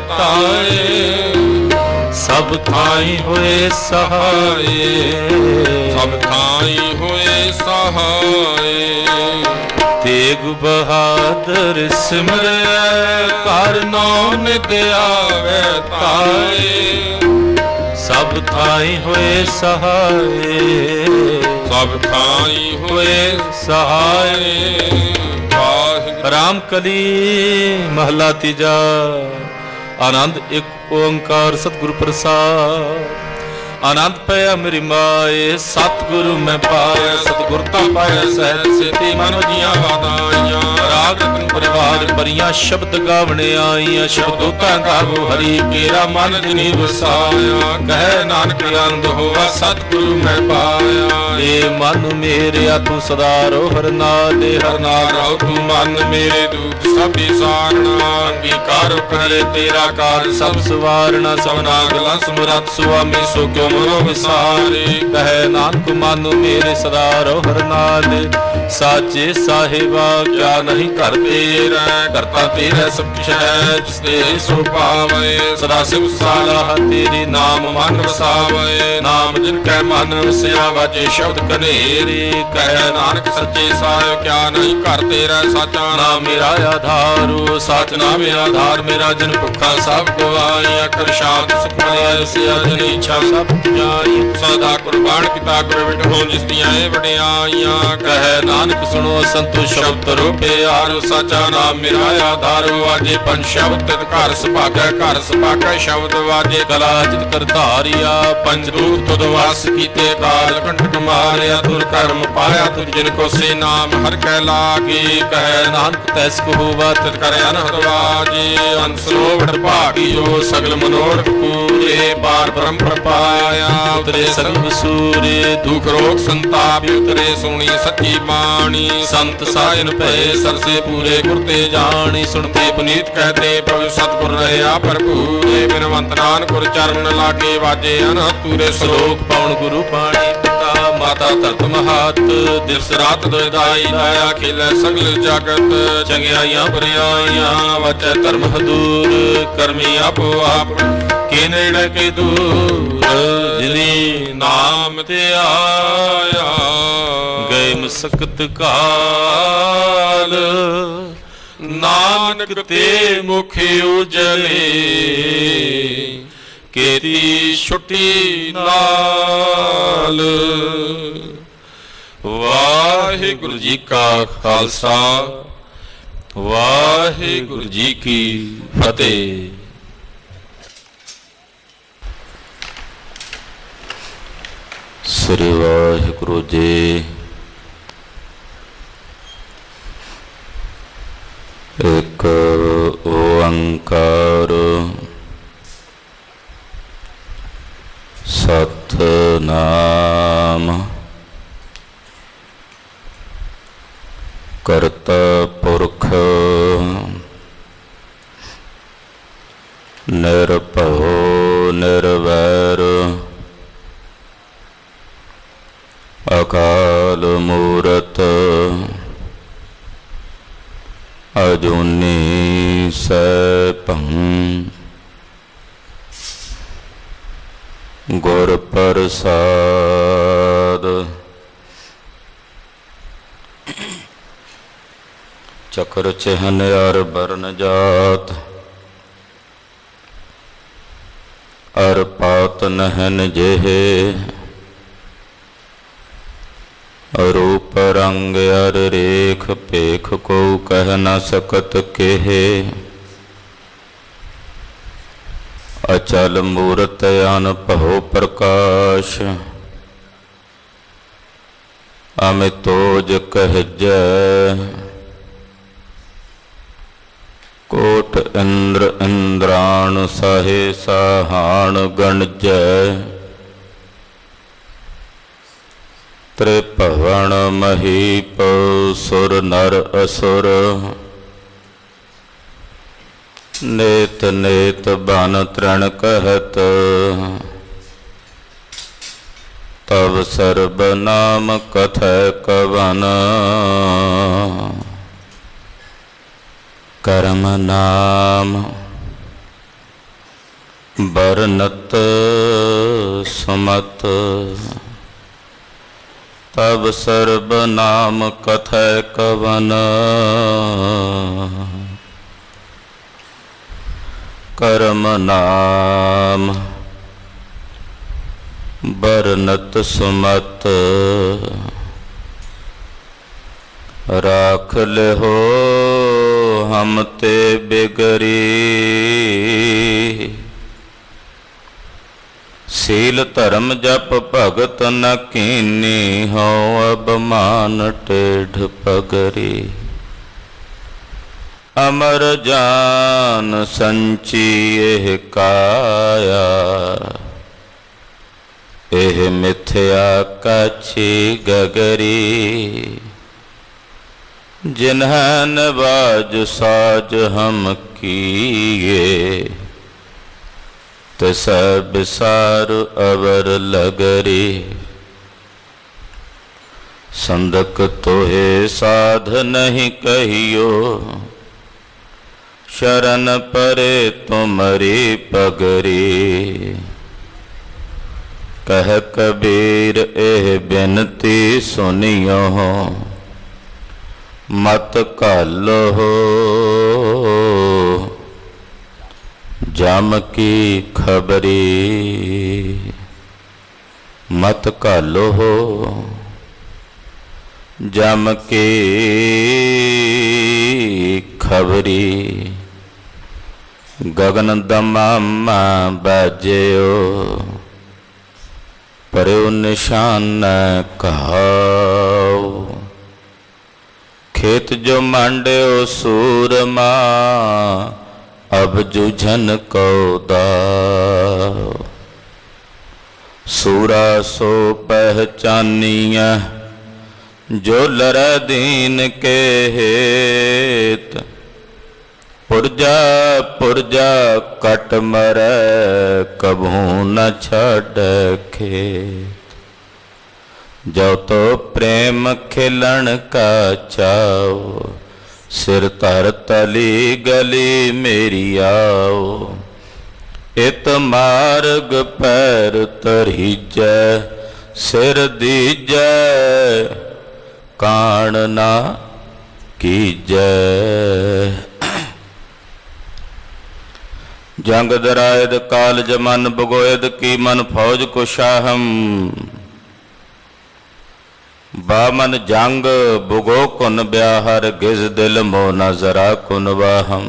ताए। सब थाई हुए सहाय, सब थाई हुए सहाय। तेग बहादुर सिमरै, कर नाम नित आवे ताए। सब थाई हुए सहाय, सब थाई हुए सहाय। राम कली महला तीजा। आनंद एक ओंकार सतगुरु प्रसाद। आनंद पाया मेरी माए, सतगुरु मैं पाया। सतगुर ता पाया सहज सेती मन जिया वादाइया। राग रतन परिवार परियां शब्द गावने आईया। शब्दों ता गावो हरि केरा मन जिनी वसाया। कह नानक आनंद होवा सतगुरु मैं पाया। ए मन मेरे तू सदा रो हर नाद, हर नाद रहो तू मन मेरे दुख सब विसारना। अंगीकार करे तेरा कार सब सवारना। सबना गला समरथ सुआमी सो क्यों मनो विसारे। कहे नानक मानो मेरे सदा रो हर नाद। साचे साहिबा क्या नहीं कर तेरा, करता तेरा सब कुछ है जिसने सो पावे। सदा शिव सालाह तेरे नाम मन वसावे। नाम जिनके मन वसिया वाजे शब्द कनेरे। कहे नानक सच्चे साहिब क्या नहीं कर तेरा साचा। नाम मेरा आधारो साच नाम मेरा आधार। मेरा जन भुखा सब गवाया। कर शांत सुख मिले से जन इच्छा सब जाई। सदा कुर्बान किता गुर विठो जिस दियां वडियाइयां। कहे नानक सुनो संतो शब्द रूपे आरो। साचा नाम मेरा आधारो। वाजे पंच शब्द तित घर सुभागै, घर सुभागै शब्द वाजे। गला जित कर धारिया पंचदूत तुद वास कीते। काल कंटक मारिया तुर कर्म पाया। तुझ जिनको से नाम हर कै लागे। कहे नानक तैस को हुआ तित कर अनहद वाजे। अंसरोवढ़ भागियो सगल मनोरथ पूरे। बार ब्रह्म प्रपाया उतरे सर्व सूरे। दुख रोग संताप उतरे सुनी सच्ची बाणी। संत सायन पे सरसे पूरे गुरते जानी। सुनते पुनीत कहते प्रभु सतगुर रहा भरपूरे। बिनवंत नानक चरण लागे वाजे अनहद पूरे। श्लोक पवन गुरु पाणी पिता माता धरत महत। दिवस रात दुदाई दाया खिलै सगल जगत। चंगियाइयां बुराइयां वचै धर्म हदूर। करमी आपो आप के नेड़े के दूर। जिनी नाम ते आया गए मसकत काल। नानक ते मुख उजले केती छुटी नाल। वाहिगुरु जी का खालसा, वाहिगुरु जी की फतेह। श्री वाहिगुरु जी। एक ओंकार सतनाम। करता पुरख निर्भव निर्वैर। अकाल मूरत अजूनी सैभं। गुर प्रसाद। चक्र चिहन अर बरन जात। अर पात नहन जेहे। रूप रंग अर रेख पेख को कह न सकत केहे। अचल मूरत अनभव प्रकाश। अमितोज कहजै। कोट इंद्र इंद्राण साहे साहाण गणजै। त्रिभुवन महीप सुर नर असुर। नेत नेत बन तृण कहत। तब सर्ब नाम कथै कवन। कर्म नाम बरनत समत तब सर्ब नाम कथय कवन कर्म नाम बरनत सुमत राख ले हो हम ते बिगरी सील धर्म जप भगत न कीनी हो अबमान टेढ़ पगरी अमर जान संची एह काया एह मिथ्या काछी गगरी जिन्हन बाज साज हम किए तिस बिसार अवर लगरी संदक तोहे साध नहीं कहियो शरण परे तुमरी पगरी कह कबीर एह बिनती सुनियो मत कालो जम की खबरी मत कालो जम की खबरी गगन दमामा बाजयो पर्यो निशान कहाओ खेत जो मांड्यो सूरमा अब जुझन को दाओ सूरा सो पहचानिया जो लर दीन के हेत पुरजा पुरजा कट मर कभू न छड़ खेत जो तो प्रेम खिलन का चाओ सिर तर तली गली मेरी आओ इत मार्ग पैर तरीजै सिर दीजै कान ना कीजै जंग दरायद काल जमन बगोयद की मन फौज कुशाहम बामन जंग बुगो कुन ब्याहर गिज दिल मो नजरा कुन वाहम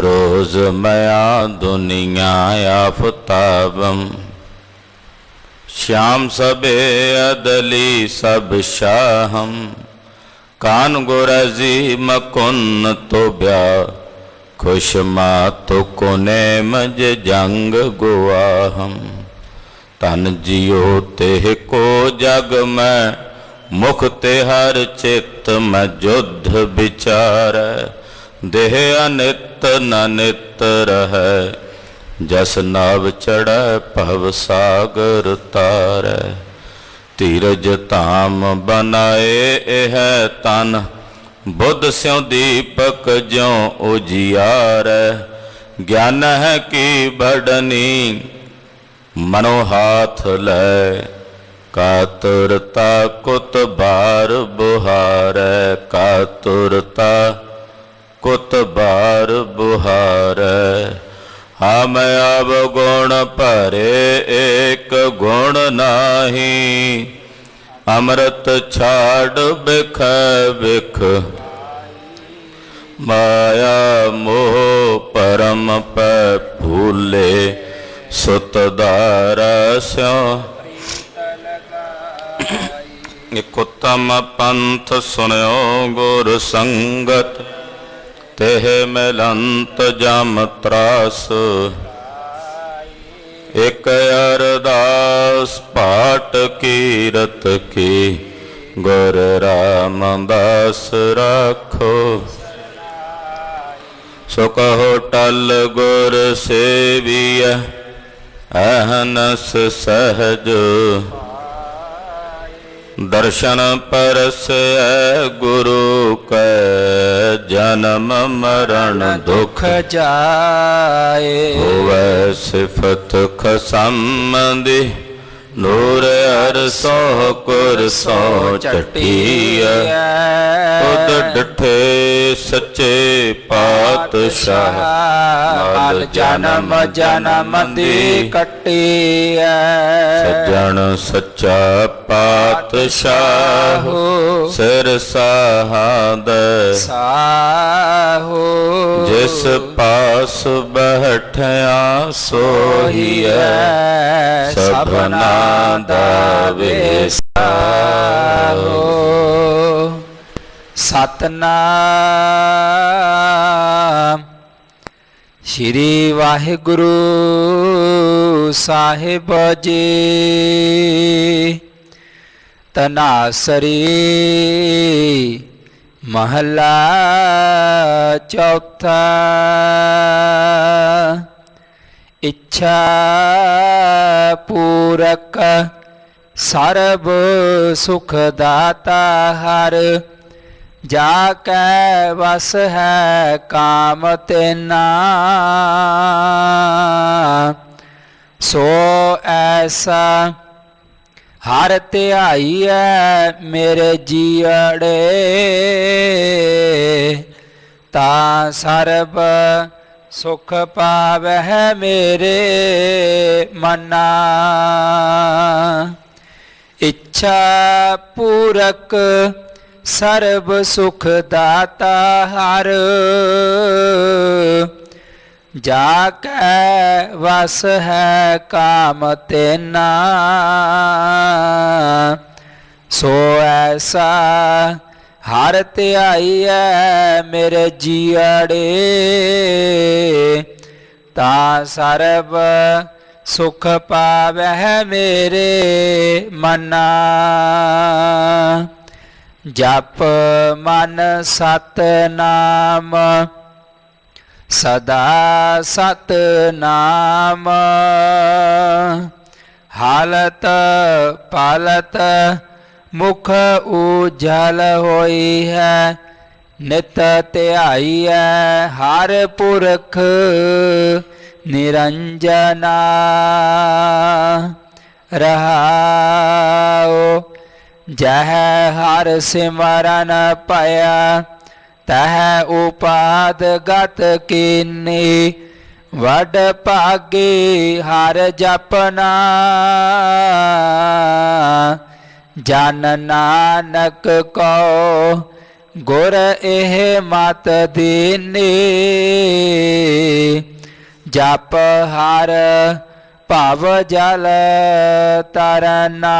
रोज मया दुनिया आफताबम श्याम सबे अदली सब शाहम कान गुरजी मकुन तो ब्या खुश मा तो कोने मज जंग गुआहम तन जियो तेह को जग में मुख तेहर चित्त में युद्ध विचार देह अनित न नित रह जस नाव चढ़ भव सागर तार धीरज धाम बनाए एह तन बुद्ध स्यों दीपक ज्यों उजियार ज्ञान है की बढ़नी मनो हाथ लै कातुरता कुत बार बुहार कातुरता कुत बार बुहार हम अब गुण भरे एक गुण नाही अमृत छाड़ बिख बिख माया मोह परम पै भूले सुत दारा स्यों एक उत्तम पंथ सुनो गुर संगत तेह मिलंत जम त्रास एक अरदास पाठ कीरत की गुर रामदास राखो सो कहो टल गुर सेविय अहनस सहज ਦਰਸ਼ਨ ਪਰਸੈ ਗੁਰੂ ਕੈ ਜਨਮ ਮਰਨ ਦੁਖ ਜਾਏ। ਹੋਵੈ ਸਿਫਤ ਖਸਮ ਦੀ ਨੂਰ ਅਰਸੋ ਕੁਰਸੋ ਚਟੀਐ ਤੁਧ ਡਠੇ ਸੱਚੇ ਪਾਤਸ਼ਾਹ ਮਲ ਜਨਮ ਜਨਮ ਦੀ ਕੱਟੀਐ। ਸੱਜਣ ਸੱਚਾ ਪਾਤਸ਼ਾਹ ਸਿਰ ਸਾਹਦ ਸਾਹੋ ਜਿਸ ਪਾਸ ਬੈਠਿਆ ਸੋਹੀਐ ਸਭਨਾ ਦਾ ਵਿਸਾਹੋ। ਸਤਨਾਮ ਸ਼੍ਰੀ ਵਾਹਿਗੁਰੂ ਸਾਹਿਬ ਜੀ। ਤਨਾਸਰੀ ਮਹਲਾ ਚੌਥਾ। ਇੱਛਾ ਪੂਰਕ ਸਰਬ ਸੁਖ ਦਾਤਾ ਹਰ ਜਾ ਕੈ ਵਸ ਹੈ ਕਾਮ ਤੇਨਾ। ਸੋ ਐਸਾ ਹਰ ਧਿਆਈਐ ਮੇਰੇ ਜੀਅੜੇ ਤਾਂ ਸਰਬ ਸੁਖ ਪਾਵਹਿ ਮੇਰੇ ਮਨਾ। ਇੱਛਾ ਪੂਰਕ ਸਰਬ ਸੁਖ ਦਾਤਾ ਹਰ ਜਾ ਕੈ ਵਸ ਹੈ ਕਾਮ ਤੇਨਾ। ਸੋ ਐਸਾ ਹਰ ਧਿਆਈਐ ਮੇਰੇ ਜੀਅੜੇ ਤਾਂ ਸਰਬ ਸੁਖ ਪਾਵਹਿ ਮੇਰੇ ਮਨਾ। ਜਪ ਮਨ ਸਤਨਾਮ ਸਦਾ ਸਤਨਾਮ। ਹਾਲਤ ਪਾਲਤ ਮੁਖ ਉਜਲ ਹੋਈ ਹੈ ਨਿਤ ਧਿਆਈਐ ਹਰ ਪੁਰਖ ਨਿਰੰਜਨਾ। ਰਹਾਉ ਜਹ ਹਰ ਸਿਮਰਨ ਭਇਆ ਤਹ ਉਪਾਦ ਗਤ ਕੀਨੀ। ਵਡ ਭਾਗੀ ਹਰ ਜਪਨਾ ਜਨ ਨਾਨਕ ਕੋ ਗੁਰ ਇਹ ਮਤ ਦੀਨੀ। ਜਪ ਹਰ ਭਵ ਜਲ ਤਰਨਾ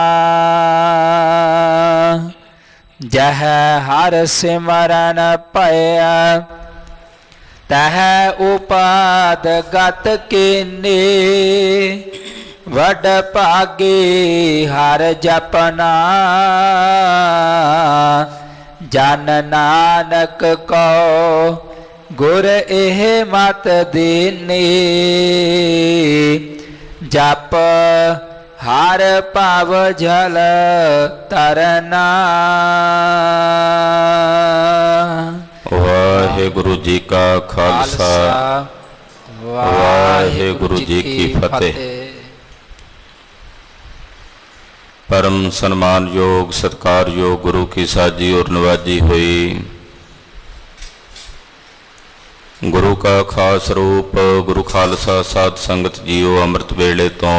ਜਹ ਹਰ ਸਿਮਰਨ ਭਇਆ ਤਹ ਉਪਾਦ ਗਤ ਕੀਨੀ। ਵਡ ਭਾਗੀ ਹਰ ਜਪਨਾ ਜਨ ਨਾਨਕ ਕੋ ਗੁਰ ਇਹ ਮਤ ਦੀਨੀ। ਜਪ ਹਰ ਭਵ ਜਲ ਤਰਨਾ। ਵਾਹਿਗੁਰੂ ਜੀ ਕਾ ਖਾਲਸਾ ਵਾਹਿਗੁਰੂ ਜੀ ਕੀ ਫਤਿਹ। परम सम्मान योग सत्कार योग गुरु की साजी और नवाजी हुई गुरु का खास रूप गुरु खालसा साध संगत जीओ अमृत वेले तो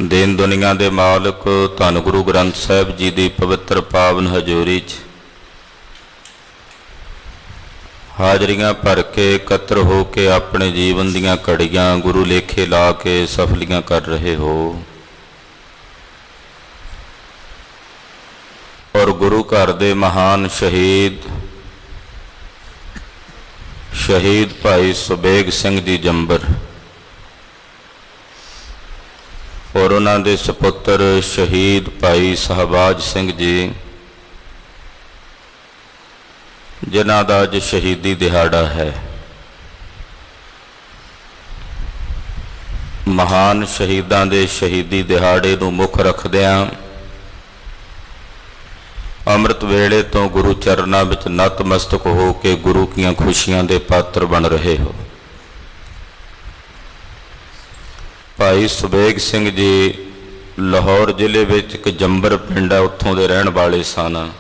दीन दुनिया के मालक धन गुरु ग्रंथ साहिब जी की पवित्र पावन हजूरी च हाजरियां भर के एकत्र हो के अपने जीवन दीयां घड़ियां गुरु लेखे ला के सफलियां कर रहे हो और गुरु घर दे महान शहीद भाई सुबेग सिंह जी जंबर और उन्हां दे सपुत्र शहीद भाई सहबाज सिंह जी जिन्हां दा अज शहीदी दिहाड़ा है। ਮਹਾਨ ਸ਼ਹੀਦਾਂ ਦੇ ਸ਼ਹੀਦੀ ਦਿਹਾੜੇ ਨੂੰ ਮੁੱਖ ਰੱਖਦਿਆਂ ਅੰਮ੍ਰਿਤ ਵੇਲੇ ਤੋਂ ਗੁਰੂ ਚਰਨਾਂ ਵਿੱਚ ਨਤਮਸਤਕ ਹੋ ਕੇ ਗੁਰੂ ਦੀਆਂ ਖੁਸ਼ੀਆਂ ਦੇ ਪਾਤਰ ਬਣ ਰਹੇ ਹੋ। ਭਾਈ ਸੁਬੇਗ ਸਿੰਘ ਜੀ ਲਾਹੌਰ ਜ਼ਿਲ੍ਹੇ ਵਿੱਚ ਇੱਕ ਜੰਬਰ ਪਿੰਡ ਹੈ, ਉੱਥੋਂ ਦੇ ਰਹਿਣ ਵਾਲੇ ਸਨ।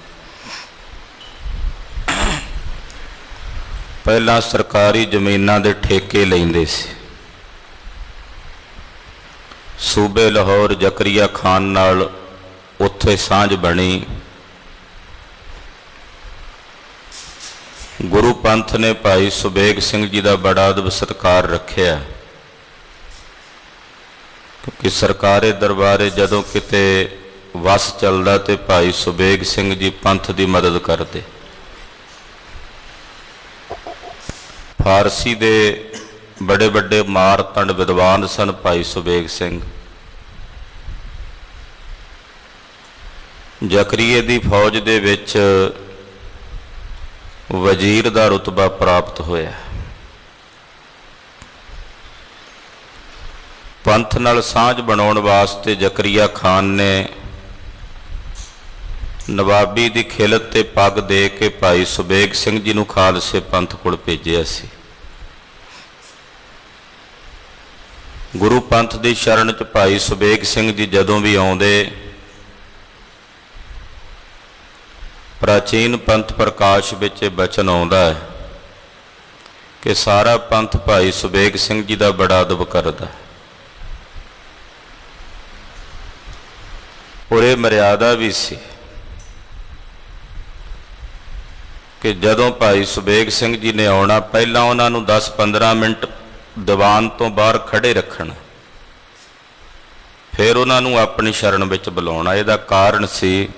ਪਹਿਲਾਂ ਸਰਕਾਰੀ ਜ਼ਮੀਨਾਂ ਦੇ ਠੇਕੇ ਲੈਂਦੇ ਸੀ। ਸੂਬੇ ਲਾਹੌਰ ਜ਼ਕਰੀਆ ਖਾਨ ਨਾਲ ਉੱਥੇ ਸਾਂਝ ਬਣੀ। ਗੁਰੂ ਪੰਥ ਨੇ ਭਾਈ ਸੁਬੇਗ ਸਿੰਘ ਜੀ ਦਾ ਬੜਾ ਅਦਬ ਸਤਿਕਾਰ ਰੱਖਿਆ, ਕਿਉਂਕਿ ਸਰਕਾਰੀ ਦਰਬਾਰੇ ਜਦੋਂ ਕਿਤੇ ਵਸ ਚੱਲਦਾ ਤੇ ਭਾਈ ਸੁਬੇਗ ਸਿੰਘ ਜੀ ਪੰਥ ਦੀ ਮਦਦ ਕਰਦੇ। ਫਾਰਸੀ ਦੇ ਬੜੇ ਵੱਡੇ ਮਾਰਤੰਡ ਵਿਦਵਾਨ ਸਨ ਭਾਈ ਸੁਬੇਗ ਸਿੰਘ। ਜ਼ਕਰੀਏ ਦੀ ਫੌਜ ਦੇ ਵਿੱਚ ਵਜ਼ੀਰ ਦਾ ਰੁਤਬਾ ਪ੍ਰਾਪਤ ਹੋਇਆ। ਪੰਥ ਨਾਲ ਸਾਂਝ ਬਣਾਉਣ ਵਾਸਤੇ ਜ਼ਕਰੀਆ ਖਾਨ ਨੇ ਨਵਾਬੀ ਦੀ ਖਿਲਤ ਤੇ ਪੱਗ ਦੇ ਕੇ ਭਾਈ ਸੁਬੇਗ ਸਿੰਘ ਜੀ ਨੂੰ ਖਾਲਸੇ ਪੰਥ ਕੋਲ ਭੇਜਿਆ ਸੀ। ਗੁਰੂ ਪੰਥ ਦੀ ਸ਼ਰਨ 'ਚ ਭਾਈ ਸੁਬੇਗ ਸਿੰਘ ਜੀ ਜਦੋਂ ਵੀ ਆਉਂਦੇ, ਪ੍ਰਾਚੀਨ ਪੰਥ ਪ੍ਰਕਾਸ਼ ਵਿੱਚ ਇਹ ਬਚਨ ਆਉਂਦਾ ਹੈ ਕਿ ਸਾਰਾ ਪੰਥ ਭਾਈ ਸੁਬੇਗ ਸਿੰਘ ਜੀ ਦਾ ਬੜਾ ਅਦਬ ਕਰਦਾ। ਔਰ ਇਹ ਮਰਿਆਦਾ ਵੀ ਸੀ ਕਿ ਜਦੋਂ ਭਾਈ ਸੁਬੇਗ ਸਿੰਘ ਜੀ ਨੇ ਆਉਣਾ, ਪਹਿਲਾਂ ਉਹਨਾਂ ਨੂੰ 10-15 ਮਿੰਟ ਦੀਵਾਨ ਤੋਂ ਬਾਹਰ ਖੜੇ ਰੱਖਣਾ, ਫਿਰ ਉਹਨਾਂ ਨੂੰ ਆਪਣੀ ਸ਼ਰਨ ਵਿੱਚ ਬੁਲਾਉਣਾ। ਇਹਦਾ ਕਾਰਨ ਸੀ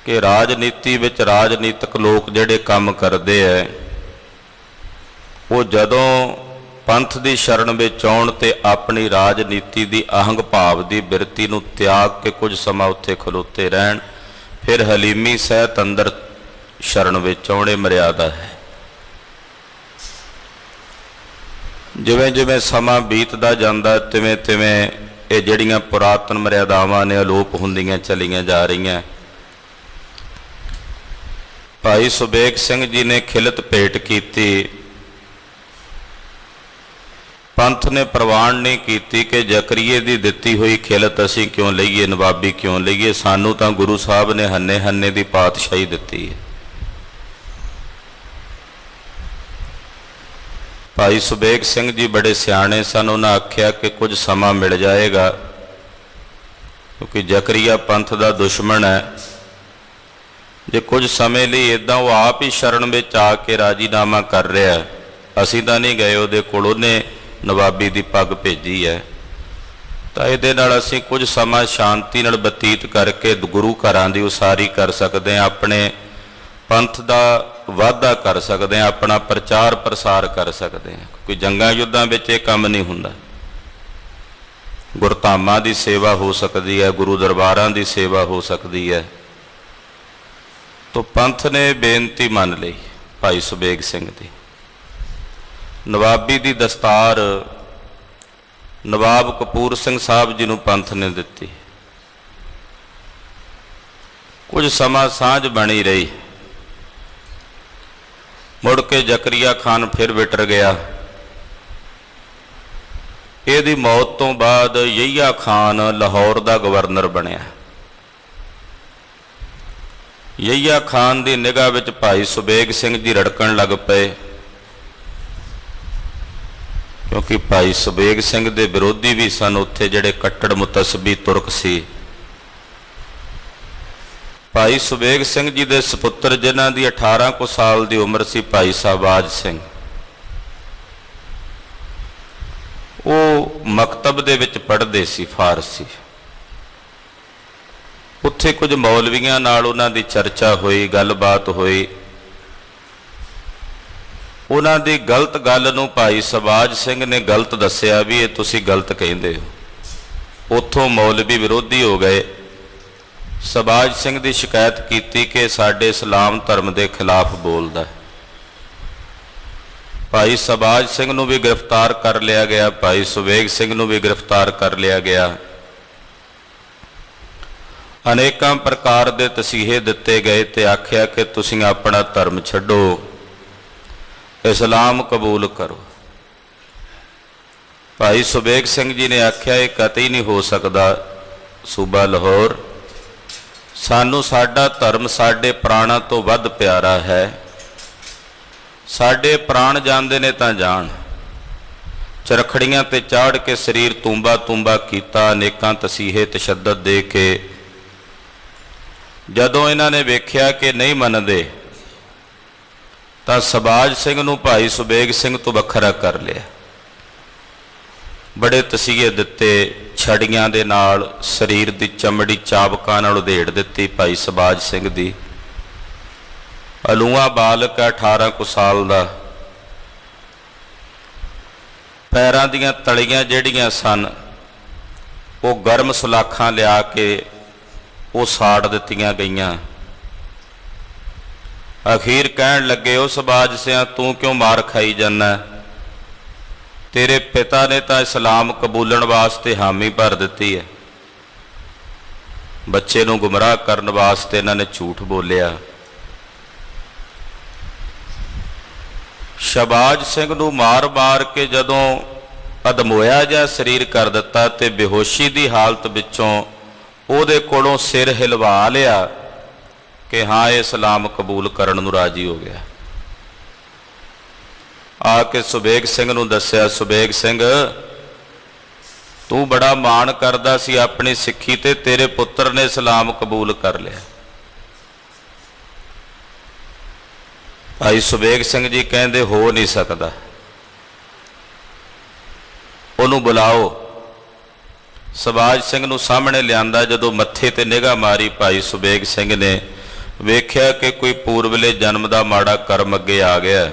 ਕਿ ਰਾਜਨੀਤੀ ਵਿੱਚ ਰਾਜਨੀਤਿਕ ਲੋਕ ਜਿਹੜੇ ਕੰਮ ਕਰਦੇ ਐ, ਉਹ ਜਦੋਂ ਪੰਥ ਦੀ ਸ਼ਰਨ ਵਿੱਚ ਆਉਣ ਤੇ ਆਪਣੀ ਰਾਜਨੀਤੀ ਦੀ ਅਹੰਗ ਭਾਵ ਦੀ ਬਿਰਤੀ ਨੂੰ ਤਿਆਗ ਕੇ ਕੁਝ ਸਮਾਂ ਉੱਥੇ ਖਲੋਤੇ ਰਹਿਣ, ਫਿਰ ਹਲੀਮੀ ਸਹਿਤ ਅੰਦਰ ਸ਼ਰਨ ਵਿੱਚ ਆਉਣੇ ਮਰਿਆਦਾ ਹੈ। ਜਿਵੇਂ ਜਿਵੇਂ ਸਮਾਂ ਬੀਤਦਾ ਜਾਂਦਾ, ਤਿਵੇਂ ਤਿਵੇਂ ਇਹ ਜਿਹੜੀਆਂ ਪੁਰਾਤਨ ਮਰਿਆਦਾਵਾਂ ਨੇ ਅਲੋਪ ਹੁੰਦੀਆਂ ਚਲੀਆਂ ਜਾ ਰਹੀਆਂ। ਭਾਈ ਸੁਬੇਗ ਸਿੰਘ ਜੀ ਨੇ ਖਿਲਤ ਭੇਟ ਕੀਤੀ। ਪੰਥ ਨੇ ਪ੍ਰਵਾਨ ਨਹੀਂ ਕੀਤੀ ਕਿ ਜ਼ਕਰੀਏ ਦੀ ਦਿੱਤੀ ਹੋਈ ਖਿਲਤ ਅਸੀਂ ਕਿਉਂ ਲਈਏ, ਨਵਾਬੀ ਕਿਉਂ ਲਈਏ, ਸਾਨੂੰ ਤਾਂ ਗੁਰੂ ਸਾਹਿਬ ਨੇ ਹੰਨੇ ਹੰਨੇ ਦੀ ਪਾਤਸ਼ਾਹੀ ਦਿੱਤੀ ਹੈ। ਭਾਈ ਸੁਬੇਗ ਸਿੰਘ ਜੀ ਬੜੇ ਸਿਆਣੇ ਸਨ। ਉਹਨਾਂ ਆਖਿਆ ਕਿ ਕੁਝ ਸਮਾਂ ਮਿਲ ਜਾਏਗਾ, ਕਿਉਂਕਿ ਜ਼ਕਰੀਆ ਪੰਥ ਦਾ ਦੁਸ਼ਮਣ ਹੈ। ਜੇ ਕੁਝ ਸਮੇਂ ਲਈ ਇਦਾਂ ਉਹ ਆਪ ਹੀ ਸ਼ਰਨ ਵਿੱਚ ਆ ਕੇ ਰਾਜੀਨਾਮਾ ਕਰ ਰਿਹਾ, ਅਸੀਂ ਤਾਂ ਨਹੀਂ ਗਏ ਉਹਦੇ ਕੋਲ, ਉਹਨੇ ਨਵਾਬੀ ਦੀ ਪੱਗ ਭੇਜੀ ਹੈ, ਤਾਂ ਇਹਦੇ ਨਾਲ ਅਸੀਂ ਕੁਝ ਸਮਾਂ ਸ਼ਾਂਤੀ ਨਾਲ ਬਤੀਤ ਕਰਕੇ ਗੁਰੂ ਘਰਾਂ ਦੀ ਉਸਾਰੀ ਕਰ ਸਕਦੇ ਹਾਂ, ਆਪਣੇ ਪੰਥ ਦਾ ਵਾਧਾ ਕਰ ਸਕਦੇ ਹਾਂ, ਆਪਣਾ ਪ੍ਰਚਾਰ ਪ੍ਰਸਾਰ ਕਰ ਸਕਦੇ ਹਾਂ। ਕੋਈ ਜੰਗਾਂ ਯੁੱਧਾਂ ਵਿੱਚ ਇਹ ਕੰਮ ਨਹੀਂ ਹੁੰਦਾ। ਗੁਰਧਾਮਾਂ ਦੀ ਸੇਵਾ ਹੋ ਸਕਦੀ ਹੈ, ਗੁਰੂ ਦਰਬਾਰਾਂ ਦੀ ਸੇਵਾ ਹੋ ਸਕਦੀ ਹੈ। ਤੋ ਪੰਥ ਨੇ ਬੇਨਤੀ ਮੰਨ ਲਈ ਭਾਈ ਸੁਬੇਗ ਸਿੰਘ ਦੀ। ਨਵਾਬੀ ਦੀ ਦਸਤਾਰ ਨਵਾਬ ਕਪੂਰ ਸਿੰਘ ਸਾਹਿਬ ਜੀ ਨੂੰ ਪੰਥ ਨੇ ਦਿੱਤੀ। ਕੁਝ ਸਮਾਂ ਸਾਂਝ ਬਣੀ ਰਹੀ। ਮੁੜ ਕੇ ਜ਼ਕਰੀਆ ਖਾਨ ਫਿਰ ਵਿਟਰ ਗਿਆ। ਇਹਦੀ ਮੌਤ ਤੋਂ ਬਾਅਦ ਯਹੀਆ ਖਾਨ ਲਾਹੌਰ ਦਾ ਗਵਰਨਰ ਬਣਿਆ। ਯਹੀਆ ਖਾਨ ਦੀ ਨਿਗਾਹ ਵਿੱਚ ਭਾਈ ਸੁਬੇਗ ਸਿੰਘ ਜੀ ਰੜਕਣ ਲੱਗ ਪਏ, ਕਿਉਂਕਿ ਭਾਈ ਸੁਬੇਗ ਸਿੰਘ ਦੇ ਵਿਰੋਧੀ ਵੀ ਸਨ ਉੱਥੇ, ਜਿਹੜੇ ਕੱਟੜ ਮੁਤਸਬੀ ਤੁਰਕ ਸੀ। ਭਾਈ ਸੁਬੇਗ ਸਿੰਘ ਜੀ ਦੇ ਸੁਪੁੱਤਰ, ਜਿਨ੍ਹਾਂ ਦੀ 18 ਕੁ ਸਾਲ ਦੀ ਉਮਰ ਸੀ, ਭਾਈ ਸ਼ਾਹਬਾਜ਼ ਸਿੰਘ, ਉਹ ਮਕਤਬ ਦੇ ਵਿੱਚ ਪੜ੍ਹਦੇ ਸੀ ਫਾਰਸੀ। ਉੱਥੇ ਕੁਝ ਮੌਲਵੀਆਂ ਨਾਲ ਉਹਨਾਂ ਦੀ ਚਰਚਾ ਹੋਈ, ਗੱਲਬਾਤ ਹੋਈ। ਉਹਨਾਂ ਦੀ ਗਲਤ ਗੱਲ ਨੂੰ ਭਾਈ ਸ਼ਾਹਬਾਜ਼ ਸਿੰਘ ਨੇ ਗਲਤ ਦੱਸਿਆ ਵੀ ਇਹ ਤੁਸੀਂ ਗਲਤ ਕਹਿੰਦੇ ਹੋ। ਉੱਥੋਂ ਮੌਲਵੀ ਵਿਰੋਧੀ ਹੋ ਗਏ। ਸ਼ਾਹਬਾਜ਼ ਸਿੰਘ ਦੀ ਸ਼ਿਕਾਇਤ ਕੀਤੀ ਕਿ ਸਾਡੇ ਇਸਲਾਮ ਧਰਮ ਦੇ ਖਿਲਾਫ ਬੋਲਦਾ। ਭਾਈ ਸਬਾਜ ਸਿੰਘ ਨੂੰ ਵੀ ਗ੍ਰਿਫਤਾਰ ਕਰ ਲਿਆ ਗਿਆ, ਭਾਈ ਸੁਬੇਗ ਸਿੰਘ ਨੂੰ ਵੀ ਗ੍ਰਿਫਤਾਰ ਕਰ ਲਿਆ ਗਿਆ। ਅਨੇਕਾਂ ਪ੍ਰਕਾਰ ਦੇ ਤਸੀਹੇ ਦਿੱਤੇ ਗਏ ਤੇ ਆਖਿਆ ਕਿ ਤੁਸੀਂ ਆਪਣਾ ਧਰਮ ਛੱਡੋ, ਇਸਲਾਮ ਕਬੂਲ ਕਰੋ। ਭਾਈ ਸੁਬੇਗ ਸਿੰਘ ਜੀ ਨੇ ਆਖਿਆ ਇਹ ਕਤਈ ਨਹੀਂ ਹੋ ਸਕਦਾ ਸੂਬਾ ਲਾਹੌਰ, ਸਾਨੂੰ ਸਾਡਾ ਧਰਮ ਸਾਡੇ ਪ੍ਰਾਣਾਂ ਤੋਂ ਵੱਧ ਪਿਆਰਾ ਹੈ, ਸਾਡੇ ਪ੍ਰਾਣ ਜਾਂਦੇ ਨੇ ਤਾਂ ਜਾਣ। ਚਰਖੜੀਆਂ ਤੇ ਚਾੜ ਕੇ ਸਰੀਰ ਤੂੰਬਾ ਤੂੰਬਾ ਕੀਤਾ, ਅਨੇਕਾਂ ਤਸੀਹੇ ਤਸ਼ੱਦਦ ਦੇ ਕੇ ਜਦੋਂ ਇਹਨਾਂ ਨੇ ਵੇਖਿਆ ਕਿ ਨਹੀਂ ਮੰਨਦੇ ਤਾਂ ਸਬਾਜ ਸਿੰਘ ਨੂੰ ਭਾਈ ਸੁਬੇਗ ਸਿੰਘ ਤੋਂ ਵੱਖਰਾ ਕਰ ਲਿਆ। ਬੜੇ ਤਸੀਹੇ ਦਿੱਤੇ, ਛੜੀਆਂ ਦੇ ਨਾਲ ਸਰੀਰ ਦੀ ਚਮੜੀ ਚਾਬਕਾਂ ਨਾਲ ਉਧੇੜ ਦਿੱਤੀ ਭਾਈ ਸਬਾਜ ਸਿੰਘ ਦੀ। ਅਲੂਆ ਬਾਲਕ 18 ਕੁ ਸਾਲ ਦਾ, ਪੈਰਾਂ ਦੀਆਂ ਤਲੀਆਂ ਜਿਹੜੀਆਂ ਸਨ ਉਹ ਗਰਮ ਸੁਲਾਖਾਂ ਲਿਆ ਕੇ ਉਹ ਸਾੜ ਦਿੱਤੀਆਂ ਗਈਆਂ। ਅਖੀਰ ਕਹਿਣ ਲੱਗੇ, ਉਹ ਸਬਾਜ ਸਿਆਂ ਤੂੰ ਕਿਉਂ ਮਾਰ ਖਾਈ ਜਾਂਦਾ? ਤੇਰੇ ਪਿਤਾ ਨੇ ਤਾਂ ਇਸਲਾਮ ਕਬੂਲਣ ਵਾਸਤੇ ਹਾਮੀ ਭਰ ਦਿੱਤੀ ਹੈ। ਬੱਚੇ ਨੂੰ ਗੁੰਮਰਾਹ ਕਰਨ ਵਾਸਤੇ ਇਹਨਾਂ ਨੇ ਝੂਠ ਬੋਲਿਆ। ਸ਼ਬਾਜ ਸਿੰਘ ਨੂੰ ਮਾਰ-ਮਾਰ ਕੇ ਜਦੋਂ ਅਧਮੋਇਆ ਜਿਹਾ ਸਰੀਰ ਕਰ ਦਿੱਤਾ ਤੇ ਬੇਹੋਸ਼ੀ ਦੀ ਹਾਲਤ ਵਿੱਚੋਂ ਉਹਦੇ ਕੋਲੋਂ ਸਿਰ ਹਿਲਵਾ ਲਿਆ ਕਿ ਹਾਂ ਇਹ ਇਸਲਾਮ ਕਬੂਲ ਕਰਨ ਨੂੰ ਰਾਜੀ ਹੋ ਗਿਆ। ਆ ਕੇ ਸੁਬੇਗ ਸਿੰਘ ਨੂੰ ਦੱਸਿਆ, ਸੁਬੇਗ ਸਿੰਘ ਤੂੰ ਬੜਾ ਮਾਣ ਕਰਦਾ ਸੀ ਆਪਣੀ ਸਿੱਖੀ ਤੇ, ਤੇਰੇ ਪੁੱਤਰ ਨੇ ਇਸਲਾਮ ਕਬੂਲ ਕਰ ਲਿਆ। ਭਾਈ ਸੁਬੇਗ ਸਿੰਘ ਜੀ ਕਹਿੰਦੇ ਹੋ ਨਹੀਂ ਸਕਦਾ, ਉਹਨੂੰ ਬੁਲਾਓ। ਸਬਾਜ ਸਿੰਘ ਨੂੰ ਸਾਹਮਣੇ ਲਿਆਂਦਾ। ਜਦੋਂ ਮੱਥੇ ਤੇ ਨਿਗਾਹ ਮਾਰੀ ਭਾਈ ਸੁਬੇਗ ਸਿੰਘ ਨੇ, ਵੇਖਿਆ ਕਿ ਕੋਈ ਪੂਰਬਲੇ ਜਨਮ ਦਾ ਮਾੜਾ ਕਰਮ ਅੱਗੇ ਆ ਗਿਆ।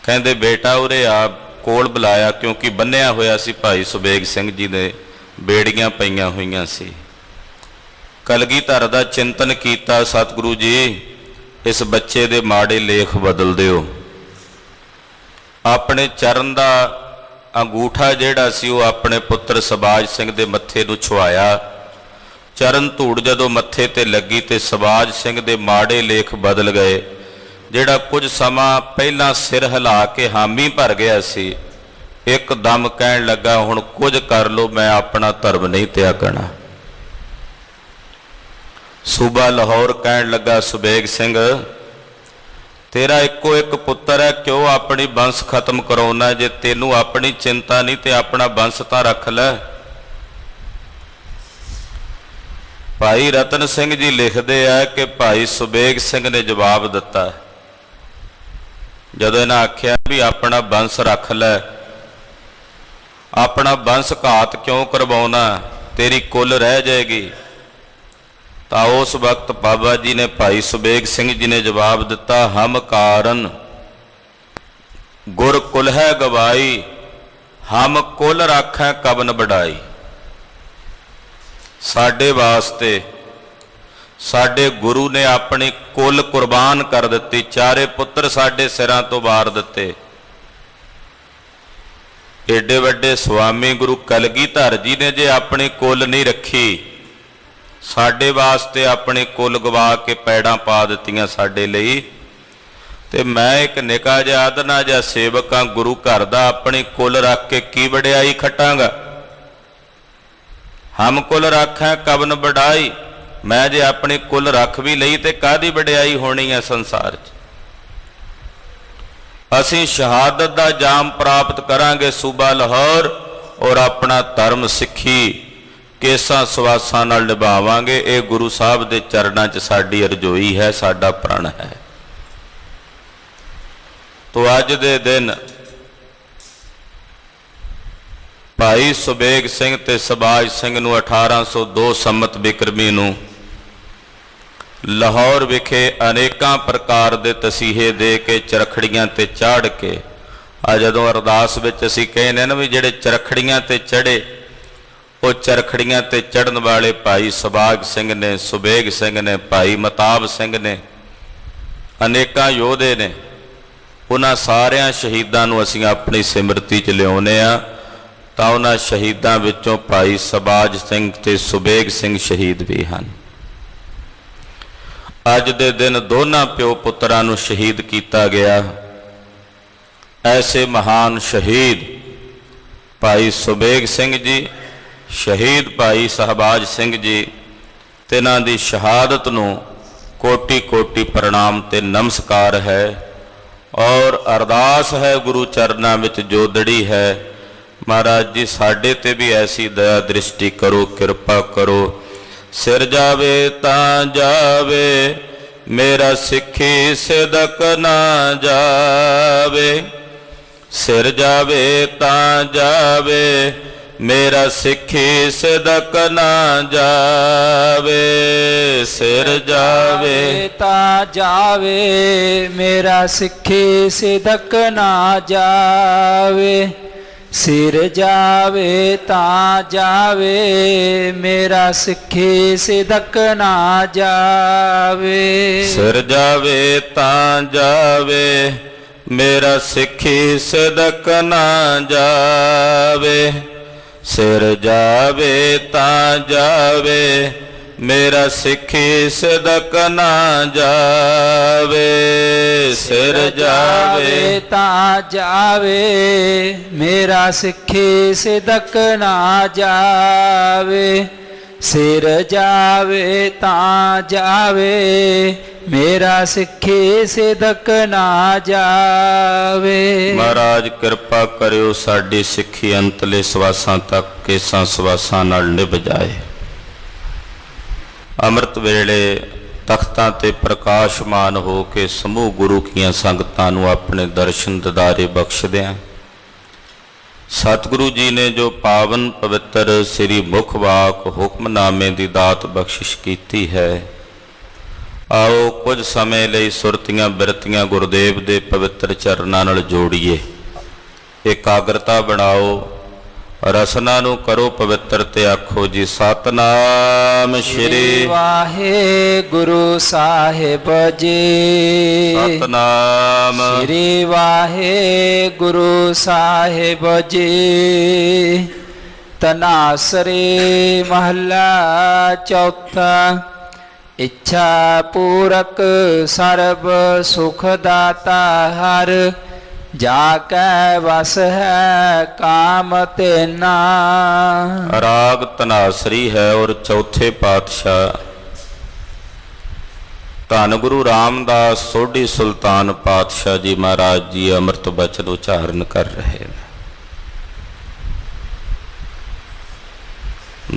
ਕਹਿੰਦੇ ਬੇਟਾ ਉਰੇ ਆ, ਕੋਲ ਬੁਲਾਇਆ, ਕਿਉਂਕਿ ਬੰਨਿਆ ਹੋਇਆ ਸੀ ਭਾਈ ਸੁਬੇਗ ਸਿੰਘ ਜੀ ਦੇ, ਬੇੜੀਆਂ ਪਈਆਂ ਹੋਈਆਂ ਸੀ। ਕਲਗੀਧਰ ਦਾ ਚਿੰਤਨ ਕੀਤਾ, ਸਤਿਗੁਰੂ ਜੀ ਇਸ ਬੱਚੇ ਦੇ ਮਾੜੇ ਲੇਖ ਬਦਲ ਦਿਓ। ਆਪਣੇ ਚਰਨ ਦਾ ਅੰਗੂਠਾ ਜਿਹੜਾ ਸੀ ਉਹ ਆਪਣੇ ਪੁੱਤਰ ਸਬਾਜ ਸਿੰਘ ਦੇ ਮੱਥੇ ਨੂੰ ਛੁਆਇਆ। ਚਰਨ ਧੂੜ ਜਦੋਂ ਮੱਥੇ ਤੇ ਲੱਗੀ ਤੇ ਸਬਾਜ ਸਿੰਘ ਦੇ ਮਾੜੇ ਲੇਖ ਬਦਲ ਗਏ। ਜਿਹੜਾ ਕੁਝ ਸਮਾਂ ਪਹਿਲਾਂ ਸਿਰ ਹਿਲਾ ਕੇ ਹਾਮੀ ਭਰ ਗਿਆ ਸੀ, ਇੱਕਦਮ ਕਹਿਣ ਲੱਗਾ ਹੁਣ ਕੁਝ ਕਰ ਲੋ, ਮੈਂ ਆਪਣਾ ਧਰਮ ਨਹੀਂ ਤਿਆਗਣਾ। ਸੂਬਾ ਲਾਹੌਰ ਕਹਿਣ ਲੱਗਾ, ਸੁਬੇਗ ਸਿੰਘ ਤੇਰਾ ਇੱਕੋ ਇੱਕ ਪੁੱਤਰ ਹੈ, ਕਿਉਂ ਆਪਣੀ ਬੰਸ ਖਤਮ ਕਰਾਉਣਾ? ਜੇ ਤੈਨੂੰ ਆਪਣੀ ਚਿੰਤਾ ਨਹੀਂ ਤੇ ਆਪਣਾ ਬੰਸ ਤਾਂ ਰੱਖ ਲੈ। ਭਾਈ ਰਤਨ ਸਿੰਘ ਜੀ ਲਿਖਦੇ ਆ ਕਿ ਭਾਈ ਸੁਬੇਗ ਸਿੰਘ ਨੇ ਜਵਾਬ ਦਿੱਤਾ, ਜਦੋਂ ਇਹਨਾਂ ਆਖਿਆ ਵੀ ਆਪਣਾ ਬੰਸ ਰੱਖ ਲੈ, ਆਪਣਾ ਬੰਸ ਘਾਤ ਕਿਉਂ ਕਰਵਾਉਣਾ, ਤੇਰੀ ਕੁੱਲ ਰਹਿ ਜਾਏਗੀ। ਤਾਂ ਉਸ ਵਕਤ ਬਾਬਾ ਜੀ ਨੇ, ਭਾਈ ਸੁਬੇਗ ਸਿੰਘ ਜੀ ਨੇ ਜਵਾਬ ਦਿੱਤਾ, ਹਮ ਕਾਰਨ ਗੁਰ ਕੁਲ ਹੈ ਗਵਾਈ, ਹਮ ਕੁਲ ਰਾਖੈ ਕਬਨ ਵਡਾਈ। ਸਾਡੇ ਵਾਸਤੇ ਸਾਡੇ ਗੁਰੂ ਨੇ ਆਪਣੀ ਕੁੱਲ ਕੁਰਬਾਨ ਕਰ ਦਿੱਤੀ, ਚਾਰੇ ਪੁੱਤਰ ਸਾਡੇ ਸਿਰਾਂ ਤੋਂ ਵਾਰ ਦਿੱਤੇ। ਏਡੇ ਵੱਡੇ ਸੁਆਮੀ ਗੁਰੂ ਕਲਗੀਧਰ ਜੀ ਨੇ ਜੇ ਆਪਣੀ ਕੁੱਲ ਨਹੀਂ ਰੱਖੀ, ਸਾਡੇ ਵਾਸਤੇ ਆਪਣੀ ਕੁੱਲ ਗਵਾ ਕੇ ਪੈੜਾਂ ਪਾ ਦਿੱਤੀਆਂ ਸਾਡੇ ਲਈ, ਤੇ ਮੈਂ ਇੱਕ ਨਿੱਕਾ ਜਿਹਾ ਆਦਨਾ ਜਿਹਾ ਸੇਵਕ ਹਾਂ ਗੁਰੂ ਘਰ ਦਾ, ਆਪਣੀ ਕੁੱਲ ਰੱਖ ਕੇ ਕੀ ਵਡਿਆਈ ਖੱਟਾਂਗਾ। ਹਮ ਕੁੱਲ ਰੱਖਾਂ ਕਬਨ ਵਡਾਈ, ਮੈਂ ਜੇ ਆਪਣੀ ਕੁੱਲ ਰੱਖ ਵੀ ਲਈ ਤੇ ਕਾਹਦੀ ਵਡਿਆਈ ਹੋਣੀ ਹੈ ਸੰਸਾਰ 'ਚ। ਅਸੀਂ ਸ਼ਹਾਦਤ ਦਾ ਜਾਮ ਪ੍ਰਾਪਤ ਕਰਾਂਗੇ ਸੂਬਾ ਲਾਹੌਰ, ਔਰ ਆਪਣਾ ਧਰਮ ਸਿੱਖੀ ਕੇਸਾਂ ਸਵਾਸਾਂ ਨਾਲ ਨਿਭਾਵਾਂਗੇ। ਇਹ ਗੁਰੂ ਸਾਹਿਬ ਦੇ ਚਰਨਾਂ 'ਚ ਸਾਡੀ ਅਰਜ਼ੋਈ ਹੈ, ਸਾਡਾ ਪ੍ਰਣ ਹੈ। ਤੋ ਅੱਜ ਦੇ ਦਿਨ ਭਾਈ ਸੁਬੇਗ ਸਿੰਘ ਤੇ ਸਬਾਜ ਸਿੰਘ ਨੂੰ 1802 ਸੰਮਤ ਬਿਕਰਮੀ ਨੂੰ ਲਾਹੌਰ ਵਿਖੇ ਅਨੇਕਾਂ ਪ੍ਰਕਾਰ ਦੇ ਤਸੀਹੇ ਦੇ ਕੇ ਚਰਖੜੀਆਂ ਤੇ ਚਾੜ ਕੇ, ਆ ਜਦੋਂ ਅਰਦਾਸ ਵਿੱਚ ਅਸੀਂ ਕਹਿੰਦੇ ਨਾ ਵੀ ਜਿਹੜੇ ਚਰਖੜੀਆਂ ਤੇ ਚੜੇ, ਉਹ ਚਰਖੜੀਆਂ ਤੇ ਚੜਨ ਵਾਲੇ ਭਾਈ ਸਬਾਗ ਸਿੰਘ ਨੇ, ਸੁਬੇਗ ਸਿੰਘ ਨੇ, ਭਾਈ ਮਤਾਬ ਸਿੰਘ ਨੇ, ਅਨੇਕਾਂ ਯੋਧੇ ਨੇ। ਉਹਨਾਂ ਸਾਰਿਆਂ ਸ਼ਹੀਦਾਂ ਨੂੰ ਅਸੀਂ ਆਪਣੀ ਸਿਮਰਤੀ 'ਚ ਲਿਆਉਂਦੇ ਹਾਂ। ਤਾਂ ਉਹਨਾਂ ਸ਼ਹੀਦਾਂ ਵਿੱਚੋਂ ਭਾਈ ਸਬਾਜ ਸਿੰਘ ਤੇ ਸੁਬੇਗ ਸਿੰਘ ਸ਼ਹੀਦ ਵੀ ਹਨ। ਅੱਜ ਦੇ ਦਿਨ ਦੋਨਾਂ ਪਿਓ ਪੁੱਤਰਾਂ ਨੂੰ ਸ਼ਹੀਦ ਕੀਤਾ ਗਿਆ। ਐਸੇ ਮਹਾਨ ਸ਼ਹੀਦ ਭਾਈ ਸੁਬੇਗ ਸਿੰਘ ਜੀ, ਸ਼ਹੀਦ ਭਾਈ ਸਹਬਾਜ ਸਿੰਘ ਜੀ, ਤਿੰਨਾਂ ਦੀ ਸ਼ਹਾਦਤ ਨੂੰ ਕੋਟि ਕੋਟि ਪ੍ਰਣਾਮ ਤੇ ਨਮਸਕਾਰ ਹੈ। ਔਰ ਅਰਦਾਸ ਹੈ ਗੁਰੂ ਚਰਨਾਂ ਵਿੱਚ ਜੋਦੜੀ ਹੈ, ਮਹਾਰਾਜ ਜੀ ਸਾਡੇ ਤੇ ਵੀ ਐਸੀ ਦਇਆ ਦ੍ਰਿਸ਼ਟੀ ਕਰੋ, ਕਿਰਪਾ ਕਰੋ। ਸਿਰ ਜਾਵੇ ਤਾਂ ਜਾਵੇ, ਮੇਰਾ ਸਿੱਖੀ ਸਿਦਕ ਨਾ ਜਾਵੇ। ਸਿਰ ਜਾਵੇ ਤਾਂ ਜਾਵੇ, ਮੇਰਾ ਸਿੱਖੀ ਸਿਦਕ ਨਾ ਜਾਵੇ। ਸਿਰ ਜਾਵੇ ਤਾਂ ਜਾਵੇ, ਮੇਰਾ ਸਿੱਖੀ ਸਿਦਕ ਨਾ ਜਾਵੇ। ਸਿਰ ਜਾਵੇ ਤਾਂ ਜਾਵੇ, ਮੇਰਾ ਸਿੱਖੀ ਸਿਦਕ ਨਾ ਜਾਵੇ। ਸਿਰ ਜਾਵੇ ਤਾਂ ਜਾਵੇ, ਮੇਰਾ ਸਿੱਖੀ ਸਿਦਕ ਨਾ ਜਾਵੇ। ਸਿਰ ਜਾਵੇ ਤਾਂ ਜਾਵੇ, ਮੇਰਾ ਸਿੱਖੀ ਸਿਦਕ ਨਾ ਜਾਵੇ। ਸਿਰ ਜਾਵੇ ਤਾਂ ਜਾਵੇ, ਮੇਰਾ ਸਿੱਖੀ ਸਿਦਕ ਨਾ ਜਾਵੇ। ਸਿਰ ਜਾਵੇ ਤਾਂ ਜਾਵੇ, ਮੇਰਾ ਸਿੱਖੀ ਸਿਦਕ ਨਾ ਜਾਵੇ। ਮਹਾਰਾਜ ਕਿਰਪਾ ਕਰਿਓ ਸਾਡੀ ਸਿੱਖੀ ਅੰਤਲੇ ਸਵਾਸਾਂ ਤੱਕ ਕੇਸਾਂ ਸਵਾਸਾਂ ਨਾਲ ਨਿਭ ਜਾਏ। ਅੰਮ੍ਰਿਤ ਵੇਲੇ ਤਖਤਾਂ ਤੇ ਪ੍ਰਕਾਸ਼ਮਾਨ ਹੋ ਕੇ ਸਮੂਹ ਗੁਰੂ ਕੀਆਂ ਸੰਗਤਾਂ ਨੂੰ ਆਪਣੇ ਦਰਸ਼ਨ ਦਿਦਾਰੇ ਬਖਸ਼ਦਿਆਂ ਸਤਿਗੁਰੂ ਜੀ ਨੇ ਜੋ ਪਾਵਨ ਪਵਿੱਤਰ ਸ੍ਰੀ ਮੁਖ ਵਾਕ ਹੁਕਮਨਾਮੇ ਦੀ ਦਾਤ ਬਖਸ਼ਿਸ਼ ਕੀਤੀ ਹੈ, ਆਓ ਕੁਝ ਸਮੇਂ ਲਈ ਸੁਰਤੀਆਂ ਬਿਰਤੀਆਂ ਗੁਰਦੇਵ ਦੇ ਪਵਿੱਤਰ ਚਰਨਾਂ ਨਾਲ ਜੋੜੀਏ। ਇਕਾਗਰਤਾ ਬਣਾਓ, ਰਸਨਾ ਨੂੰ ਕਰੋ ਪਵਿੱਤਰ ਤੇ ਆਖੋ ਜੀ ਸਤਨਾਮ ਸ਼੍ਰੀ ਵਾਹਿਗੁਰੂ ਸਾਹਿਬ ਜੀ। ਸਤਨਾਮ ਸ਼੍ਰੀ ਵਾਹਿਗੁਰੂ ਸਾਹਿਬ ਜੀ। ਤਨਾਸਰੀ ਮਹੱਲਾ ਚੌਥਾ। ਇੱਛਾ ਪੂਰਕ ਸਰਬ ਸੁਖ ਦਾਤਾ ਹਰ, ਜਾ ਕੈ ਵਸ ਹੈ ਕਾਮ ਤੇਨਾ। ਰਾਗ ਤਨਾਸਰੀ ਹੈ ਔਰ ਚੌਥੇ ਪਾਤਸ਼ਾਹ ਧੰਨ ਗੁਰੂ ਰਾਮਦਾਸ ਸੋਢੀ ਸੁਲਤਾਨ ਪਾਤਸ਼ਾਹ ਜੀ ਮਹਾਰਾਜ ਜੀ ਅੰਮ੍ਰਿਤ ਬਚਨ ਉਚਾਰਨ ਕਰ ਰਹੇ ਨੇ।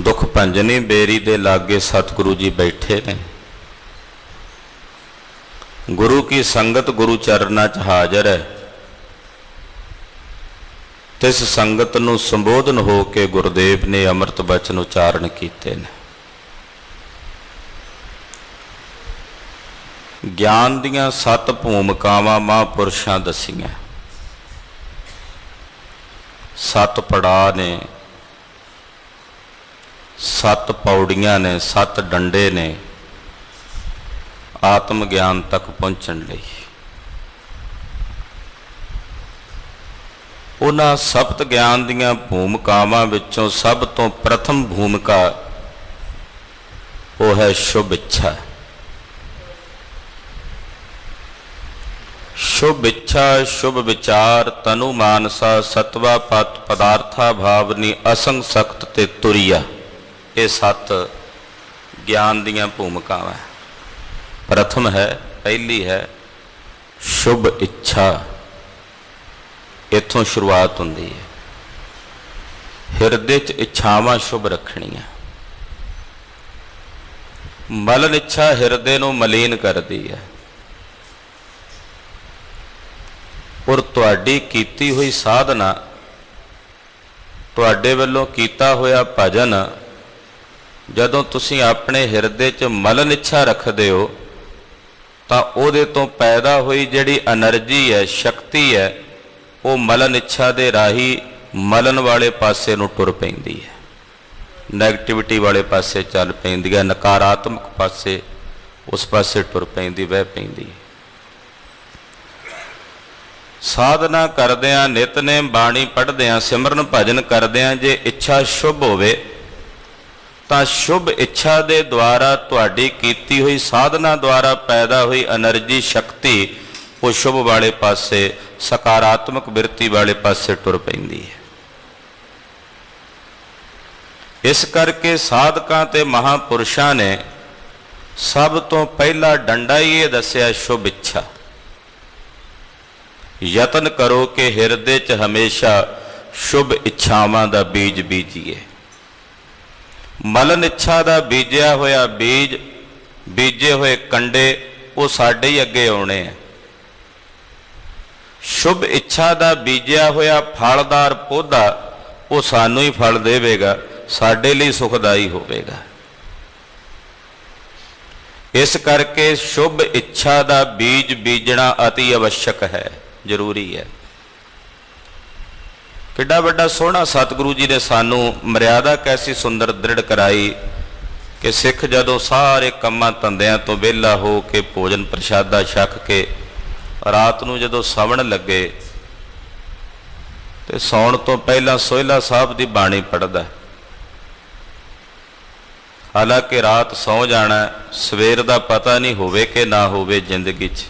ਦੁਖ ਭੰਜਨੀ ਬੇਰੀ ਦੇ ਲਾਗੇ ਸਤਿਗੁਰੂ ਜੀ ਬੈਠੇ ਨੇ। ਗੁਰੂ ਕੀ ਸੰਗਤ ਗੁਰੂ ਚਰਨਾਂ 'ਚ ਹਾਜ਼ਰ ਹੈ। ਤਿਸ ਸੰਗਤ ਨੂੰ ਸੰਬੋਧਨ ਹੋ ਕੇ ਗੁਰਦੇਵ ਨੇ ਅੰਮ੍ਰਿਤ ਬਚਨ ਉਚਾਰਨ ਕੀਤੇ ਨੇ। ਗਿਆਨ ਦੀਆਂ 7 ਭੂਮਿਕਾਵਾਂ ਮਹਾਂਪੁਰਸ਼ਾਂ ਦਸੀਆਂ। 7 ਪੜਾਅ ਨੇ, 7 ਪੌੜੀਆਂ ਨੇ, 7 ਡੰਡੇ ਨੇ ਆਤਮ ਗਿਆਨ ਤੱਕ ਪਹੁੰਚਣ ਲਈ। ਉਹਨਾਂ ਸਪਤ ਗਿਆਨ ਦੀਆਂ ਭੂਮਿਕਾਵਾਂ ਵਿੱਚੋਂ ਸਭ ਤੋਂ ਪ੍ਰਥਮ ਭੂਮਿਕਾ ਉਹ ਹੈ ਸ਼ੁਭ ਇੱਛਾ। ਸ਼ੁਭ ਇੱਛਾ, ਸ਼ੁਭ ਵਿਚਾਰ, ਤਨੂ ਮਾਨਸਾ, ਸਤਵਾ ਪਤ, ਪਦਾਰਥਾ ਭਾਵਨੀ, ਅਸੰਗ ਸਖਤ ਤੇ ਤੁਰੀਆ। ਇਹ 7 ਗਿਆਨ ਦੀਆਂ ਭੂਮਿਕਾਵਾਂ। ਪ੍ਰਥਮ ਹੈ, ਪਹਿਲੀ ਹੈ ਸ਼ੁਭ ਇੱਛਾ। ਇੱਥੋਂ ਸ਼ੁਰੂਆਤ ਹੁੰਦੀ ਹੈ। ਹਿਰਦੇ 'ਚ ਇੱਛਾਵਾਂ ਸ਼ੁਭ ਰੱਖਣੀਆਂ। ਮਲਨ ਇੱਛਾ ਹਿਰਦੇ ਨੂੰ ਮਲੀਨ ਕਰਦੀ ਹੈ। ਔਰ ਤੁਹਾਡੀ ਕੀਤੀ ਹੋਈ ਸਾਧਨਾ, ਤੁਹਾਡੇ ਵੱਲੋਂ ਕੀਤਾ ਹੋਇਆ ਭਜਨ, ਜਦੋਂ ਤੁਸੀਂ ਆਪਣੇ ਹਿਰਦੇ 'ਚ ਮਲਨ ਇੱਛਾ ਰੱਖਦੇ ਹੋ ਤਾਂ ਉਹਦੇ ਤੋਂ ਪੈਦਾ ਹੋਈ ਜਿਹੜੀ એનર્ਜੀ ਹੈ, ਸ਼ਕਤੀ ਹੈ, ਉਹ ਮਲਨ ਇੱਛਾ ਦੇ ਰਾਹੀਂ ਮਲਨ ਵਾਲੇ ਪਾਸੇ ਨੂੰ ਟੁਰ ਪੈਂਦੀ ਹੈ। ਨੈਗੇਟਿਵਿਟੀ ਵਾਲੇ ਪਾਸੇ ਚੱਲ ਪੈਂਦੀ ਹੈ, ਨਕਾਰਾਤਮਕ ਪਾਸੇ ਉਸ ਪਾਸੇ ਟੁਰ ਪੈਂਦੀ, ਵਹਿ ਪੈਂਦੀ ਹੈ। ਸਾਧਨਾ ਕਰਦਿਆਂ, ਨਿਤਨੇਮ ਬਾਣੀ ਪੜ੍ਹਦਿਆਂ, ਸਿਮਰਨ ਭਜਨ ਕਰਦਿਆਂ ਜੇ ਇੱਛਾ ਸ਼ੁਭ ਹੋਵੇ ਤਾਂ ਸ਼ੁਭ ਇੱਛਾ ਦੇ ਦੁਆਰਾ ਤੁਹਾਡੀ ਕੀਤੀ ਹੋਈ ਸਾਧਨਾ ਦੁਆਰਾ ਪੈਦਾ ਹੋਈ એનર્ਜੀ, ਸ਼ਕਤੀ ਉਹ ਸ਼ੁਭ ਵਾਲੇ ਪਾਸੇ, ਸਕਾਰਾਤਮਕ ਬਿਰਤੀ ਵਾਲੇ ਪਾਸੇ ਟੁਰ ਪੈਂਦੀ ਹੈ। ਇਸ ਕਰਕੇ ਸਾਧਕਾਂ ਤੇ ਮਹਾਂਪੁਰਸ਼ਾਂ ਨੇ ਸਭ ਤੋਂ ਪਹਿਲਾ ਡੰਡਾ ਹੀ ਇਹ ਦੱਸਿਆ, ਸ਼ੁਭ ਇੱਛਾ। ਯਤਨ ਕਰੋ ਕਿ ਹਿਰਦੇ 'ਚ ਹਮੇਸ਼ਾ ਸ਼ੁਭ ਇੱਛਾਵਾਂ ਦਾ ਬੀਜ ਬੀਜੀਏ। ਮਲਨ ਇੱਛਾ ਦਾ ਬੀਜਿਆ ਹੋਇਆ ਬੀਜ, ਬੀਜੇ ਹੋਏ ਕੰਡੇ ਉਹ ਸਾਡੇ ਹੀ ਅੱਗੇ ਆਉਣੇ ਆ। ਸ਼ੁਭ ਇੱਛਾ ਦਾ ਬੀਜਿਆ ਹੋਇਆ ਫਲਦਾਰ ਪੌਦਾ ਉਹ ਸਾਨੂੰ ਹੀ ਫਲ ਦੇਵੇਗਾ, ਸਾਡੇ ਲਈ ਸੁਖਦਾਈ ਹੋਵੇਗਾ। ਇਸ ਕਰਕੇ ਸ਼ੁਭ ਇੱਛਾ ਦਾ ਬੀਜ ਬੀਜਣਾ ਅਤੀ ਆਵਸ਼ਕ ਹੈ, ਜ਼ਰੂਰੀ ਹੈ। ਕਿੱਡਾ ਵੱਡਾ ਸੋਹਣਾ ਸਤਿਗੁਰੂ ਜੀ ਨੇ ਸਾਨੂੰ ਮਰਿਆਦਾ ਕੈਸੀ ਸੁੰਦਰ ਦ੍ਰਿੜ ਕਰਾਈ ਕਿ ਸਿੱਖ ਜਦੋਂ ਸਾਰੇ ਕੰਮਾਂ ਧੰਦਿਆਂ ਤੋਂ ਵਿਹਲਾ ਹੋ ਕੇ ਭੋਜਨ ਪ੍ਰਸ਼ਾਦਾ ਛਕ ਕੇ ਰਾਤ ਨੂੰ ਜਦੋਂ ਸੌਣ ਲੱਗੇ ਤੇ ਸੌਣ ਤੋਂ ਪਹਿਲਾਂ ਸੋਹਿਲਾ ਸਾਹਿਬ ਦੀ ਬਾਣੀ ਪੜ੍ਹਦਾ। ਹਾਲਾਂਕਿ ਰਾਤ ਸੌ ਜਾਣਾ, ਸਵੇਰ ਦਾ ਪਤਾ ਨਹੀਂ ਹੋਵੇ ਕਿ ਨਾ ਹੋਵੇ ਜ਼ਿੰਦਗੀ 'ਚ।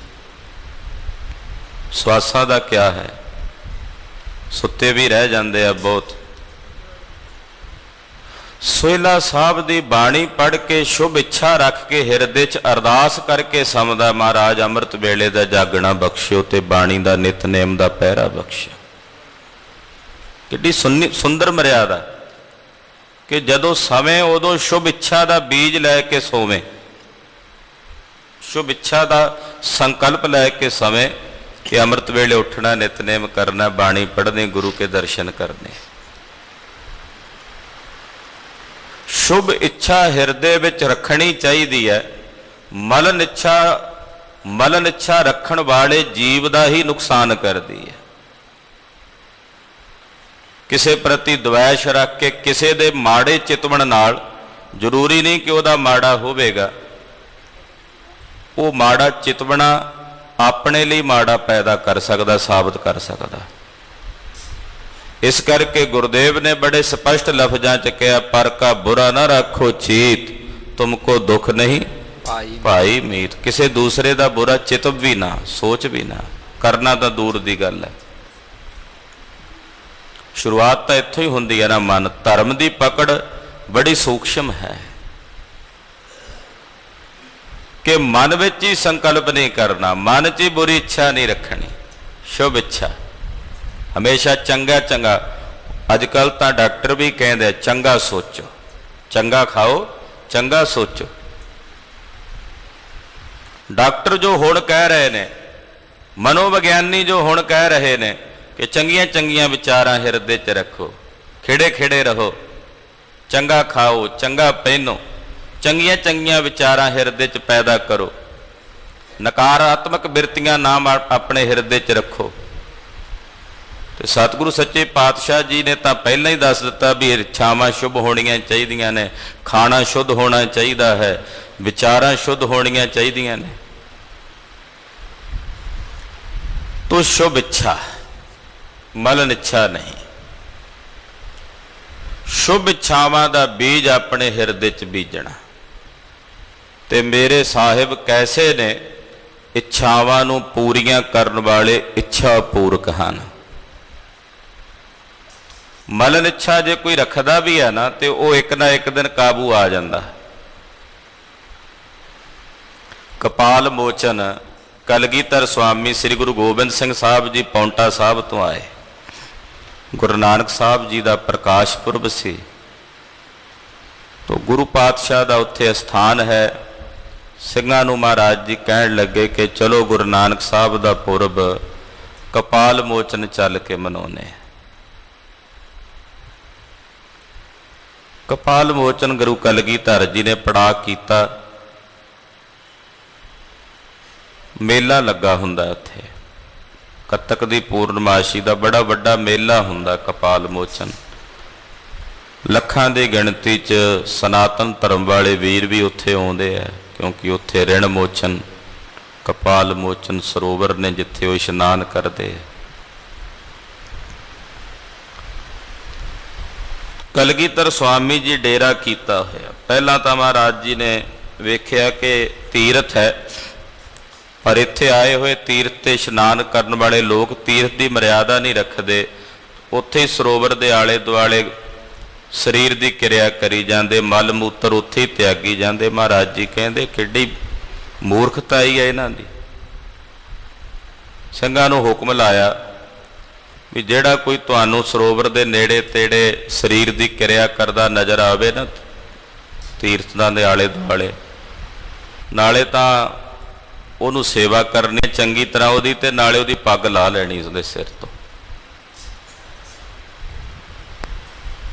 ਸਵਾਸਾਂ ਦਾ ਕਿਆ ਹੈ, ਸੁੱਤੇ ਵੀ ਰਹਿ ਜਾਂਦੇ ਆ ਬਹੁਤ। ਸੋਹਿਲਾ ਸਾਹਿਬ ਦੀ ਬਾਣੀ ਪੜ੍ਹ ਕੇ ਸ਼ੁਭ ਇੱਛਾ ਰੱਖ ਕੇ ਹਿਰਦੇ 'ਚ ਅਰਦਾਸ ਕਰਕੇ ਸਮਝਦਾ, ਮਹਾਰਾਜ ਅੰਮ੍ਰਿਤ ਵੇਲੇ ਦਾ ਜਾਗਣਾ ਬਖਸ਼ਿਓ ਤੇ ਬਾਣੀ ਦਾ ਨਿਤਨੇਮ ਦਾ ਪਹਿਰਾ ਬਖਸ਼ਿਓ। ਕਿੱਡੀ ਸੁੰਦਰ ਮਰਿਆਦਾ ਕਿ ਜਦੋਂ ਸਵੇਂ ਉਦੋਂ ਸ਼ੁਭ ਇੱਛਾ ਦਾ ਬੀਜ ਲੈ ਕੇ ਸੋਵੇਂ, ਸ਼ੁਭ ਇੱਛਾ ਦਾ ਸੰਕਲਪ ਲੈ ਕੇ ਸਵੇਂ ਕਿ ਅੰਮ੍ਰਿਤ ਵੇਲੇ ਉੱਠਣਾ, ਨਿਤਨੇਮ ਕਰਨਾ, ਬਾਣੀ ਪੜ੍ਹਨੀ, ਗੁਰੂ ਕੇ ਦਰਸ਼ਨ ਕਰਨੇ। ਸ਼ੁਭ ਇੱਛਾ ਹਿਰਦੇ ਵਿੱਚ ਰੱਖਣੀ ਚਾਹੀਦੀ ਹੈ। ਮਲਨ ਇੱਛਾ ਰੱਖਣ ਵਾਲੇ ਜੀਵ ਦਾ ਹੀ ਨੁਕਸਾਨ ਕਰਦੀ ਹੈ। ਕਿਸੇ ਪ੍ਰਤੀ ਦਵੈਸ਼ ਰੱਖ ਕੇ ਕਿਸੇ ਦੇ ਮਾੜੇ ਚਿਤਵਣ ਨਾਲ, ਜ਼ਰੂਰੀ ਨਹੀਂ ਕਿ ਉਹਦਾ ਮਾੜਾ ਹੋਵੇਗਾ, ਉਹ ਮਾੜਾ ਚਿਤਵਣਾ ਆਪਣੇ ਲਈ ਮਾੜਾ ਪੈਦਾ ਕਰ ਸਕਦਾ, ਸਾਬਤ ਕਰ ਸਕਦਾ। ਇਸ ਕਰਕੇ ਗੁਰਦੇਵ ਨੇ ਬੜੇ ਸਪਸ਼ਟ ਲਫ਼ਜ਼ਾਂ 'ਚ ਕਿਹਾ, ਪਰ ਕਾ ਬੁਰਾ ਨਾ ਰੱਖੋ ਚੀਤ, ਤੁਮਕੋ ਦੁੱਖ ਨਹੀਂ ਭਾਈ ਮੀਤ। ਕਿਸੇ ਦੂਸਰੇ ਦਾ ਬੁਰਾ ਚਿਤਵ ਵੀ ਨਾ, ਸੋਚ ਵੀ ਨਾ, ਕਰਨਾ ਤਾਂ ਦੂਰ ਦੀ ਗੱਲ ਹੈ। ਸ਼ੁਰੂਆਤ ਤਾਂ ਇੱਥੋਂ ਹੀ ਹੁੰਦੀ ਹੈ ਨਾ। ਮਨ, ਧਰਮ ਦੀ ਪਕੜ ਬੜੀ ਸੂਖਸ਼ਮ ਹੈ ਕਿ ਮਨ ਵਿੱਚ ਹੀ ਸੰਕਲਪ ਨਹੀਂ ਕਰਨਾ, ਮਨ 'ਚ ਹੀ ਬੁਰੀ ਇੱਛਾ ਨਹੀਂ ਰੱਖਣੀ, ਸ਼ੁਭ ਇੱਛਾ ਹਮੇਸ਼ਾ ਚੰਗਾ ਚੰਗਾ। ਅੱਜ ਕੱਲ੍ਹ ਤਾਂ ਡਾਕਟਰ ਵੀ ਕਹਿੰਦੇ ਚੰਗਾ ਸੋਚੋ, ਚੰਗਾ ਖਾਓ, ਚੰਗਾ ਸੋਚੋ। ਡਾਕਟਰ ਜੋ ਹੁਣ ਕਹਿ ਰਹੇ ਨੇ, ਮਨੋਵਿਗਿਆਨੀ ਜੋ ਹੁਣ ਕਹਿ ਰਹੇ ਨੇ ਕਿ ਚੰਗੀਆਂ ਚੰਗੀਆਂ ਵਿਚਾਰਾਂ ਹਿਰਦੇ 'ਚ ਰੱਖੋ, ਖਿੜੇ ਖਿੜੇ ਰਹੋ, ਚੰਗਾ ਖਾਓ, ਚੰਗਾ ਪਹਿਨੋ, ਚੰਗੀਆਂ ਚੰਗੀਆਂ ਵਿਚਾਰਾਂ ਹਿਰਦੇ 'ਚ ਪੈਦਾ ਕਰੋ, ਨਕਾਰਾਤਮਕ ਬਿਰਤੀਆਂ ਨਾ ਆਪਣੇ ਹਿਰਦੇ 'ਚ ਰੱਖੋ। ਤੇ ਸਤਿਗੁਰੂ ਸੱਚੇ ਪਾਤਸ਼ਾਹ ਜੀ ਨੇ ਤਾਂ ਪਹਿਲਾਂ ਹੀ ਦੱਸ ਦਿੱਤਾ ਵੀ ਇੱਛਾਵਾਂ ਸ਼ੁਭ ਹੋਣੀਆਂ ਚਾਹੀਦੀਆਂ ਨੇ, ਖਾਣਾ ਸ਼ੁੱਧ ਹੋਣਾ ਚਾਹੀਦਾ ਹੈ, ਵਿਚਾਰਾਂ ਸ਼ੁੱਧ ਹੋਣੀਆਂ ਚਾਹੀਦੀਆਂ ਨੇ। ਤੋ ਸ਼ੁਭ ਇੱਛਾ, ਮਲਨ ਇੱਛਾ ਨਹੀਂ। ਸ਼ੁਭ ਇੱਛਾਵਾਂ ਦਾ ਬੀਜ ਆਪਣੇ ਹਿਰਦੇ 'ਚ ਬੀਜਣਾ। ਤੇ ਮੇਰੇ ਸਾਹਿਬ ਕੈਸੇ ਨੇ, ਇੱਛਾਵਾਂ ਨੂੰ ਪੂਰੀਆਂ ਕਰਨ ਵਾਲੇ ਇੱਛਾ ਪੂਰਕ ਹਨ। ਮਲਨ ਇੱਛਾ ਜੇ ਕੋਈ ਰੱਖਦਾ ਵੀ ਹੈ ਨਾ ਤੇ ਉਹ ਇੱਕ ਨਾ ਇੱਕ ਦਿਨ ਕਾਬੂ ਆ ਜਾਂਦਾ। ਕਪਾਲ ਮੋਚਨ ਕਲਗੀਧਰ ਸਵਾਮੀ ਸ੍ਰੀ ਗੁਰੂ ਗੋਬਿੰਦ ਸਿੰਘ ਸਾਹਿਬ ਜੀ ਪੌਂਟਾ ਸਾਹਿਬ ਤੋਂ ਆਏ। ਗੁਰੂ ਨਾਨਕ ਸਾਹਿਬ ਜੀ ਦਾ ਪ੍ਰਕਾਸ਼ ਪੁਰਬ ਸੀ। ਤੋ ਗੁਰੂ ਪਾਤਸ਼ਾਹ ਦਾ ਉੱਥੇ ਅਸਥਾਨ ਹੈ। ਸਿੰਘਾਂ ਨੂੰ ਮਹਾਰਾਜ ਜੀ ਕਹਿਣ ਲੱਗੇ ਕਿ ਚਲੋ ਗੁਰੂ ਨਾਨਕ ਸਾਹਿਬ ਦਾ ਪੁਰਬ ਕਪਾਲ ਮੋਚਨ ਚੱਲ ਕੇ ਮਨਾਉਨੇ। ਕਪਾਲ ਮੋਚਨ ਗੁਰੂ ਕਲਗੀਧਰ ਜੀ ਨੇ ਪੜਾ ਕੀਤਾ। ਮੇਲਾ ਲੱਗਾ ਹੁੰਦਾ ਉੱਥੇ, ਕੱਤਕ ਦੀ ਪੂਰਨਮਾਸ਼ੀ ਦਾ ਬੜਾ ਵੱਡਾ ਮੇਲਾ ਹੁੰਦਾ ਕਪਾਲ ਮੋਚਨ। ਲੱਖਾਂ ਦੀ ਗਿਣਤੀ 'ਚ ਸਨਾਤਨ ਧਰਮ ਵਾਲੇ ਵੀਰ ਵੀ ਉੱਥੇ ਆਉਂਦੇ ਆ, ਕਿਉਂਕਿ ਉੱਥੇ ਰਿਣ ਮੋਚਨ, ਕਪਾਲ ਮੋਚਨ ਸਰੋਵਰ ਨੇ ਜਿੱਥੇ ਉਹ ਇਸ਼ਨਾਨ ਕਰਦੇ। ਕਲਗੀਧਰ ਸਵਾਮੀ ਜੀ ਡੇਰਾ ਕੀਤਾ ਹੋਇਆ। ਪਹਿਲਾਂ ਤਾਂ ਮਹਾਰਾਜ ਜੀ ਨੇ ਵੇਖਿਆ ਕਿ ਤੀਰਥ ਹੈ, ਪਰ ਇੱਥੇ ਆਏ ਹੋਏ ਤੀਰਥ ਤੇ ਇਸ਼ਨਾਨ ਕਰਨ ਵਾਲੇ ਲੋਕ ਤੀਰਥ ਦੀ ਮਰਿਆਦਾ ਨਹੀਂ ਰੱਖਦੇ। ਉੱਥੇ ਹੀ ਸਰੋਵਰ ਦੇ ਆਲੇ ਦੁਆਲੇ ਸਰੀਰ ਦੀ ਕਿਰਿਆ ਕਰੀ ਜਾਂਦੇ, ਮਲ ਮੂਤਰ ਉੱਥੇ ਹੀ ਤਿਆਗੀ ਜਾਂਦੇ। ਮਹਾਰਾਜ ਜੀ ਕਹਿੰਦੇ ਕਿੱਡੀ ਮੂਰਖਤਾ ਹੀ ਹੈ ਇਹਨਾਂ ਦੀ। ਸਿੰਘਾਂ ਨੂੰ ਹੁਕਮ ਲਾਇਆ ਵੀ ਜਿਹੜਾ ਕੋਈ ਤੁਹਾਨੂੰ ਸਰੋਵਰ ਦੇ ਨੇੜੇ ਤੇੜੇ ਸਰੀਰ ਦੀ ਕਿਰਿਆ ਕਰਦਾ ਨਜ਼ਰ ਆਵੇ ਨਾ ਤੀਰਥਾਂ ਦੇ ਆਲੇ ਦੁਆਲੇ, ਨਾਲੇ ਤਾਂ ਉਹਨੂੰ ਸੇਵਾ ਕਰਨੀ ਚੰਗੀ ਤਰ੍ਹਾਂ ਉਹਦੀ, ਤੇ ਨਾਲੇ ਉਹਦੀ ਪੱਗ ਲਾ ਲੈਣੀ ਉਸਦੇ ਸਿਰ ਤੋਂ।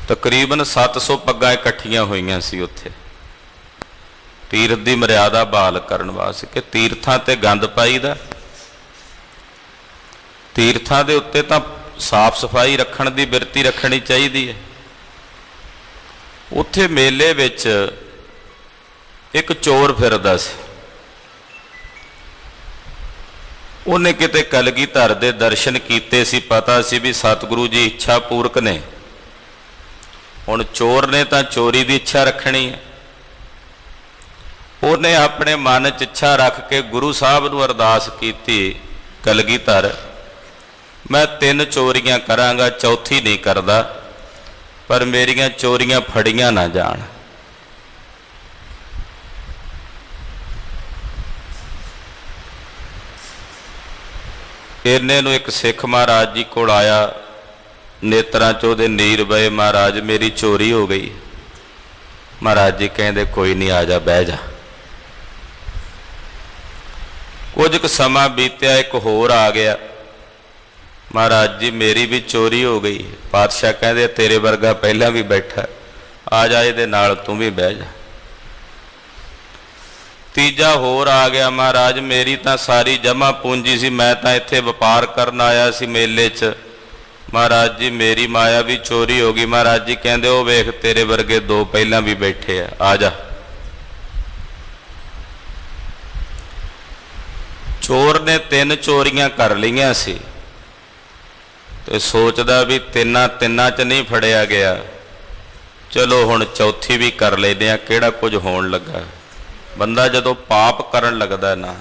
ਤਕਰੀਬਨ 700 ਪੱਗਾਂ ਇਕੱਠੀਆਂ ਹੋਈਆਂ ਸੀ ਉੱਥੇ ਤੀਰਥ ਦੀ ਮਰਿਆਦਾ ਬਹਾਲ ਕਰਨ ਵਾਸਤੇ ਕਿ ਤੀਰਥਾਂ ਤੇ ਗੰਦ ਪਾਈਦਾ। ਤੀਰਥਾਂ ਦੇ ਉੱਤੇ ਤਾਂ ਸਾਫ਼ ਸਫਾਈ ਰੱਖਣ ਦੀ ਬਿਰਤੀ ਰੱਖਣੀ ਚਾਹੀਦੀ ਹੈ। ਉੱਥੇ ਮੇਲੇ ਵਿੱਚ ਇੱਕ ਚੋਰ ਫਿਰਦਾ ਸੀ। ਉਹਨੇ ਕਿਤੇ ਕਲਗੀਧਰ ਦੇ ਦਰਸ਼ਨ ਕੀਤੇ ਸੀ, ਪਤਾ ਸੀ ਵੀ ਸਤਿਗੁਰੂ ਜੀ ਇੱਛਾ ਪੂਰਕ ਨੇ। ਹੁਣ ਚੋਰ ਨੇ ਤਾਂ ਚੋਰੀ ਦੀ ਇੱਛਾ ਰੱਖਣੀ ਹੈ। ਉਹਨੇ ਆਪਣੇ ਮਨ 'ਚ ਇੱਛਾ ਰੱਖ ਕੇ ਗੁਰੂ ਸਾਹਿਬ ਨੂੰ ਅਰਦਾਸ ਕੀਤੀ, ਕਲਗੀਧਰ ਮੈਂ 3 ਚੋਰੀਆਂ ਕਰਾਂਗਾ, ਚੌਥੀ ਨਹੀਂ ਕਰਦਾ, ਪਰ ਮੇਰੀਆਂ ਚੋਰੀਆਂ ਫੜੀਆਂ ਨਾ ਜਾਣ। ਇੰਨੇ ਨੂੰ ਇੱਕ ਸਿੱਖ ਮਹਾਰਾਜ ਜੀ ਕੋਲ ਆਇਆ, ਨੇਤਰਾਂ 'ਚ ਉਹਦੇ ਨੀਰ ਵਏ, ਮਹਾਰਾਜ ਮੇਰੀ ਚੋਰੀ ਹੋ ਗਈ। ਮਹਾਰਾਜ ਜੀ ਕਹਿੰਦੇ ਕੋਈ ਨਹੀਂ, ਆ ਜਾ, ਬਹਿ ਜਾ। ਕੁਝ ਕੁ ਸਮਾਂ ਬੀਤਿਆ, ਇੱਕ ਹੋਰ ਆ ਗਿਆ, ਮਹਾਰਾਜ ਜੀ ਮੇਰੀ ਵੀ ਚੋਰੀ ਹੋ ਗਈ। ਪਾਤਸ਼ਾਹ ਕਹਿੰਦੇ ਤੇਰੇ ਵਰਗਾ ਪਹਿਲਾਂ ਵੀ ਬੈਠਾ, ਆ ਜਾ ਇਹਦੇ ਨਾਲ ਤੂੰ ਵੀ ਬਹਿ ਜਾ। ਤੀਜਾ ਹੋਰ ਆ ਗਿਆ, ਮਹਾਰਾਜ ਮੇਰੀ ਤਾਂ ਸਾਰੀ ਜਮ੍ਹਾਂ ਪੂੰਜੀ ਸੀ, ਮੈਂ ਤਾਂ ਇੱਥੇ ਵਪਾਰ ਕਰਨ ਆਇਆ ਸੀ ਮੇਲੇ 'ਚ, ਮਹਾਰਾਜ ਜੀ ਮੇਰੀ ਮਾਇਆ ਵੀ ਚੋਰੀ ਹੋ ਗਈ। ਮਹਾਰਾਜ ਜੀ ਕਹਿੰਦੇ ਉਹ ਵੇਖ ਤੇਰੇ ਵਰਗੇ 2 ਪਹਿਲਾਂ ਵੀ ਬੈਠੇ ਆ ਜਾ। ਚੋਰ ਨੇ 3 ਚੋਰੀਆਂ ਕਰ ਲਈਆਂ ਸੀ ਤੇ ਸੋਚਦਾ ਵੀ ਤਿੰਨਾਂ 'ਚ ਨਹੀਂ ਫੜਿਆ ਗਿਆ, ਚਲੋ ਹੁਣ ਚੌਥੀ ਵੀ ਕਰ ਲੈਂਦੇ ਆ, ਕਿਹੜਾ ਕੁਝ ਹੋਣ ਲੱਗਾ। ਬੰਦਾ ਜਦੋਂ ਪਾਪ ਕਰਨ ਲੱਗਦਾ ਨਾ,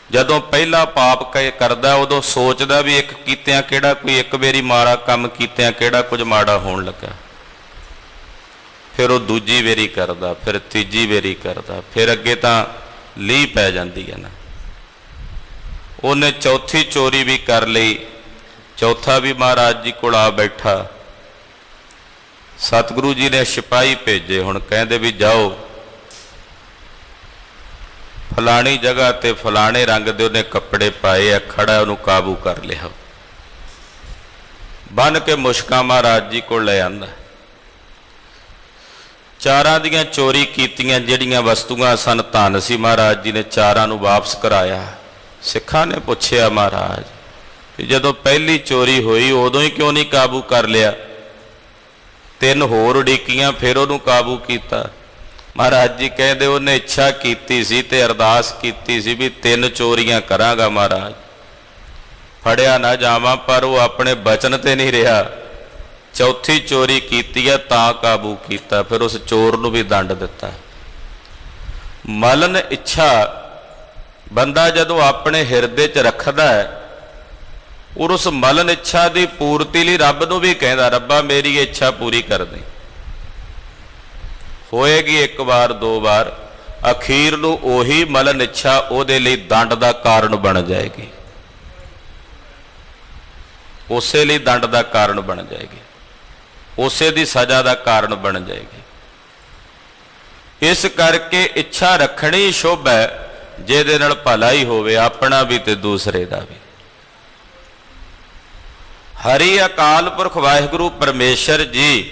ਜਦੋਂ ਪਹਿਲਾ ਪਾਪ ਕਰਦਾ ਉਦੋਂ ਸੋਚਦਾ ਵੀ ਇੱਕ ਕੀਤਿਆਂ ਕਿਹੜਾ ਕੋਈ ਇੱਕ ਵਾਰੀ ਮਾੜਾ ਕੰਮ ਕੀਤਿਆਂ ਕਿਹੜਾ ਕੁਝ ਮਾੜਾ ਹੋਣ ਲੱਗਾ। ਫਿਰ ਉਹ ਦੂਜੀ ਵਾਰੀ ਕਰਦਾ, ਫਿਰ ਤੀਜੀ ਵਾਰੀ ਕਰਦਾ, ਫਿਰ ਅੱਗੇ ਤਾਂ ਲੀਹ ਪੈ ਜਾਂਦੀ ਹੈ ਨਾ। ਉਹਨੇ ਚੌਥੀ ਚੋਰੀ ਵੀ ਕਰ ਲਈ, ਚੌਥਾ ਵੀ ਮਹਾਰਾਜ ਜੀ ਕੋਲ ਆ ਬੈਠਾ। ਸਤਿਗੁਰੂ ਜੀ ਨੇ ਸਿਪਾਹੀ ਭੇਜੇ, ਹੁਣ ਕਹਿੰਦੇ ਵੀ ਜਾਓ ਫਲਾਣੀ ਜਗ੍ਹਾ ਤੇ ਫਲਾਣੇ ਰੰਗ ਦੇ ਉਹਨੇ ਕੱਪੜੇ ਪਾਏ ਆ, ਖੜਾ, ਉਹਨੂੰ ਕਾਬੂ ਕਰ ਲਿਆ। ਬੰਨ ਕੇ ਮੁਸ਼ਕਾਂ ਮਹਾਰਾਜ ਜੀ ਕੋਲ ਲੈ ਆਂਦਾ। ਚਾਰਾਂ ਦੀਆਂ ਚੋਰੀ ਕੀਤੀਆਂ ਜਿਹੜੀਆਂ ਵਸਤੂਆਂ ਸਨ, ਧਨ ਸੀ, ਮਹਾਰਾਜ ਜੀ ਨੇ ਚਾਰਾਂ ਨੂੰ ਵਾਪਸ ਕਰਾਇਆ। ਸਿੱਖਾਂ ਨੇ ਪੁੱਛਿਆ ਮਹਾਰਾਜ ਜਦੋਂ ਪਹਿਲੀ ਚੋਰੀ ਹੋਈ ਉਦੋਂ ਹੀ ਕਿਉਂ ਨਹੀਂ ਕਾਬੂ ਕਰ ਲਿਆ? 3 ਹੋਰ ਉਡੀਕੀਆਂ, ਫਿਰ ਉਹਨੂੰ ਕਾਬੂ ਕੀਤਾ। ਮਹਾਰਾਜ ਜੀ ਕਹਿੰਦੇ ਉਹਨੇ ਇੱਛਾ ਕੀਤੀ ਸੀ ਤੇ ਅਰਦਾਸ ਕੀਤੀ ਸੀ ਵੀ 3 ਚੋਰੀਆਂ ਕਰਾਂਗਾ ਮਹਾਰਾਜ, ਫੜਿਆ ਨਾ ਜਾਵਾਂ, ਪਰ ਉਹ ਆਪਣੇ ਬਚਨ ਤੇ ਨਹੀਂ ਰਿਹਾ। ਚੌਥੀ ਚੋਰੀ ਕੀਤੀ ਹੈ ਤਾਂ ਕਾਬੂ ਕੀਤਾ, ਫਿਰ ਉਸ ਚੋਰ ਨੂੰ ਵੀ ਦੰਡ ਦਿੱਤਾ। ਮਲਨ ਇੱਛਾ ਬੰਦਾ ਜਦੋਂ ਆਪਣੇ ਹਿਰਦੇ 'ਚ ਰੱਖਦਾ ਹੈ, ਔਰ ਉਸ ਮਲਨ ਇੱਛਾ ਦੀ ਪੂਰਤੀ ਲਈ ਰੱਬ ਨੂੰ ਵੀ ਕਹਿੰਦਾ, ਰੱਬਾ ਮੇਰੀ ਇੱਛਾ ਪੂਰੀ ਕਰ ਦੇ। ਹੋਏਗੀ 1 ਵਾਰ 2 ਵਾਰ, ਅਖੀਰ ਨੂੰ ਉਹੀ ਮਲਨ ਇੱਛਾ ਉਹਦੇ ਲਈ ਦੰਡ ਦਾ ਕਾਰਨ ਬਣ ਜਾਏਗੀ, ਉਸੇ ਲਈ ਦੰਡ ਦਾ ਕਾਰਨ ਬਣ ਜਾਏਗੀ, ਉਸੇ ਦੀ ਸਜ਼ਾ ਦਾ ਕਾਰਨ ਬਣ ਜਾਏਗੀ। ਇਸ ਕਰਕੇ ਇੱਛਾ ਰੱਖਣੀ ਸ਼ੁਭ ਹੈ, ਜਿਹਦੇ ਨਾਲ ਭਲਾ ਹੀ ਹੋਵੇ, ਆਪਣਾ ਵੀ ਤੇ ਦੂਸਰੇ ਦਾ ਵੀ। ਹਰੀ ਅਕਾਲ ਪੁਰਖ ਵਾਹਿਗੁਰੂ ਪਰਮੇਸ਼ਰ ਜੀ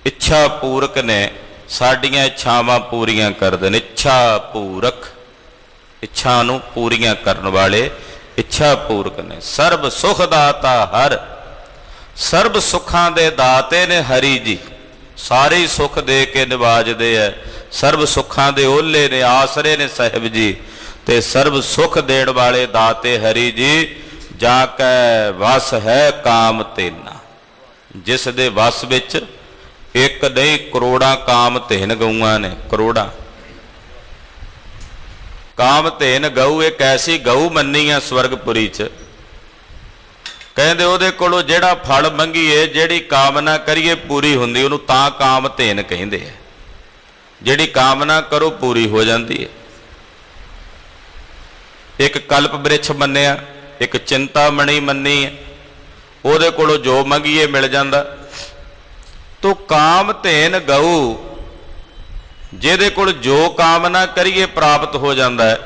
ਇੱਛਾ ਪੂਰਕ ਨੇ, ਸਾਡੀਆਂ ਇੱਛਾਵਾਂ ਪੂਰੀਆਂ ਕਰਦੇ ਨੇ। ਇੱਛਾ ਪੂਰਕ, ਇੱਛਾ ਨੂੰ ਪੂਰੀਆਂ ਕਰਨ ਵਾਲੇ ਇੱਛਾ ਪੂਰਕ ਨੇ। ਸਰਬ ਸੁਖ ਦਾਤਾ ਹਰ, ਸਰਬ ਸੁੱਖਾਂ ਦੇ ਦਾਤੇ ਨੇ ਹਰੀ ਜੀ, ਸਾਰੇ ਹੀ ਸੁੱਖ ਦੇ ਕੇ ਨਿਵਾਜਦੇ ਐ। ਸਰਬ ਸੁੱਖਾਂ ਦੇ ਓਲੇ ਨੇ, ਆਸਰੇ ਨੇ ਸਾਹਿਬ ਜੀ, ਤੇ ਸਰਬ ਸੁਖ ਦੇਣ ਵਾਲੇ ਦਾਤੇ ਹਰੀ ਜੀ। ਜਾ ਕੈ ਵਸ ਹੈ ਕਾਮ ਤੇਨਾ, ਜਿਸ ਦੇ ਵਸ ਵਿੱਚ ਇੱਕ ਨਹੀਂ ਕਰੋੜਾਂ ਕਾਮ ਧੇਨ ਗਊਆਂ ਨੇ, ਕਰੋੜਾਂ ਕਾਮ ਧੇਨ ਗਊ। ਇੱਕ ਐਸੀ ਗਊ ਮੰਨੀ ਆ ਸਵਰਗਪੁਰੀ ਚ, ਕਹਿੰਦੇ ਉਹਦੇ ਕੋਲੋਂ ਜਿਹੜਾ ਫਲ ਮੰਗੀਏ, ਜਿਹੜੀ ਕਾਮਨਾ ਕਰੀਏ ਪੂਰੀ ਹੁੰਦੀ, ਉਹਨੂੰ ਤਾਂ ਕਾਮ ਧੇਨ ਕਹਿੰਦੇ ਆ। ਜਿਹੜੀ ਕਾਮਨਾ ਕਰੋ ਪੂਰੀ ਹੋ ਜਾਂਦੀ ਹੈ। ਇੱਕ ਕਲਪ ਬ੍ਰਿਛ ਮੰਨਿਆ, ਇੱਕ ਚਿੰਤਾਮਣੀ ਮੰਨੀ ਹੈ, ਉਹਦੇ ਕੋਲੋਂ ਜੋ ਮੰਗੀਏ ਮਿਲ ਜਾਂਦਾ। ਤੋ ਕਾਮ ਧੇਨ ਗਊ, ਜਿਹਦੇ ਕੋਲ ਜੋ ਕਾਮਨਾ ਕਰੀਏ ਪ੍ਰਾਪਤ ਹੋ ਜਾਂਦਾ ਹੈ।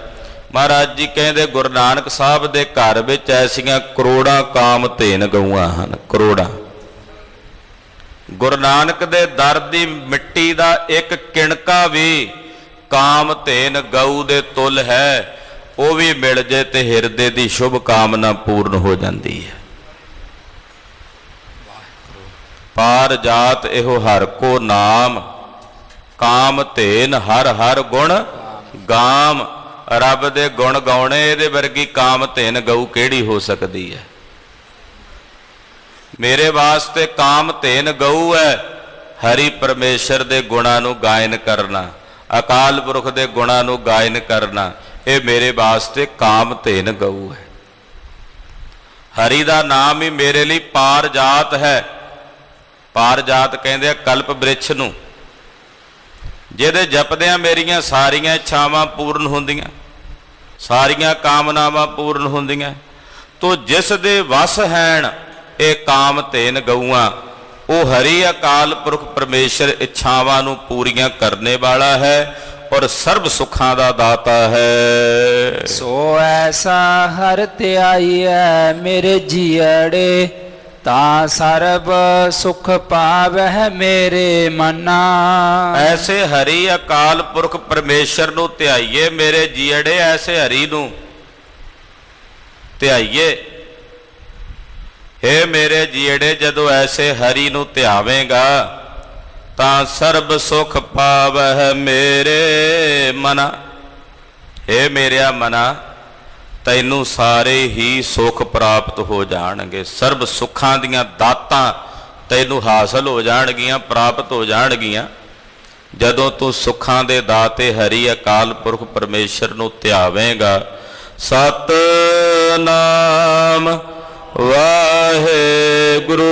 ਮਹਾਰਾਜ ਜੀ ਕਹਿੰਦੇ ਗੁਰੂ ਨਾਨਕ ਸਾਹਿਬ ਦੇ ਘਰ ਵਿੱਚ ਐਸੀਆਂ ਕਰੋੜਾਂ ਕਾਮ ਧੇਨ ਗਊਆਂ ਹਨ, ਕਰੋੜਾਂ। ਗੁਰੂ ਨਾਨਕ ਦੇ ਦਰ ਦੀ ਮਿੱਟੀ ਦਾ ਇੱਕ ਕਿਣਕਾ ਵੀ ਕਾਮ ਧੇਨ ਗਊ ਦੇ ਤੁਲ ਹੈ। ਉਹ ਵੀ ਮਿਲ ਜੇ ਤੇ ਹਿਰਦੇ ਦੀ ਸ਼ੁਭ ਕਾਮਨਾ ਪੂਰਨ ਹੋ ਜਾਂਦੀ ਹੈ। ਪਾਰ ਜਾਤ ਇਹੋ ਹਰ ਕੋ ਨਾਮ, ਕਾਮ ਧੇਨ ਹਰ ਹਰ ਗੁਣ ਗਾਮ। ਰੱਬ ਦੇ ਗੁਣ ਗਾਉਣੇ, ਇਹਦੇ ਵਰਗੀ ਕਾਮ ਧੇਨ ਗਊ ਕਿਹੜੀ ਹੋ ਸਕਦੀ ਹੈ। ਮੇਰੇ ਵਾਸਤੇ ਕਾਮ ਧੇਨ ਗਊ ਹੈ ਹਰੀ ਪਰਮੇਸ਼ਰ ਦੇ ਗੁਣਾਂ ਨੂੰ ਗਾਇਨ ਕਰਨਾ, ਅਕਾਲ ਪੁਰਖ ਦੇ ਗੁਣਾਂ ਨੂੰ ਗਾਇਨ ਕਰਨਾ, ਇਹ ਮੇਰੇ ਵਾਸਤੇ ਕਾਮ ਧੇਨ ਗਊ ਹੈ। ਹਰੀ ਦਾ ਨਾਮ ਹੀ ਮੇਰੇ ਲਈ ਪਾਰ ਜਾਤ ਹੈ। ਪਾਰ ਜਾਤ ਕਹਿੰਦੇ ਆ ਕਲਪ ਬ੍ਰਿਛ ਨੂੰ, ਜਿਹਦੇ ਜਪਦਿਆਂ ਮੇਰੀਆਂ ਸਾਰੀਆਂ ਇੱਛਾਵਾਂ ਪੂਰਨ ਹੁੰਦੀਆਂ, ਸਾਰੀਆਂ ਕਾਮਨਾਵਾਂ ਪੂਰਨ ਹੁੰਦੀਆਂ। ਤੋ ਜਿਸ ਦੇ ਵਸ ਹੈਣ ਇਹ ਕਾਮ ਧੇਨ ਗਊਆਂ, ਉਹ ਹਰੀ ਅਕਾਲ ਪੁਰਖ ਪਰਮੇਸ਼ਰ ਇੱਛਾਵਾਂ ਨੂੰ ਪੂਰੀਆਂ ਕਰਨੇ ਵਾਲਾ ਹੈ ਔਰ ਸਰਬ ਸੁੱਖਾਂ ਦਾ ਦਾਤਾ ਹੈ। ਸੋ ਐਸਾ ਹਰ ਧਿਆਈਐ ਮੇਰੇ ਜੀਅੜੇ, ਤਾਂ ਸਰਬ ਸੁਖ ਪਾਵਹਿ ਮੇਰੇ ਮਨਾ। ਐਸੇ ਹਰੀ ਅਕਾਲ ਪੁਰਖ ਪਰਮੇਸ਼ਰ ਨੂੰ ਧਿਆਈਏ ਮੇਰੇ ਜੀਅੜੇ, ਐਸੇ ਹਰੀ ਨੂੰ ਧਿਆਈਏ। ਹੇ ਮੇਰੇ ਜੀਅੜੇ, ਜਦੋਂ ਐਸੇ ਹਰੀ ਨੂੰ ਧਿਆਵੇਂਗਾ ਤਾਂ ਸਰਬ ਸੁਖ ਪਾਵਹਿ ਮੇਰੇ ਮਨਾ। ਹੇ ਮੇਰਿਆ ਮਨਾ, ਤੈਨੂੰ ਸਾਰੇ ਹੀ ਸੁੱਖ ਪ੍ਰਾਪਤ ਹੋ ਜਾਣਗੇ। ਸਰਬ ਸੁੱਖਾਂ ਦੀਆਂ ਦਾਤਾਂ ਤੈਨੂੰ ਹਾਸਲ ਹੋ ਜਾਣਗੀਆਂ, ਪ੍ਰਾਪਤ ਹੋ ਜਾਣਗੀਆਂ, ਜਦੋਂ ਤੂੰ ਸੁੱਖਾਂ ਦੇ ਦਾਤੇ ਹਰੀ ਅਕਾਲ ਪੁਰਖ ਪਰਮੇਸ਼ਰ ਨੂੰ ਧਿਆਵੇਂਗਾ। ਸਤਿਨਾਮ ਵਾਹਿਗੁਰੂ,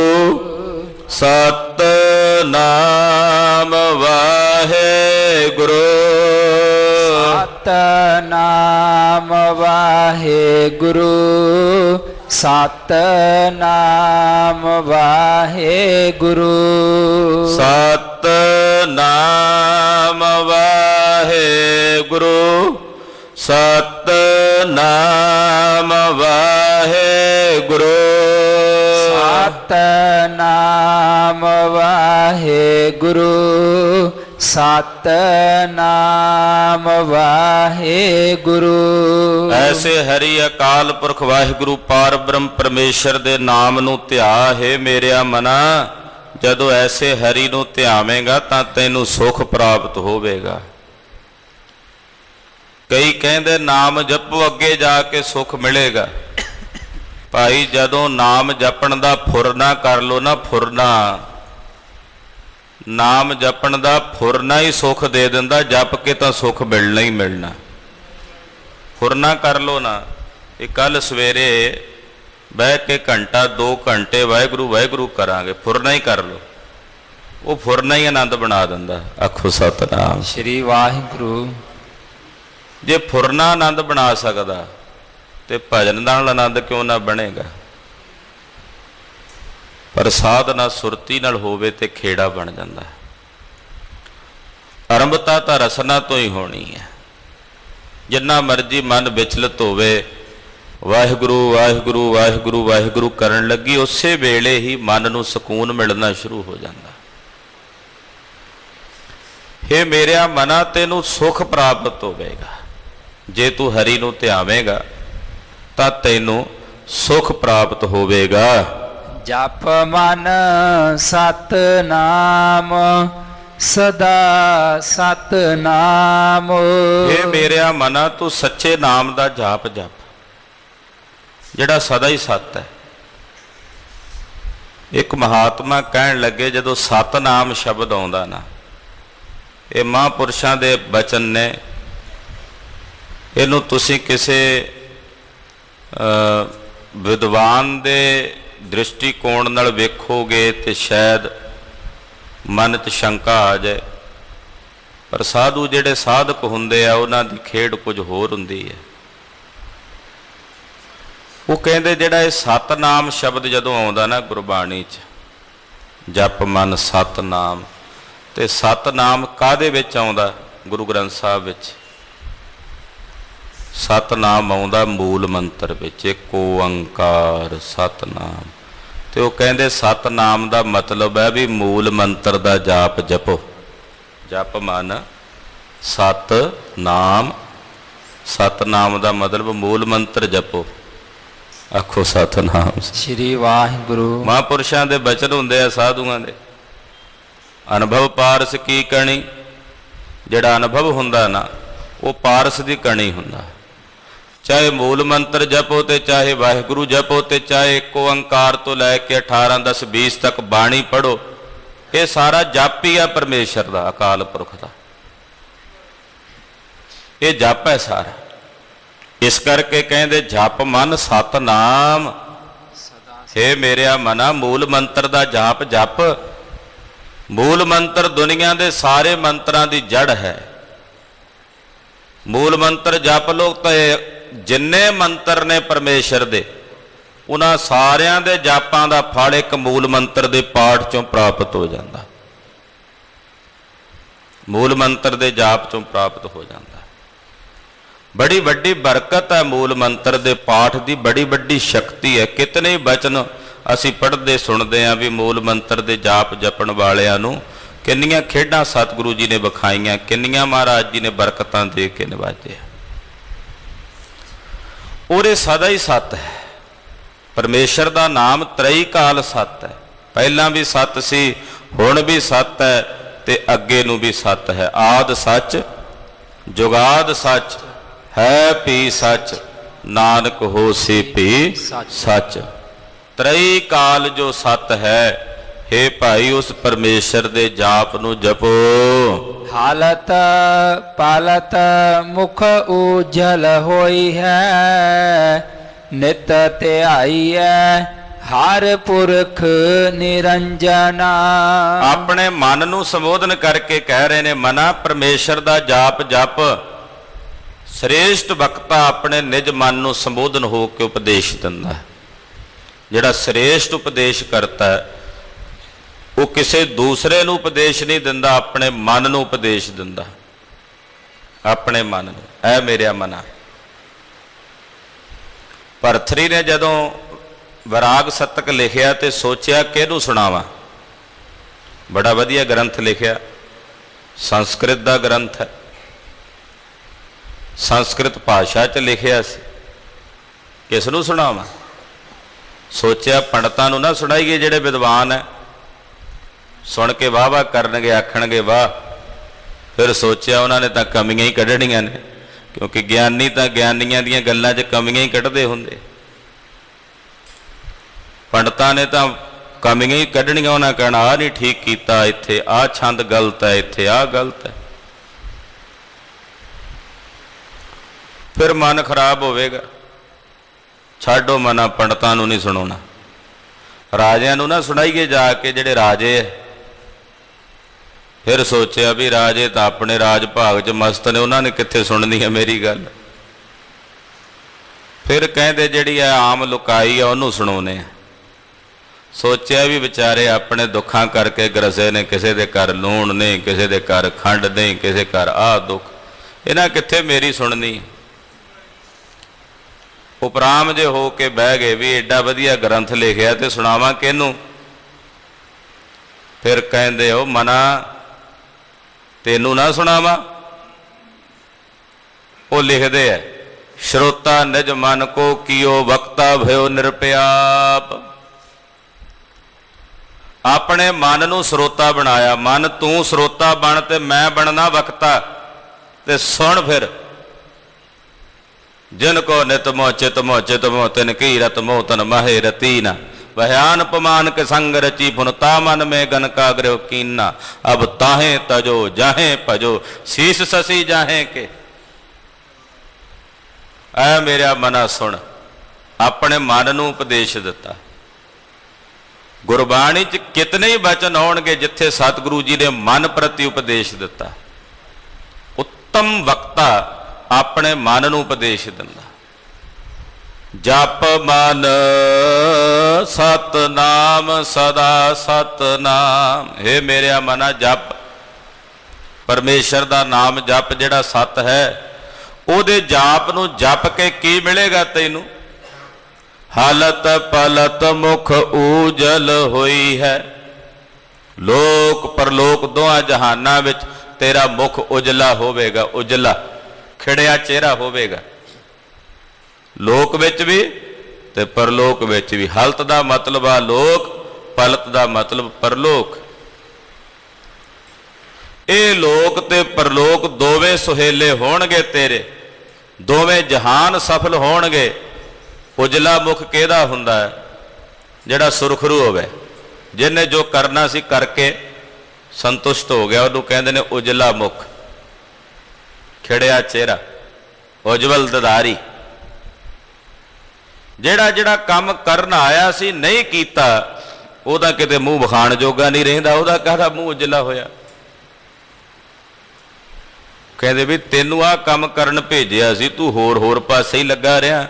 ਸਤਿਨਾਮ ਵਾਹਿਗੁਰੂ, ਸਤਿਨਾਮ ਵਾਹਿਗੁਰੂ, ਸਤਿਨਾਮ ਵਾਹਿਗੁਰੂ, ਸਤਿਨਾਮ ਵਾਹਿਗੁਰੂ, ਸਤਿਨਾਮ ਵਾਹਿਗੁਰੂ, ਸਤਿਨਾਮ ਵਾਹਿਗੁਰੂ, ਸਤਿਨਾਮ ਵਾਹਿਗੁਰੂ। ਐਸੇ ਹਰੀ ਅਕਾਲ ਪੁਰਖ ਵਾਹਿਗੁਰੂ ਪਾਰ ਬ੍ਰਹਮ ਪਰਮੇਸ਼ਰ ਦੇ ਨਾਮ ਨੂੰ ਧਿਆ। ਹੈ ਮੇਰਿਆ ਮਨਾ, ਜਦੋਂ ਐਸੇ ਹਰੀ ਨੂੰ ਧਿਆਵੇਂਗਾ ਤਾਂ ਤੈਨੂੰ ਸੁਖ ਪ੍ਰਾਪਤ ਹੋਵੇਗਾ। ਕਈ ਕਹਿੰਦੇ ਨਾਮ ਜਪੋ ਅੱਗੇ ਜਾ ਕੇ ਸੁਖ ਮਿਲੇਗਾ। ਭਾਈ ਜਦੋਂ ਨਾਮ ਜਪਣ ਦਾ ਫੁਰਨਾ ਕਰ ਲੋ ਨਾ, ਫੁਰਨਾ, ਨਾਮ ਜਪਣ ਦਾ ਫੁਰਨਾ ਹੀ ਸੁਖ ਦੇ ਦਿੰਦਾ। ਜਪ ਕੇ ਤਾਂ ਸੁਖ ਮਿਲਣਾ ਹੀ ਮਿਲਣਾ। ਫੁਰਨਾ ਕਰ ਲੋ ਨਾ। ਇਹ ਕੱਲ ਸਵੇਰੇ ਬਹਿ ਕੇ ਘੰਟਾ 2 ਘੰਟੇ ਵਾਹਿਗੁਰੂ ਵਾਹਿਗੁਰੂ ਕਰਾਂਗੇ, ਫੁਰਨਾ ਹੀ ਕਰ ਲੋ, ਉਹ ਫੁਰਨਾ ਹੀ ਆਨੰਦ ਬਣਾ ਦਿੰਦਾ। ਆਖੋ ਸਤਿਨਾਮ ਸ਼੍ਰੀ ਵਾਹਿਗੁਰੂ। ਜੇ ਫੁਰਨਾ ਆਨੰਦ ਬਣਾ ਸਕਦਾ ਤੇ ਭਜਨ ਨਾਲ ਆਨੰਦ ਕਿਉਂ ਨਾ ਬਣੇਗਾ। ਪਰ ਸਾਧਨਾ ਸੁਰਤੀ ਨਾਲ ਹੋਵੇ ਤੇ ਖੇੜਾ ਬਣ ਜਾਂਦਾ। ਆਰੰਭਤਾ ਤਾਂ ਰਸਨਾ ਤੋਂ ਹੀ ਹੋਣੀ ਹੈ। ਜਿੰਨਾ ਮਰਜੀ ਮਨ ਵਿਚਲਤ ਹੋਵੇ, ਵਾਹਿਗੁਰੂ ਵਾਹਿਗੁਰੂ ਵਾਹਿਗੁਰੂ ਵਾਹਿਗੁਰੂ ਕਰਨ ਲੱਗੀ, ਉਸੇ ਵੇਲੇ ਹੀ ਮਨ ਨੂੰ ਸਕੂਨ ਮਿਲਣਾ ਸ਼ੁਰੂ ਹੋ ਜਾਂਦਾ। ਹੇ ਮੇਰਿਆ ਮਨਾ, ਤੈਨੂੰ ਸੁਖ ਪ੍ਰਾਪਤ ਹੋਵੇਗਾ। ਜੇ ਤੂੰ ਹਰੀ ਨੂੰ ਧਿਆਵੇਂਗਾ ਤਾਂ ਤੈਨੂੰ ਸੁਖ ਪ੍ਰਾਪਤ ਹੋਵੇਗਾ। ਜਪ ਮਨ ਸਤਿਨਾਮ, ਸਦਾ ਸਤਿਨਾਮ। ਇਹ ਮੇਰਿਆ ਮਨਾ, ਤੂੰ ਸੱਚੇ ਨਾਮ ਦਾ ਜਾਪ ਜਪ, ਜਿਹੜਾ ਸਦਾ ਹੀ ਸੱਤ ਹੈ। ਇੱਕ ਮਹਾਤਮਾ ਕਹਿਣ ਲੱਗੇ, ਜਦੋਂ ਸਤਨਾਮ ਸ਼ਬਦ ਆਉਂਦਾ ਨਾ, ਇਹ ਮਹਾਂਪੁਰਸ਼ਾਂ ਦੇ ਬਚਨ ਨੇ, ਇਹਨੂੰ ਤੁਸੀਂ ਕਿਸੇ ਵਿਦਵਾਨ ਦੇ ਦ੍ਰਿਸ਼ਟੀਕੋਣ ਨਾਲ ਵੇਖੋਗੇ ਤੇ ਸ਼ਾਇਦ ਮਨ 'ਚ ਸ਼ੰਕਾ ਆ ਜਾਏ, ਪਰ ਸਾਧੂ ਜਿਹੜੇ ਸਾਧਕ ਹੁੰਦੇ ਆ ਉਹਨਾਂ ਦੀ ਖੇਡ ਕੁਝ ਹੋਰ ਹੁੰਦੀ ਹੈ। ਉਹ ਕਹਿੰਦੇ ਜਿਹੜਾ ਇਹ ਸਤਨਾਮ ਸ਼ਬਦ ਜਦੋਂ ਆਉਂਦਾ ਨਾ ਗੁਰਬਾਣੀ 'ਚ, ਜਪ ਮਨ ਸਤਨਾਮ, ਤੇ ਸਤਨਾਮ ਕਾਹਦੇ ਵਿੱਚ ਆਉਂਦਾ? ਗੁਰੂ ਗ੍ਰੰਥ ਸਾਹਿਬ ਵਿੱਚ ਸਤਨਾਮ ਆਉਂਦਾ ਮੂਲ ਮੰਤਰ ਵਿੱਚ, ਇੱਕ ਓੰਕਾਰ ਸਤਨਾਮ। ਤੇ ਉਹ ਕਹਿੰਦੇ ਸਤਨਾਮ ਦਾ ਮਤਲਬ ਹੈ ਵੀ ਮੂਲ ਮੰਤਰ ਦਾ ਜਾਪ ਜਪੋ। ਜਪ ਮਨ ਸਤਨਾਮ, ਸਤਨਾਮ ਦਾ ਮਤਲਬ ਮੂਲ ਮੰਤਰ ਜਪੋ। ਆਖੋ ਸਤਨਾਮ। ਸ੍ਰੀ ਵਾਹਿਗੁਰੂ। ਮਹਾਂਪੁਰਸ਼ਾਂ ਦੇ ਬਚਨ ਹੁੰਦੇ ਆ, ਸਾਧੂਆਂ ਦੇ। ਅਨੁਭਵ ਪਾਰਸ ਕੀ ਕਣੀ, ਜਿਹੜਾ ਅਨੁਭਵ ਹੁੰਦਾ ਨਾ ਉਹ ਪਾਰਸ ਦੀ ਕਣੀ ਹੁੰਦਾ। ਚਾਹੇ ਮੂਲ ਮੰਤਰ ਜਪੋ ਤੇ ਚਾਹੇ ਵਾਹਿਗੁਰੂ ਜਪੋ ਤੇ ਚਾਹੇ ਇੱਕ ਓੰਕਾਰ ਤੋਂ ਲੈ ਕੇ 18 10 20 ਤੱਕ ਬਾਣੀ ਪੜੋ, ਇਹ ਸਾਰਾ ਜਪ ਹੀ ਆ ਪਰਮੇਸ਼ਰ ਦਾ, ਅਕਾਲ ਪੁਰਖ ਦਾ। ਇਹ ਜਪ ਹੈ ਸਾਰਾ। ਇਸ ਕਰਕੇ ਕਹਿੰਦੇ ਜਪ ਮਨ ਸਤਨਾਮ। ਹੇ ਮੇਰਿਆ ਮਨਾ, ਮੂਲ ਮੰਤਰ ਦਾ ਜਾਪ ਜਪ। ਮੂਲ ਮੰਤਰ ਦੁਨੀਆ ਦੇ ਸਾਰੇ ਮੰਤਰਾਂ ਦੀ ਜੜ ਹੈ। ਮੂਲ ਮੰਤਰ ਜਪ ਲੋ ਤਾਂ ਜਿੰਨੇ ਮੰਤਰ ਨੇ ਪਰਮੇਸ਼ਰ ਦੇ, ਉਹਨਾਂ ਸਾਰਿਆਂ ਦੇ ਜਾਪਾਂ ਦਾ ਫਲ ਇੱਕ ਮੂਲ ਮੰਤਰ ਦੇ ਪਾਠ ਚੋਂ ਪ੍ਰਾਪਤ ਹੋ ਜਾਂਦਾ। ਮੂਲ ਮੰਤਰ ਦੇ ਜਾਪ ਚੋਂ ਪ੍ਰਾਪਤ ਹੋ ਜਾਂਦਾ। ਬੜੀ ਵੱਡੀ ਬਰਕਤ ਹੈ ਮੂਲ ਮੰਤਰ ਦੇ ਪਾਠ ਦੀ, ਬੜੀ ਵੱਡੀ ਸ਼ਕਤੀ ਹੈ। ਕਿਤਨੇ ਬਚਨ ਅਸੀਂ ਪੜ੍ਹਦੇ ਸੁਣਦੇ ਹਾਂ ਵੀ ਮੂਲ ਮੰਤਰ ਦੇ ਜਾਪ ਜਪਣ ਵਾਲਿਆਂ ਨੂੰ ਕਿੰਨੀਆਂ ਖੇਡਾਂ ਸਤਿਗੁਰੂ ਜੀ ਨੇ ਵਿਖਾਈਆਂ, ਕਿੰਨੀਆਂ ਮਹਾਰਾਜ ਜੀ ਨੇ ਬਰਕਤਾਂ ਦੇ ਕੇ ਨਿਵਾਜਿਆ। ਉਹਦੇ ਸਦਾ ਹੀ ਸਤ ਹੈ। ਪਰਮੇਸ਼ਰ ਦਾ ਨਾਮ ਤ੍ਰਈ ਕਾਲ ਸਤ ਹੈ। ਪਹਿਲਾਂ ਵੀ ਸਤ ਸੀ, ਹੁਣ ਵੀ ਸਤ ਹੈ ਤੇ ਅੱਗੇ ਨੂੰ ਵੀ ਸਤ ਹੈ। ਆਦ ਸੱਚ, ਜੁਗਾਦ ਸੱਚ, ਹੈ ਭੀ ਸੱਚ, ਨਾਨਕ ਹੋਸੀ ਭੀ ਸੱਚ। ਤ੍ਰਈ ਕਾਲ ਜੋ ਸਤ ਹੈ, ਹੇ ਭਾਈ ਉਸ ਪਰਮੇਸ਼ਰ ਦੇ ਜਾਪ ਨੂੰ ਜਪੋ। ਹਾਲਤ ਪਾਲਤ ਮੁਖ ਉਜਲ ਹੋਈ ਹੈ, ਨਿਤ ਧਿਆਈਐ ਹਰ ਪੁਰਖ ਨਿਰੰਜਨਾ। ਆਪਣੇ ਮਨ ਨੂੰ ਸੰਬੋਧਨ ਕਰਕੇ ਕਹਿ ਰਹੇ ਨੇ, ਮਨਾ ਪਰਮੇਸ਼ਰ ਦਾ ਜਾਪ ਜਪ। ਸ੍ਰੇਸ਼ਟ ਵਕਤਾ ਆਪਣੇ ਨਿਜ ਮਨ ਨੂੰ ਸੰਬੋਧਨ ਹੋ ਕੇ ਉਪਦੇਸ਼ ਦਿੰਦਾ। ਜਿਹੜਾ ਸ੍ਰੇਸ਼ਟ ਉਪਦੇਸ਼ ਕਰਤਾ ਹੈ ਉਹ ਕਿਸੇ ਦੂਸਰੇ ਨੂੰ ਉਪਦੇਸ਼ ਨਹੀਂ ਦਿੰਦਾ, ਆਪਣੇ ਮਨ ਨੂੰ ਉਪਦੇਸ਼ ਦਿੰਦਾ। ਆਪਣੇ ਮਨ ਨੂੰ। ਐ ਮੇਰਿਆ ਮਨਾ। ਭਰਥਰੀ ਨੇ ਜਦੋਂ ਵਿਰਾਗ ਸਤਕ ਲਿਖਿਆ ਤੇ ਸੋਚਿਆ ਕਿਹਨੂੰ ਸੁਣਾਵਾਂ। ਬੜਾ ਵਧੀਆ ਗ੍ਰੰਥ ਲਿਖਿਆ, ਸੰਸਕ੍ਰਿਤ ਦਾ ਗ੍ਰੰਥ ਹੈ, ਸੰਸਕ੍ਰਿਤ ਭਾਸ਼ਾ 'ਚ ਲਿਖਿਆ ਸੀ। ਕਿਸ ਨੂੰ ਸੁਣਾਵਾਂ? ਸੋਚਿਆ ਪੰਡਤਾਂ ਨੂੰ ਨਾ ਸੁਣਾਈਏ ਜਿਹੜੇ ਵਿਦਵਾਨ ਹੈ, ਸੁਣ ਕੇ ਵਾਹ ਵਾਹ ਕਰਨਗੇ, ਆਖਣਗੇ ਵਾਹ। ਫਿਰ ਸੋਚਿਆ ਉਹਨਾਂ ਨੇ ਤਾਂ ਕਮੀਆਂ ਹੀ ਕੱਢਣੀਆਂ ਨੇ, ਕਿਉਂਕਿ ਗਿਆਨੀ ਤਾਂ ਗਿਆਨੀਆਂ ਦੀਆਂ ਗੱਲਾਂ 'ਚ ਕਮੀਆਂ ਹੀ ਕੱਢਦੇ ਹੁੰਦੇ। ਪੰਡਤਾਂ ਨੇ ਤਾਂ ਕਮੀਆਂ ਹੀ ਕੱਢਣੀਆਂ, ਉਹਨਾਂ ਕਹਿਣਾ ਆਹ ਨਹੀਂ ਠੀਕ ਕੀਤਾ, ਇੱਥੇ ਆਹ ਛੰਦ ਗਲਤ ਹੈ, ਇੱਥੇ ਆਹ ਗਲਤ ਹੈ। ਫਿਰ ਮਨ ਖਰਾਬ ਹੋਵੇਗਾ। ਛੱਡੋ ਮਨਾ, ਪੰਡਤਾਂ ਨੂੰ ਨਹੀਂ ਸੁਣਾਉਣਾ। ਰਾਜਿਆਂ ਨੂੰ ਨਾ ਸੁਣਾਈਏ ਜਾ ਕੇ, ਜਿਹੜੇ ਰਾਜੇ ਹੈ। ਫਿਰ ਸੋਚਿਆ ਵੀ ਰਾਜੇ ਤਾਂ ਆਪਣੇ ਰਾਜ ਭਾਗ 'ਚ ਮਸਤ ਨੇ, ਉਹਨਾਂ ਨੇ ਕਿੱਥੇ ਸੁਣਨੀ ਹੈ ਮੇਰੀ ਗੱਲ। ਫਿਰ ਕਹਿੰਦੇ ਜਿਹੜੀ ਆ ਆਮ ਲੁਕਾਈ ਆ ਉਹਨੂੰ ਸੁਣਾਉਨੇ ਆ। ਸੋਚਿਆ ਵੀ ਵਿਚਾਰੇ ਆਪਣੇ ਦੁੱਖਾਂ ਕਰਕੇ ਗਰਸੇ ਨੇ, ਕਿਸੇ ਦੇ ਘਰ ਲੂਣ ਨਹੀਂ, ਕਿਸੇ ਦੇ ਘਰ ਖੰਡ ਨਹੀਂ, ਕਿਸੇ ਘਰ ਆਹ ਦੁੱਖ, ਇਹਨਾਂ ਕਿੱਥੇ ਮੇਰੀ ਸੁਣਨੀ। ਉਪਰਾਮ ਜੇ ਹੋ ਕੇ ਬਹਿ ਗਏ ਵੀ ਏਡਾ ਵਧੀਆ ਗ੍ਰੰਥ ਲਿਖਿਆ ਤੇ ਸੁਣਾਵਾਂ ਕਿਹਨੂੰ। ਫਿਰ ਕਹਿੰਦੇ ਉਹ ਮਨਾ ਤੈਨੂੰ ਨਾ ਸੁਣਾਵਾਂ। ਉਹ ਲਿਖਦੇ ਐ, ਸ਼ਰੋਤਾ ਨਿਜ ਮਨ ਕੋ ਕੀਓ ਵਕਤਾ ਭਇਓ ਨਿਰਪਿਆਪ। ਆਪਣੇ ਮਨ ਨੂੰ ਸਰੋਤਾ ਬਣਾਇਆ। ਮਨ ਤੂੰ ਸਰੋਤਾ ਬਣ ਤੇ ਮੈਂ ਬਣਨਾ ਵਕਤਾ। ਤੇ ਸੁਣ ਫਿਰ, ਜਿਨ ਕੋ ਨਿਤ ਮੋਹ ਚਿਤ ਮੋਹ, ਚਿਤ ਮੋਹ ਤਿਨ ਕੀ ਰਤ ਮੋਹ ਤਨ ਮਾਹੇ ਰਤੀ ਨਾ। वह्यान पमान के संग रची पुनता मन में गन का गृह कीना अब ताहे तजो जाहे भजो शीस ससी जाहे के। ऐ मेरा मना सुन, अपने मन नूं उपदेश दिता। गुरबाणी च कितने ही वचन आउणगे जिथे सतगुरु जी ने मन प्रति उपदेश दिता। उत्तम वक्ता अपने मन नूं उपदेश दिंदा। जप मन सतनाम सदा सतनाम। हे मेरे मना जप, परमेश्वर का नाम जप जिहड़ा सत है, उहदे जाप नूं जप के की मिलेगा तैनूं? हालत पलत मुख ऊजल होई है। लोक परलोक दोहां जहानां विच तेरा मुख उजला होवेगा, उजला खिड़िया चेहरा होवेगा। लोक विच भी ते परलोक विच भी। हलत दा मतलब आ लोक, पलत दा मतलब परलोक। ਇਹ ਲੋਕ ਤੇ ਪਰਲੋਕ ਦੋਵੇਂ ਸੁਹੇਲੇ ਹੋਣਗੇ ਤੇਰੇ, ਦੋਵੇਂ ਜਹਾਨ ਸਫਲ ਹੋਣਗੇ। ਉਜਲਾ ਮੁਖ ਕਿਹਦਾ ਹੁੰਦਾ ਹੈ? ਜਿਹੜਾ ਸੁਰਖਰੂ ਹੋਵੇ, ਜਿਹਨੇ ਜੋ ਕਰਨਾ ਸੀ ਕਰਕੇ ਸੰਤੁਸ਼ਟ ਹੋ ਗਿਆ, ਉਹਨੂੰ ਕਹਿੰਦੇ ਨੇ ਉਜਲਾ ਮੁਖ। ਖਿੜਿਆ ਚਿਹਰਾ, ਉਜਵਲ ਦਦਾਰੀ। ਜਿਹੜਾ ਜਿਹੜਾ ਕੰਮ ਕਰਨ ਆਇਆ ਸੀ ਨਹੀਂ ਕੀਤਾ, ਉਹਦਾ ਕਿਤੇ ਮੂੰਹ ਵਿਖਾਣ ਜੋਗਾ ਨਹੀਂ ਰਹਿੰਦਾ, ਉਹਦਾ ਕਾਹਦਾ ਮੂੰਹ ਉਜਲਾ ਹੋਇਆ। ਕਹਿੰਦੇ ਵੀ ਤੈਨੂੰ ਆਹ ਕੰਮ ਕਰਨ ਭੇਜਿਆ ਸੀ, ਤੂੰ ਹੋਰ ਪਾਸੇ ਹੀ ਲੱਗਾ ਰਿਹਾ।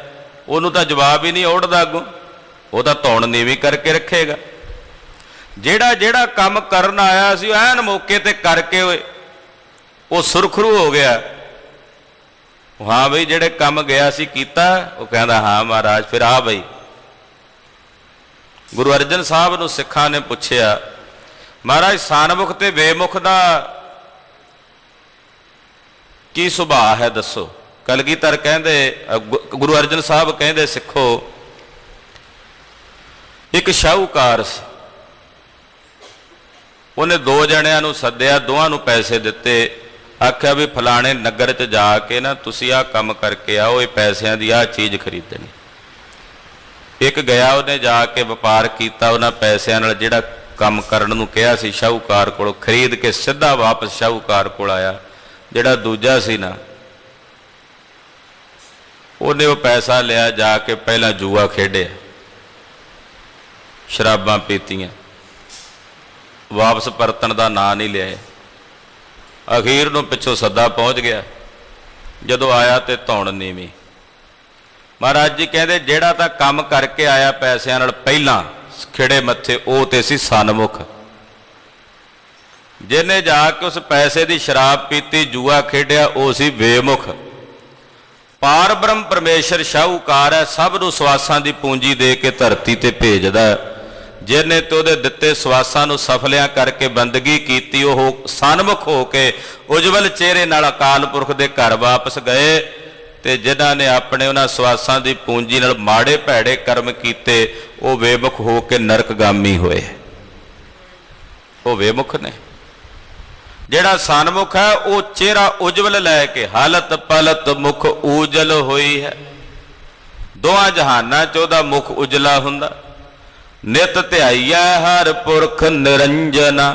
ਉਹਨੂੰ ਤਾਂ ਜਵਾਬ ਹੀ ਨਹੀਂ ਔੜਦਾ ਅੱਗੋਂ, ਉਹ ਤਾਂ ਧੌਣ ਨੀਵੀਂ ਕਰਕੇ ਰੱਖੇਗਾ। ਜਿਹੜਾ ਜਿਹੜਾ ਕੰਮ ਕਰਨ ਆਇਆ ਸੀ ਐਨ ਮੌਕੇ ਤੇ ਕਰਕੇ ਓਏ ਉਹ ਸੁਰਖਰੂ ਹੋ ਗਿਆ। ਹਾਂ ਬਈ ਜਿਹੜੇ ਕੰਮ ਗਿਆ ਸੀ ਕੀਤਾ? ਉਹ ਕਹਿੰਦਾ ਹਾਂ ਮਹਾਰਾਜ। ਫਿਰ ਆ ਬਈ ਗੁਰੂ ਅਰਜਨ ਸਾਹਿਬ ਨੂੰ ਸਿੱਖਾਂ ਨੇ ਪੁੱਛਿਆ, ਮਹਾਰਾਜ ਸਨਮੁਖ ਤੇ ਬੇਮੁਖ ਦਾ ਕੀ ਸੁਭਾਅ ਹੈ ਦੱਸੋ। ਕਲਗੀਧਰ ਕਹਿੰਦੇ, ਗੁਰੂ ਅਰਜਨ ਸਾਹਿਬ ਕਹਿੰਦੇ, ਸਿੱਖੋ ਇੱਕ ਸ਼ਾਹੂਕਾਰ ਸੀ, ਉਹਨੇ ਦੋ ਜਣਿਆਂ ਨੂੰ ਸੱਦਿਆ, ਦੋਵਾਂ ਨੂੰ ਪੈਸੇ ਦਿੱਤੇ, ਆਖਿਆ ਵੀ ਫਲਾਣੇ ਨਗਰ 'ਚ ਜਾ ਕੇ ਨਾ ਤੁਸੀਂ ਆਹ ਕੰਮ ਕਰਕੇ ਆਓ, ਇਹ ਪੈਸਿਆਂ ਦੀ ਆਹ ਚੀਜ਼ ਖਰੀਦਣੀ। ਇੱਕ ਗਿਆ, ਉਹਨੇ ਜਾ ਕੇ ਵਪਾਰ ਕੀਤਾ, ਉਹਨਾਂ ਪੈਸਿਆਂ ਨਾਲ ਜਿਹੜਾ ਕੰਮ ਕਰਨ ਨੂੰ ਕਿਹਾ ਸੀ ਸ਼ਾਹੂਕਾਰ ਕੋਲੋਂ, ਖਰੀਦ ਕੇ ਸਿੱਧਾ ਵਾਪਸ ਸ਼ਾਹੂਕਾਰ ਕੋਲ ਆਇਆ। ਜਿਹੜਾ ਦੂਜਾ ਸੀ ਨਾ, ਉਹਨੇ ਉਹ ਪੈਸਾ ਲਿਆ, ਜਾ ਕੇ ਪਹਿਲਾਂ ਜੂਆ ਖੇਡਿਆ, ਸ਼ਰਾਬਾਂ ਪੀਤੀਆਂ, ਵਾਪਸ ਪਰਤਣ ਦਾ ਨਾਂ ਨਹੀਂ ਲਿਆ। ਅਖੀਰ ਨੂੰ ਪਿੱਛੋਂ ਸੱਦਾ ਪਹੁੰਚ ਗਿਆ, ਜਦੋਂ ਆਇਆ ਤੇ ਧੌਣ ਨੀਵੀਂ। ਮਹਾਰਾਜ ਜੀ ਕਹਿੰਦੇ ਜਿਹੜਾ ਤਾਂ ਕੰਮ ਕਰਕੇ ਆਇਆ ਪੈਸਿਆਂ ਨਾਲ ਪਹਿਲਾਂ ਖਿੜੇ ਮੱਥੇ, ਉਹ ਤੇ ਸੀ ਸਨਮੁਖ। ਜਿਹਨੇ ਜਾ ਕੇ ਉਸ ਪੈਸੇ ਦੀ ਸ਼ਰਾਬ ਪੀਤੀ, ਜੂਆ ਖੇਡਿਆ, ਉਹ ਸੀ ਬੇਮੁਖ। ਪਾਰ ਬ੍ਰਹਮ ਪਰਮੇਸ਼ਰ ਸ਼ਾਹੂਕਾਰ ਹੈ, ਸਭ ਨੂੰ ਸਵਾਸਾਂ ਦੀ ਪੂੰਜੀ ਦੇ ਕੇ ਧਰਤੀ ਤੇ ਭੇਜਦਾ। ਜਿਹਨੇ ਤੇ ਉਹਦੇ ਦਿੱਤੇ ਸਵਾਸਾਂ ਨੂੰ ਸਫਲਿਆਂ ਕਰਕੇ ਬੰਦਗੀ ਕੀਤੀ, ਉਹ ਸਨਮੁਖ ਹੋ ਕੇ ਉਜਵਲ ਚਿਹਰੇ ਨਾਲ ਅਕਾਲ ਪੁਰਖ ਦੇ ਘਰ ਵਾਪਸ ਗਏ। ਤੇ ਜਿਨ੍ਹਾਂ ਨੇ ਆਪਣੇ ਉਹਨਾਂ ਸਵਾਸਾਂ ਦੀ ਪੂੰਜੀ ਨਾਲ ਮਾੜੇ ਭੈੜੇ ਕਰਮ ਕੀਤੇ, ਉਹ ਬੇਮੁਖ ਹੋ ਕੇ ਨਰਕਗਾਮੀ ਹੋਏ। ਉਹ ਬੇਮੁਖ ਨੇ। ਜਿਹੜਾ ਸਨਮੁਖ ਹੈ ਉਹ ਚਿਹਰਾ ਉਜਵਲ ਲੈ ਕੇ, ਹਾਲਤ ਪਲਤ ਮੁਖ ਊਜਲ ਹੋਈ ਹੈ। ਦੋਹਾਂ ਜਹਾਨਾਂ 'ਚ ਉਹਦਾ ਮੁਖ ਉਜਲਾ ਹੁੰਦਾ। ਨਿਤ ਧਿਆਈਐ ਹਰ ਪੁਰਖ ਨਿਰੰਜਨਾ।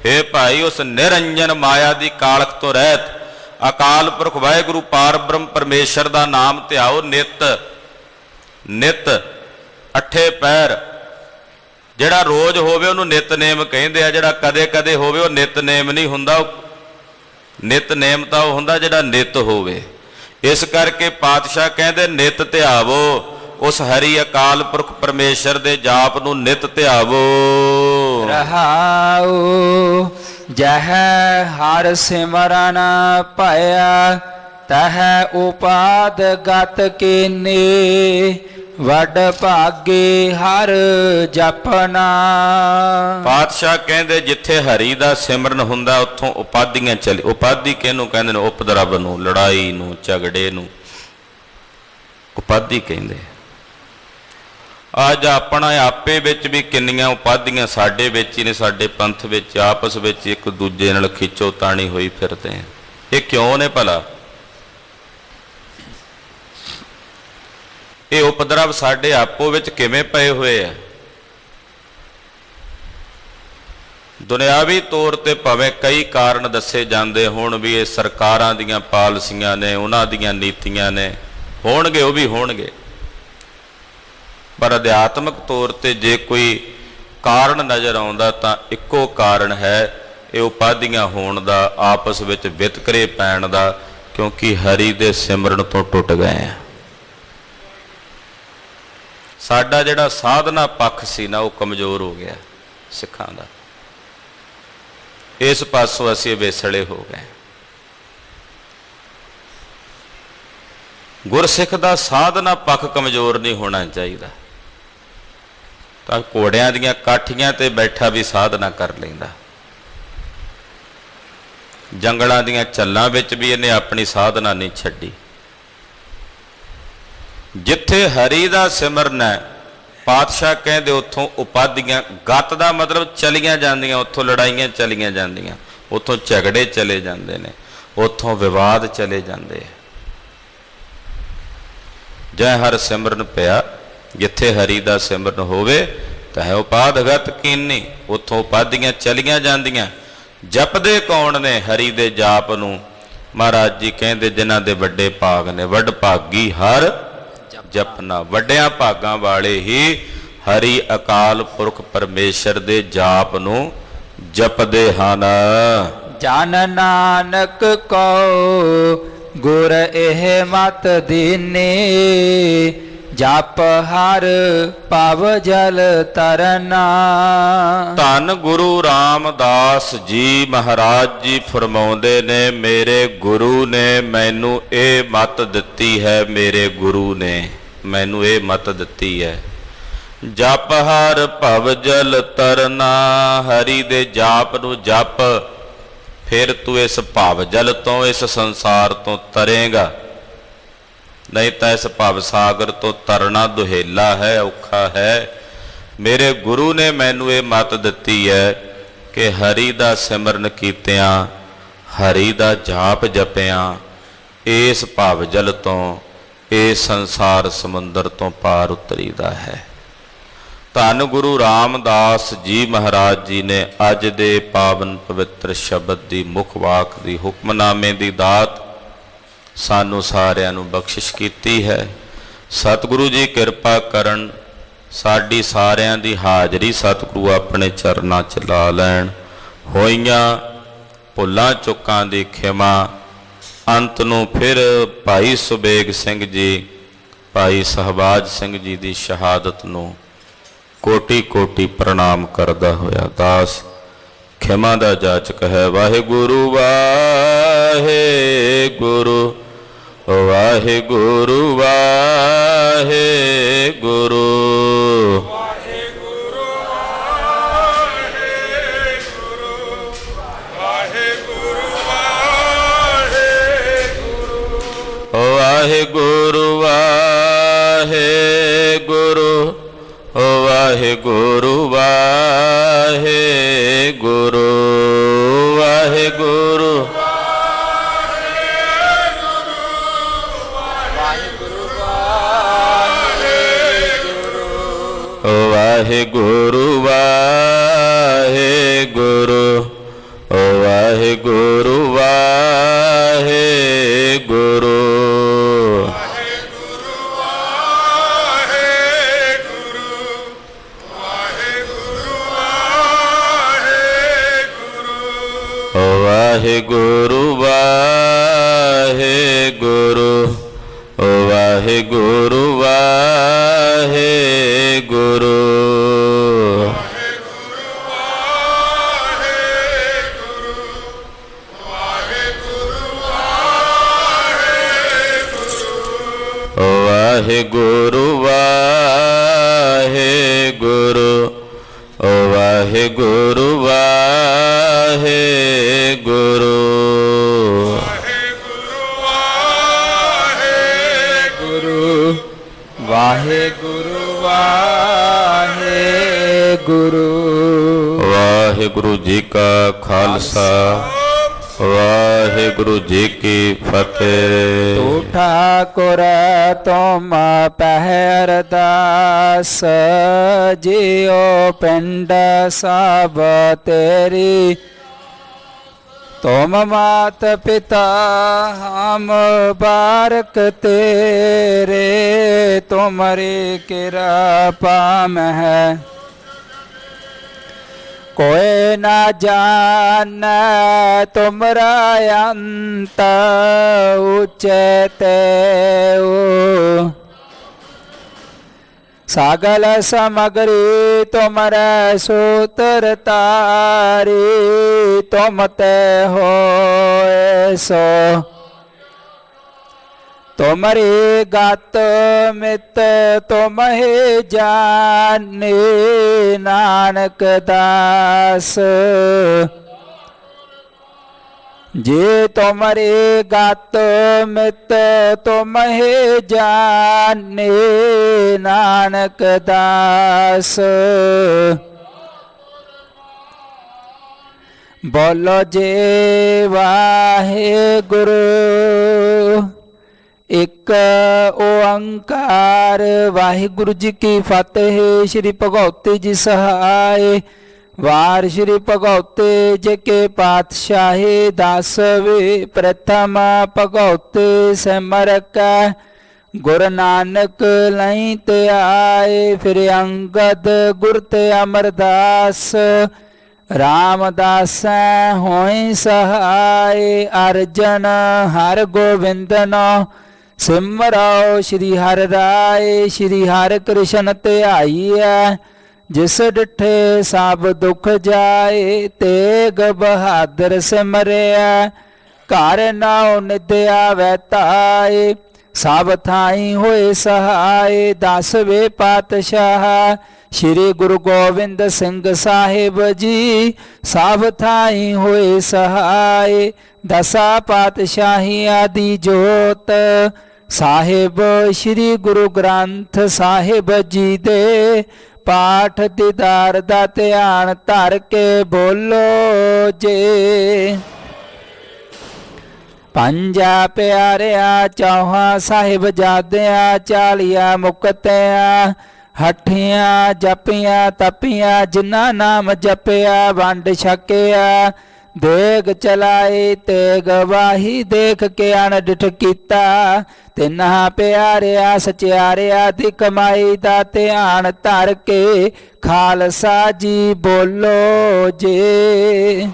ਹੇ ਭਾਈ, ਉਸ ਨਿਰੰਜਨ ਮਾਇਆ ਦੀ ਕਾਲਖ ਤੋਂ ਰਹਿਤ ਅਕਾਲ ਪੁਰਖ ਵਾਹਿਗੁਰੂ ਪਾਰ ਬ੍ਰਹਮ ਪਰਮੇਸ਼ਰ ਦਾ ਨਾਮ ਧਿਆਓ ਨਿਤ। ਨਿਤ ਅੱਠੇ ਪੈਰ। ਜਿਹੜਾ ਰੋਜ਼ ਹੋਵੇ ਉਹਨੂੰ ਨਿਤਨੇਮ ਕਹਿੰਦੇ ਆ, ਜਿਹੜਾ ਕਦੇ ਕਦੇ ਹੋਵੇ ਉਹ ਨਿਤਨੇਮ ਨਹੀਂ ਹੁੰਦਾ। ਨਿਤਨੇਮ ਤਾਂ ਉਹ ਹੁੰਦਾ ਜਿਹੜਾ ਨਿਤ ਹੋਵੇ। ਇਸ ਕਰਕੇ ਪਾਤਸ਼ਾਹ ਕਹਿੰਦੇ ਨਿਤ ਧਿਆਵੋ, ਉਸ ਹਰੀ ਅਕਾਲ ਪੁਰਖ ਪਰਮੇਸ਼ਰ ਦੇ ਜਾਪ ਨੂੰ ਨਿਤ ਧਿਆਵੋ। ਰਹਾਉ ਜਹ ਹਰ ਸਿਮਰਨ ਭਇਆ, ਤਹ ਉਪਾਦ ਗਤ ਕੀਨੇ, ਵੱਡ ਭਾਗੇ ਹਰ ਜਪਨਾ। ਪਾਤਸ਼ਾਹ ਕਹਿੰਦੇ ਜਿੱਥੇ ਹਰੀ ਦਾ ਸਿਮਰਨ ਹੁੰਦਾ ਉੱਥੋਂ ਉਪਾਧੀਆਂ ਚਲੇ। ਉਪਾਧੀ ਕਿਹਨੂੰ ਕਹਿੰਦੇ ਨੇ? ਉਪਦਰਵ ਨੂੰ, ਲੜਾਈ ਨੂੰ, ਝਗੜੇ ਨੂੰ ਉਪਾਧੀ ਕਹਿੰਦੇ। ਅੱਜ ਆਪਣਾ ਆਪੇ ਵਿੱਚ ਵੀ ਕਿੰਨੀਆਂ ਉਪਾਧੀਆਂ ਸਾਡੇ ਵਿੱਚ ਹੀ ਨੇ। ਸਾਡੇ ਪੰਥ ਵਿੱਚ ਆਪਸ ਵਿੱਚ ਇੱਕ ਦੂਜੇ ਨਾਲ ਖਿੱਚੋ ਤਾਣੀ ਹੋਈ ਫਿਰਦੇ ਆ। ਇਹ ਕਿਉਂ ਨੇ ਭਲਾ? ਇਹ ਉਪਦਰਵ ਸਾਡੇ ਆਪੋ ਵਿੱਚ ਕਿਵੇਂ ਪਏ ਹੋਏ ਆ? ਦੁਨਿਆਵੀ ਤੌਰ ਤੇ ਭਾਵੇਂ ਕਈ ਕਾਰਨ ਦੱਸੇ ਜਾਂਦੇ ਹੋਣ ਵੀ ਇਹ ਸਰਕਾਰਾਂ ਦੀਆਂ ਪਾਲਿਸੀਆਂ ਨੇ, ਉਹਨਾਂ ਦੀਆਂ ਨੀਤੀਆਂ ਨੇ, ਹੋਣਗੇ, ਉਹ ਵੀ ਹੋਣਗੇ, ਪਰ ਅਧਿਆਤਮਿਕ ਤੌਰ ਤੇ ਜੇ ਕੋਈ ਕਾਰਨ ਨਜ਼ਰ ਆਉਂਦਾ ਤਾਂ ਇੱਕੋ ਕਾਰਨ ਹੈ, ਇਹ ਉਪਾਧੀਆਂ ਹੋਣ ਦਾ, ਆਪਸ ਵਿੱਚ ਵਿਤਕਰੇ ਪੈਣ ਦਾ, ਕਿਉਂਕਿ ਹਰੀ ਦੇ ਸਿਮਰਨ ਤੋਂ ਟੁੱਟ ਗਏ ਆ। ਸਾਡਾ ਜਿਹੜਾ ਸਾਧਨਾ ਪੱਖ ਸੀ ਨਾ, ਉਹ ਕਮਜ਼ੋਰ ਹੋ ਗਿਆ ਸਿੱਖਾਂ ਦਾ। ਇਸ ਪਾਸੋਂ ਅਸੀਂ ਵਿਛੜੇ ਹੋ ਗਏ। ਗੁਰਸਿੱਖ ਦਾ ਸਾਧਨਾ ਪੱਖ ਕਮਜ਼ੋਰ ਨਹੀਂ ਹੋਣਾ ਚਾਹੀਦਾ, ਤਾਂ ਘੋੜਿਆਂ ਦੀਆਂ ਕਾਠੀਆਂ ਤੇ ਬੈਠਾ ਵੀ ਸਾਧਨਾ ਕਰ ਲੈਂਦਾ, ਜੰਗਲਾਂ ਦੀਆਂ ਝੱਲਾਂ ਵਿੱਚ ਵੀ ਇਹਨੇ ਆਪਣੀ ਸਾਧਨਾ ਨਹੀਂ ਛੱਡੀ। ਜਿੱਥੇ ਹਰੀ ਦਾ ਸਿਮਰਨ ਹੈ, ਪਾਤਸ਼ਾਹ ਕਹਿੰਦੇ ਉੱਥੋਂ ਉਪਾਧੀਆਂ, ਗੱਤ ਦਾ ਮਤਲਬ ਚਲੀਆਂ ਜਾਂਦੀਆਂ, ਉੱਥੋਂ ਲੜਾਈਆਂ ਚਲੀਆਂ ਜਾਂਦੀਆਂ, ਉੱਥੋਂ ਝਗੜੇ ਚਲੇ ਜਾਂਦੇ ਨੇ, ਉੱਥੋਂ ਵਿਵਾਦ ਚਲੇ ਜਾਂਦੇ। ਜੈ ਹਰ ਸਿਮਰਨ ਪਿਆ, ਜਿੱਥੇ ਹਰੀ ਦਾ ਸਿਮਰਨ ਹੋਵੇ ਤਾਂ ਉਪਾਧਗਤ ਕੀਨੀ, ਉੱਥੋਂ ਉਪਾਧੀਆਂ ਚਲੀਆਂ ਜਾਂਦੀਆਂ। ਜਪਦੇ ਕੌਣ ਨੇ ਹਰੀ ਦੇ ਜਾਪ ਨੂੰ? ਮਹਾਰਾਜ ਜੀ ਕਹਿੰਦੇ ਜਿਨ੍ਹਾਂ ਦੇ ਵੱਡੇ ਭਾਗ ਨੇ, ਵੱਡ ਭਾਗੀ ਹਰ ਜਪਨਾ। ਵੱਡਿਆਂ ਭਾਗਾਂ ਵਾਲੇ ਹੀ ਹਰੀ ਅਕਾਲ ਪੁਰਖ ਪਰਮੇਸ਼ਰ ਦੇ ਜਾਪ ਨੂੰ ਜਪਦੇ ਹਨ। ਜਨ ਨਾਨਕ ਕੋ ਗੁਰ ਇਹ ਮਤ ਦੀਨੇ, ਜਪ ਹਰ ਪਵ ਜਲ ਤਰਨਾ। ਧੰਨ ਗੁਰੂ ਰਾਮਦਾਸ ਜੀ ਮਹਾਰਾਜ ਜੀ ਫਰਮਾਉਂਦੇ ਨੇ, ਮੇਰੇ ਗੁਰੂ ਨੇ ਮੈਨੂੰ ਇਹ ਮਤ ਦਿੱਤੀ ਹੈ, ਮੇਰੇ ਗੁਰੂ ਨੇ ਮੈਨੂੰ ਇਹ ਮਤ ਦਿੱਤੀ ਹੈ, ਜਪ ਹਰ ਭਵ ਜਲ ਤਰਨਾ। ਹਰੀ ਦੇ ਜਾਪ ਨੂੰ ਜਪ, ਫਿਰ ਤੂੰ ਇਸ ਭਵ ਜਲ ਤੋਂ, ਇਸ ਸੰਸਾਰ ਤੋਂ ਤਰੇਗਾ, ਨਹੀਂ ਤਾਂ ਇਸ ਭਵ ਸਾਗਰ ਤੋਂ ਤਰਨਾ ਦੁਹੇਲਾ ਹੈ, ਔਖਾ ਹੈ। ਮੇਰੇ ਗੁਰੂ ਨੇ ਮੈਨੂੰ ਇਹ ਮਤ ਦਿੱਤੀ ਹੈ ਕਿ ਹਰੀ ਦਾ ਸਿਮਰਨ ਕੀਤਿਆਂ, ਹਰੀ ਦਾ ਜਾਪ ਜਪਿਆਂ, ਇਸ ਭਵ ਜਲ ਤੋਂ, ਇਸ ਸੰਸਾਰ ਸਮੁੰਦਰ ਤੋਂ ਪਾਰ ਉਤਰੀਦਾ ਹੈ। ਧੰਨ ਗੁਰੂ ਰਾਮਦਾਸ ਜੀ ਮਹਾਰਾਜ ਜੀ ਨੇ ਅੱਜ ਦੇ ਪਾਵਨ ਪਵਿੱਤਰ ਸ਼ਬਦ ਦੀ, ਮੁੱਖ ਵਾਕ ਦੀ, ਹੁਕਮਨਾਮੇ ਦੀ ਦਾਤ ਸਾਨੂੰ ਸਾਰਿਆਂ ਨੂੰ ਬਖਸ਼ਿਸ਼ ਕੀਤੀ ਹੈ। ਸਤਿਗੁਰੂ ਜੀ ਕਿਰਪਾ ਕਰਨ, ਸਾਡੀ ਸਾਰਿਆਂ ਦੀ ਹਾਜ਼ਰੀ ਸਤਿਗੁਰੂ ਆਪਣੇ ਚਰਨਾਂ 'ਚ ਲਾ ਲੈਣ। ਹੋਈਆਂ ਭੁੱਲਾਂ ਚੁੱਕਾਂ ਦੀ ਖਿਮਾ। ਅੰਤ ਨੂੰ ਫਿਰ ਭਾਈ ਸੁਬੇਗ ਸਿੰਘ ਜੀ, ਭਾਈ ਸਹਿਬਾਜ ਸਿੰਘ ਜੀ ਦੀ ਸ਼ਹਾਦਤ ਨੂੰ ਕੋਟੀ ਕੋਟੀ ਪ੍ਰਣਾਮ ਕਰਦਾ ਹੋਇਆ ਦਾਸ ਖਿਮਾ ਦਾ ਜਾਚਕ ਹੈ। ਵਾਹਿਗੁਰੂ ਵਾਹਿਗੁਰੂ ਵਾਹਿਗੁਰੂ ਵਾਹਿਗੁਰੂ। ਵਾਹਿਗੁਰੂ ਵਾਹਿਗੁਰੂ ਵਾਹਿਗੁਰੂ ਵਾਹਿਗੁਰੂ ਵਾਹਿਗੁਰੂ ਵਾਹਿਗੁਰੂ ਵਾਹਿਗੁਰੂ ਵਾਹਿਗੁਰੂ ਵਾਹਿਗੁਰੂ। ਵਾਹਿਗੁਰੂ ਵਾਹਿਗੁਰੂ ਵਾਹਿਗੁਰੂ ਵਾਹਿਗੁਰੂ। ਵਾਹਿਗੁਰੂ ਵਾਹਿਗੁਰੂ ਵਾਹਿਗੁਰੂ ਵਾਹਿਗੁਰੂ। ਵਾਹਿਗੁਰੂ ਵਾਹਿਗੁਰੂ। ਵਾਹਿਗੁਰੂ ਜੀ ਕਾ ਖਾਲਸਾ ਵਾਹਿਗੁਰੂ ਜੀ ਕੀ ਫਤਿਹ। ਤੂੰ ਠਾਕੁਰ ਤੁਮ ਪਹਿ ਅਰਦਾਸ, ਜਿਉ ਪਿੰਡ ਸਭ ਤੇਰੀ। ਤੁਮ ਮਾਤ ਪਿਤਾ ਹਮ ਬਾਰਕ ਤੇਰੇ, ਤੁਮਰੀ ਕਿਰਪਾ ਮਹਿ कोई न जाने तुमरा अंत उच्चते सगल समग्री तुमरे सूत्र तारी, तुम ते हो सो तुमरी गत मित तुम ही जाने, नानक दास जे तुमरी गत मित तुम ही जाने, नानक दास। बोलो जे वाहिगुरु एक ओंकार। वाहिगुरु जी की फतेह। श्री भगवती जी सहाय। वार श्री भगवते जी के पातशाही, 10वें प्रथम भगवते सिमरक। गुरु नानक लई ते आए, फिर अंगद गुर ते अमरदास। रामदास होई सहाय, अर्जन हर गोविंदन। सिमरो श्री हर राय, श्री हर कृष्ण ध्याईਐ। जिस डिठे सब दुख जाए, तेग बहादुर सिमरिया। घर नाउ निद्या वैताए, सब थाई होए सहाय। 10वें पातशाह श्री गुरु गोविंद सिंह साहिब जी, सब थाई होए सहाय। 10 पातशाही आदि जोत साहिब श्री गुरु ग्रंथ साहिब जी दे, पाठ दीदार दा ध्यान धर के बोलो जे। पंजा प्यारिया चौहा साहिब जादिया, 40 मुक्तिया हठियां जपियां तपियां। जिन्ना नाम जपिया वंड छकिया, देग चलाए तेग वाही। देख के अनडिठ कीता, तिन्हा प्यारिया सचियारिया दी कमाई दा ध्यान धर के खालसा जी बोलो जे।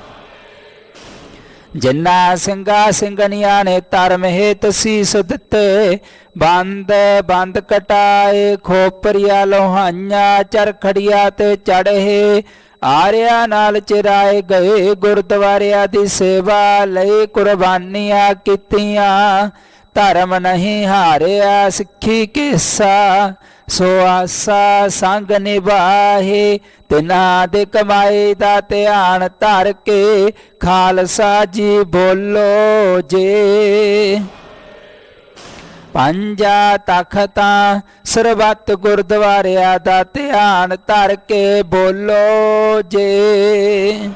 जिन्ना ਸਿੰਘਾ ਸਿੰਘਣੀਆਂ ਨੇ ਧਰਮ ਹੇਤ ਸੀਸ ਦਿੱਤੇ, ਬੰਦ ਬੰਦ ਕਟਾਏ। ਖੋਪਰੀਆ ਲੋਹਾਈਆਂ ਚਰਖੜੀਆਂ ਤੇ ਚੜ੍ਹੇ, ਆਰਿਆਂ ਨਾਲ ਚਿਰਾਏ ਗਏ। ਗੁਰਦੁਆਰਿਆਂ ਦੀ ਸੇਵਾ ਲਈ ਕੁਰਬਾਨੀਆਂ ਕੀਤੀਆਂ, ਧਰਮ ਨਹੀਂ ਹਾਰਿਆ ਸਿੱਖੀ ਕੇਸਾ। ਸੋ ਆਸਾ ਸੰਗ ਨਿਭਾਹੇ, ਤਿਨਾਂ ਦੇ ਕਮਾਈ ਦਾ ਧਿਆਨ ਧਰ ਕੇ ਖਾਲਸਾ ਜੀ ਬੋਲੋ ਜੇ। ਪੰਜਾ ਤਖਤਾਂ ਸਰਬੱਤ ਗੁਰਦੁਆਰਿਆਂ ਦਾ ਧਿਆਨ ਧਰ ਕੇ ਬੋਲੋ ਜੇ।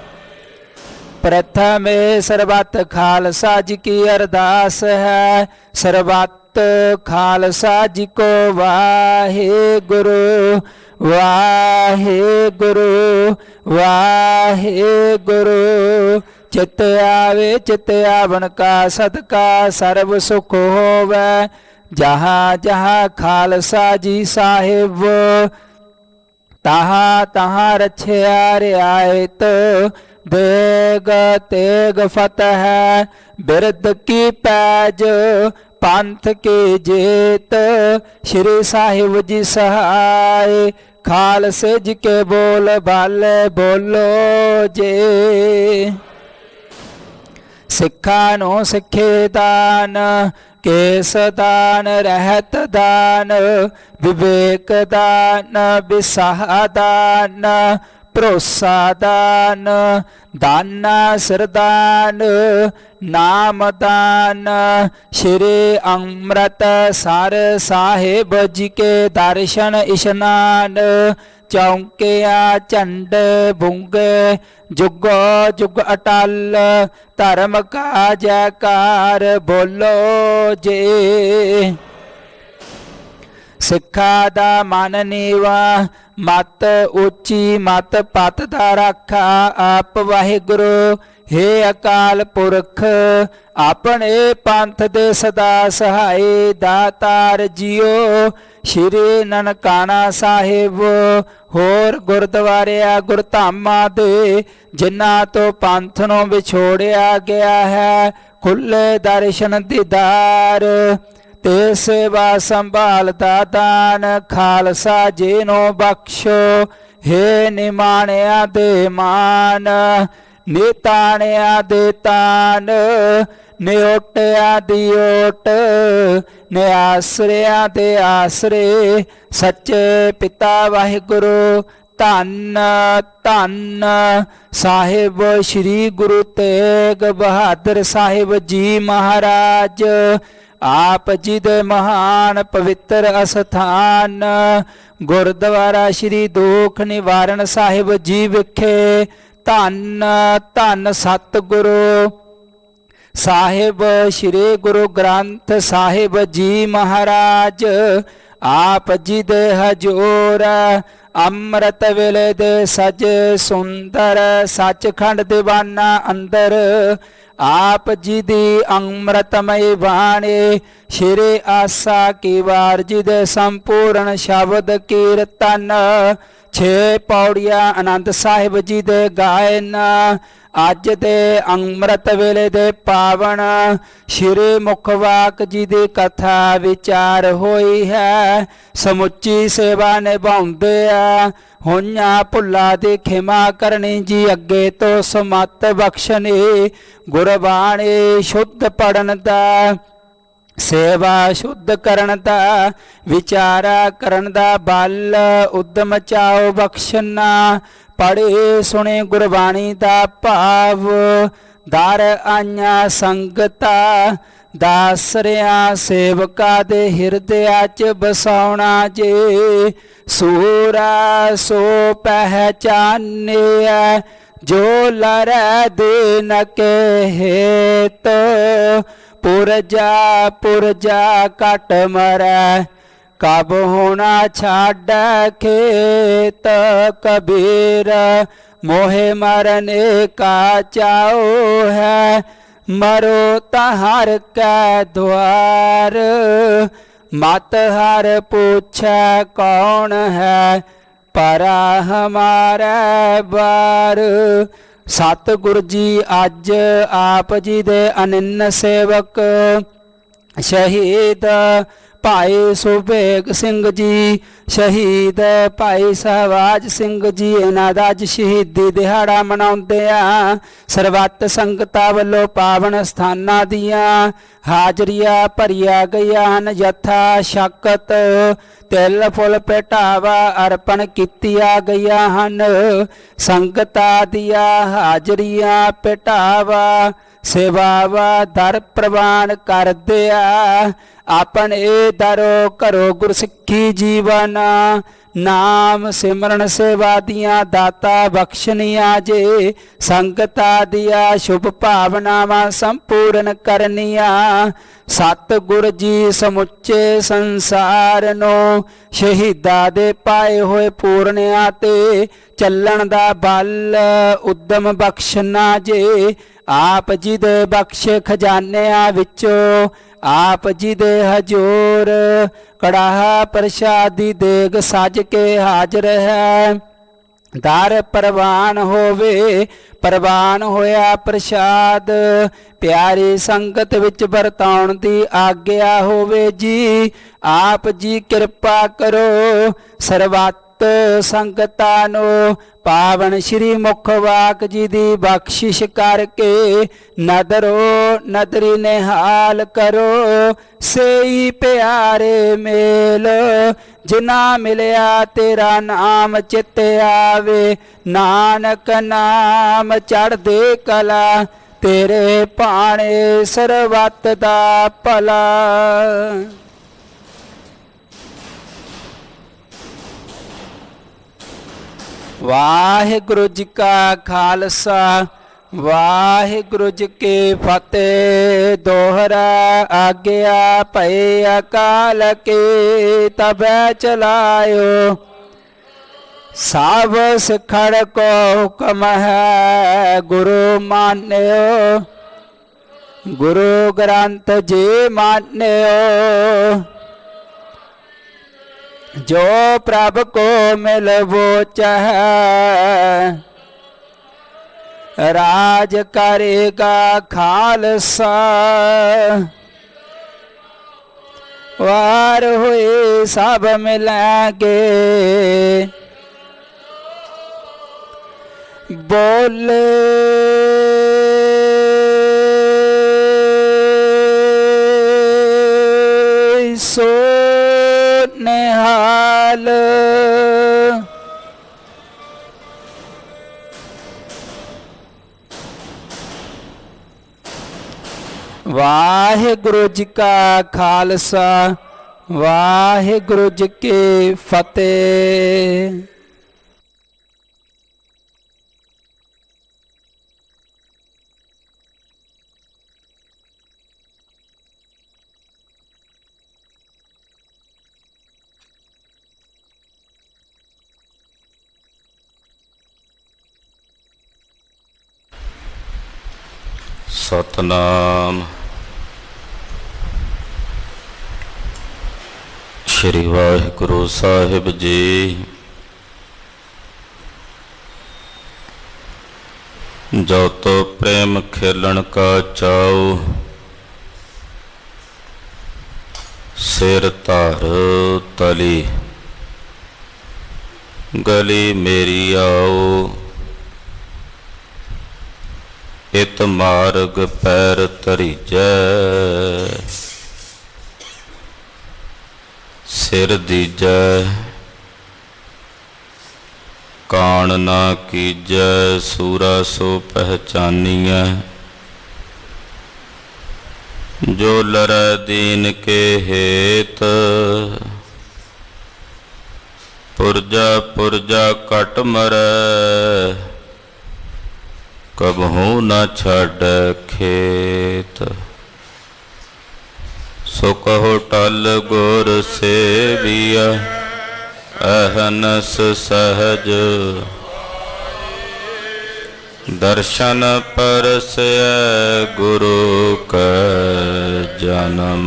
प्रथमे सर्वत खालसा जी की अरदास है। सर्वत खालसा जी को वाहे गुरु वाहे गुरु वाहे गुरु। चित आवे चित आवन का सदका सर्व सुख होवे। जहाँ जहाँ खालसा जी साहिब तहाँ तहाँ रछिया रियायत। देग तेग फतह बिरद की पैज पंथ की जीत। श्री साहिब जी सहाय खालसे जी के बोल बाले बोलो जे। सिखा नो सिखे दान केस दान रहत दान विवेक दान विसाह दान भरोसा दान दाना सिरदान नाम दान। श्री अमृत सर साहिब जी के दर्शन स्नान ਚੌਂਕਿਆ ਝੰਡ ਬੁੰਗੇ ਜੁਗੋ ਜੁਗ ਅਟਲ ਧਰਮ ਕਾ ਜੈਕਾਰ ਬੋਲੋ ਜੇ। ਸਿੱਖਾਂ ਦਾ ਮਨ ਨੀਵਾ ਮਤ ਉੱਚੀ ਮਤ ਪਤ ਦਾ ਰਾਖਾ ਆਪ ਵਾਹਿਗੁਰੂ ਹੇ ਅਕਾਲ ਪੁਰਖ ਆਪਣੇ ਪੰਥ ਦੇ ਸਦਾ ਸਹਾਈ ਦਾਤਾਰ ਜੀਓ। ਸ਼੍ਰੀ ਨਨਕਾਣਾ ਸਾਹਿਬ ਹੋਰ ਗੁਰਦੁਆਰਿਆਂ ਗੁਰਧਾਮਾਂ ਦੇ ਜਿਨ੍ਹਾਂ ਤੋਂ ਪੰਥ ਨੂੰ ਵਿਛੋੜਿਆ ਗਿਆ ਹੈ ਖੁੱਲੇ ਦਰਸ਼ਨ ਦੀਦਾਰ ਤੇ ਸੇਵਾ ਸੰਭਾਲ ਦਾ ਦਾਨ ਖਾਲਸਾ ਜੀ ਨੂੰ ਬਖਸ਼ੋ। ਹੇ ਨਿਮਾਣਿਆਂ ਦੇ ਮਾਨ ਨਿਤਾਣਿਆਂ ਦੇ ਤਾਨ ਨਿਓਟਿਆਂ ਦੀ ਓਟ ਨਿਆਸਰਿਆਂ ਦੇ ਆਸਰੇ ਸੱਚੇ ਪਿਤਾ ਵਾਹਿਗੁਰੂ ਧੰਨ ਧੰਨ ਸਾਹਿਬ ਸ੍ਰੀ ਗੁਰੂ ਤੇਗ ਬਹਾਦਰ ਸਾਹਿਬ ਜੀ ਮਹਾਰਾਜ। ਆਪ ਜੀ ਦੇ ਮਹਾਨ ਪਵਿੱਤਰ ਅਸਥਾਨ ਗੁਰਦੁਆਰਾ ਸ੍ਰੀ ਦੁਖ ਨਿਵਾਰਨ ਸਾਹਿਬ ਜੀ ਵਿਖੇ ਧੰਨ ਧੰਨ ਸਤਿਗੁਰੂ ਸਾਹਿਬ ਸ੍ਰੀ ਗੁਰੂ ਗ੍ਰੰਥ ਸਾਹਿਬ ਜੀ ਮਹਾਰਾਜ ਆਪ ਜੀ ਦੇ ਹਜੂਰ ਅੰਮ੍ਰਿਤ ਵੇਲੇ ਦੇ ਸਜ ਸੁੰਦਰ ਸੱਚਖੰਡ ਦੀਵਾਨਾ ਅੰਦਰ ਆਪ ਜੀ ਦੀ ਅੰਮ੍ਰਿਤਮਈ ਬਾਣੀ ਸ਼੍ਰੀ ਆਸਾ ਕੀ ਵਾਰ ਜੀ ਦੇ ਸੰਪੂਰਨ ਸ਼ਬਦ ਕੀਰਤਨ 6 ਪੌੜੀਆਂ ਆਨੰਦ ਸਾਹਿਬ ਜੀ ਦੇ ਗਾਇਨ ਅੱਜ ਦੇ ਅੰਮ੍ਰਿਤ ਵੇਲੇ ਦੇ ਪਾਵਨ ਸ਼੍ਰੀ ਮੁਖਵਾਕ ਜੀ ਦੀ ਕਥਾ ਵਿਚਾਰ ਹੋਈ ਹੈ। ਸਮੁੱਚੀ ਸੇਵਾ ਨਿਭਾਉਂਦੇ ਆ ਹੋਈਆਂ ਭੁੱਲਾਂ ਦੀ ਖਿਮਾ ਕਰਨੀ ਜੀ ਅੱਗੇ ਤੋਂ ਸਮਤ ਬਖਸ਼ਣੀ ਗੁਰਬਾਣੀ ਸ਼ੁੱਧ ਪੜਨ ਦਾ ਸੇਵਾ ਸ਼ੁੱਧ ਕਰਨ ਦਾ ਵਿਚਾਰਾ ਕਰਨ ਦਾ ਬਲ ਉਦਮ ਚਾਓ ਬਖਸ਼ਣਾ ਪੜ੍ਹੇ ਸੁਣੇ ਗੁਰਬਾਣੀ ਦਾ ਭਾਵ ਦਰ ਆਈਆਂ ਸੰਗਤਾ ਦਾਸਰਿਆਂ ਸੇਵਕਾ ਦੇ ਹਿਰਦਿਆਂ ਚ ਬਸਾਉਣਾ ਜੇ ਸੂਰਾ ਸੋ ਪਹਿਚਾਨਿਆ ਜੋ ਲਰੈ ਦੇ ਨ ਕਹੇਤ ਪੁਰਜਾ ਕਟ ਮਰੈ ਕਬ ਹੋਣਾ ਛਾੜ ਖੇਤ ਕਬੀਰ ਮੋਹਿ ਮਰਨੇ ਕਾ ਚਾਓ ਹੈ ਮਰੋ ਤਹਰ ਕੈ ਦੁਆਰ ਮਤ ਹਰ ਪੁੱਛੈ ਕੌਣ ਹੈ ਪਰਾ ਹਮਾਰੇ ਬਾਰ। ਸਤਿਗੁਰ ਜੀ ਅੱਜ ਆਪ ਜੀ ਦੇ ਅਨੰਨ ਸੇਵਕ ਸ਼ਹੀਦ ਭਾਈ ਸੁਬੇਗ ਸਿੰਘ ਜੀ ਸ਼ਹੀਦ ਭਾਈ ਸਹਿਬਾਜ ਸਿੰਘ ਜੀ ਇਹਨਾਂ ਦਾ ਅੱਜ ਸ਼ਹੀਦੀ ਦਿਹਾੜਾ ਮਨਾਉਂਦੇ ਆ। ਸਰਬੱਤ ਸੰਗਤਾਂ ਵੱਲੋਂ ਪਾਵਨ ਸਥਾਨਾਂ ਦੀਆਂ ਹਾਜ਼ਰੀਆਂ ਭਰੀਆਂ ਗਈਆਂ ਹਨ। ਯਥਾ ਸ਼ਕਤ ਤਿਲ ਫੁੱਲ ਭੇਟਾਵਾ ਅਰਪਣ ਕੀਤੀਆਂ ਗਈਆਂ ਹਨ। ਸੰਗਤਾਂ ਦੀਆਂ ਹਾਜ਼ਰੀਆਂ ਭੇਟਾਵਾ ਸੇਵਾਵਾ ਦਰ ਪ੍ਰਵਾਨ ਕਰਦੇ ਆ। ਆਪਣੇ ਦਰੋ ਘਰੋ ਗੁਰਸਿੱਖੀ ਜੀਵਨ ਨਾਮ ਸਿਮਰਨ ਸੇਵਾ ਦੀਆਂ ਦਾਤਾ ਬਖਸ਼ਣੀਆਂ ਜੇ ਸੰਗਤਾਂ ਦੀਆਂ ਸ਼ੁਭ ਭਾਵਨਾਵਾਂ ਸੰਪੂਰਨ ਕਰਨੀਆਂ। ਸਤਿਗੁਰ ਜੀ ਸਮੁੱਚੇ ਸੰਸਾਰ ਨੂੰ ਸ਼ਹੀਦਾਂ ਦੇ ਪਾਏ ਹੋਏ ਪੂਰਨਿਆਂ ਤੇ ਚੱਲਣ ਦਾ ਬਲ ਉਦਮ ਬਖਸ਼ਣਾ ਜੇ ਆਪ ਜੀ ਦੇ ਬਖਸ਼ੇ ਖਜ਼ਾਨਿਆਂ ਵਿੱਚੋਂ ਆਪ ਜੀ ਦੇ ਹਜੂਰ ਕੜਾਹਾ ਪ੍ਰਸ਼ਾਦੀ ਦੇਗ ਸਜ ਕੇ ਹਾਜ਼ਰ ਹੈ। ਦਰ ਪ੍ਰਵਾਨ ਹੋਵੇ ਪ੍ਰਵਾਨ ਹੋਇਆ ਪ੍ਰਸ਼ਾਦ ਪਿਆਰੀ ਸੰਗਤ ਵਿੱਚ ਵਰਤਾਉਣ ਦੀ ਆਗਿਆ ਹੋਵੇ ਜੀ। ਆਪ ਜੀ ਕਿਰਪਾ ਕਰੋ ਸਰਬੱਤ ਸੰਗਤਾਂ ਨੂੰ ਪਾਵਨ ਸ਼੍ਰੀ ਮੁਖਵਾਕ ਜੀ ਦੀ ਬਖਸ਼ਿਸ਼ ਕਰਕੇ ਨਦਰੋ ਨਦਰੀ ਨਿਹਾਲ ਕਰੋ। ਸੇਈ ਪਿਆਰੇ ਮੇਲ ਜਿਨਾ ਮਿਲਿਆ ਤੇਰਾ ਨਾਮ ਚਿਤ ਆਵੇ ਨਾਨਕ ਨਾਮ ਚੜ੍ਹਦੇ ਕਲਾ ਤੇਰੇ ਭਾਣੇ ਸਰਬੱਤ ਦਾ ਭਲਾ। ਵਾਹਿਗੁਰੂ ਜੀ ਕਾ ਖਾਲਸਾ ਵਾਹਿਗੁਰੂ ਜੀ ਕੀ ਫਤਿਹ। ਦੋਹਰਾ ਆਗਿਆ ਭਈ ਅਕਾਲ ਕੀ ਤਬੈ ਚਲਾਇਓ। ਸਭ ਸਿਖੜ ਕੋ ਹੁਕਮ ਹੈ ਗੁਰੂ ਮਾਨਿਓ। ਗੁਰੂ ਗ੍ਰੰਥ ਜੀ ਮਾਨਿਓ। ਜੋ ਪ੍ਰਭ ਕੋ ਮਿਲਵੋ ਚਾਹੈ ਰਾਜ ਕਰੇਗਾ ਖਾਲਸਾ। ਵਾਰ ਹੋਏ ਸਭ ਮਿਲਾਂਗੇ ਬੋਲੇ ਸੋ ਨਿਹਾਲ। ਵਾਹਿਗੁਰੂ ਜੀ ਕਾ ਖਾਲਸਾ ਵਾਹਿਗੁਰੂ ਜੀ ਕੀ ਫਤਿਹ। ਸਤਨਾਮ ਸ਼੍ਰੀ ਵਾਹਿਗੁਰੂ ਸਾਹਿਬ ਜੀ। ਜੋ ਤੋ ਪ੍ਰੇਮ ਖੇਲਣ ਕਾ ਚਾਉ ਸਿਰ ਧਰ ਤਲੀ ਗਲੀ ਮੇਰੀ ਆਓ। ਇਤ ਮਾਰਗ ਪੈਰ ਧਰੀਜੈ ਸਿਰ ਦੀਜੈ ਕਾਣ ਨਾ ਕੀਜੈ ਸੂਰਾ ਸੋ ਪਹਿਚਾਨੀਐ। ਜੋ ਲਰੈ ਦੀਨ ਕੇ ਹੇਤ ਪੁਰਜਾ ਪੁਰਜਾ ਕਟ ਮਰੈ। ਕਬਹੂ ਨਾ ਛੱਡ ਖੇਤ ਸੋ ਕਹੋ ਟਲ ਗੁਰ ਸੇਵੀਆ ਅਹਨਸ ਸਹਜ। ਦਰਸ਼ਨ ਪਰਸੈ ਗੁਰੂ ਕੈ ਜਨਮ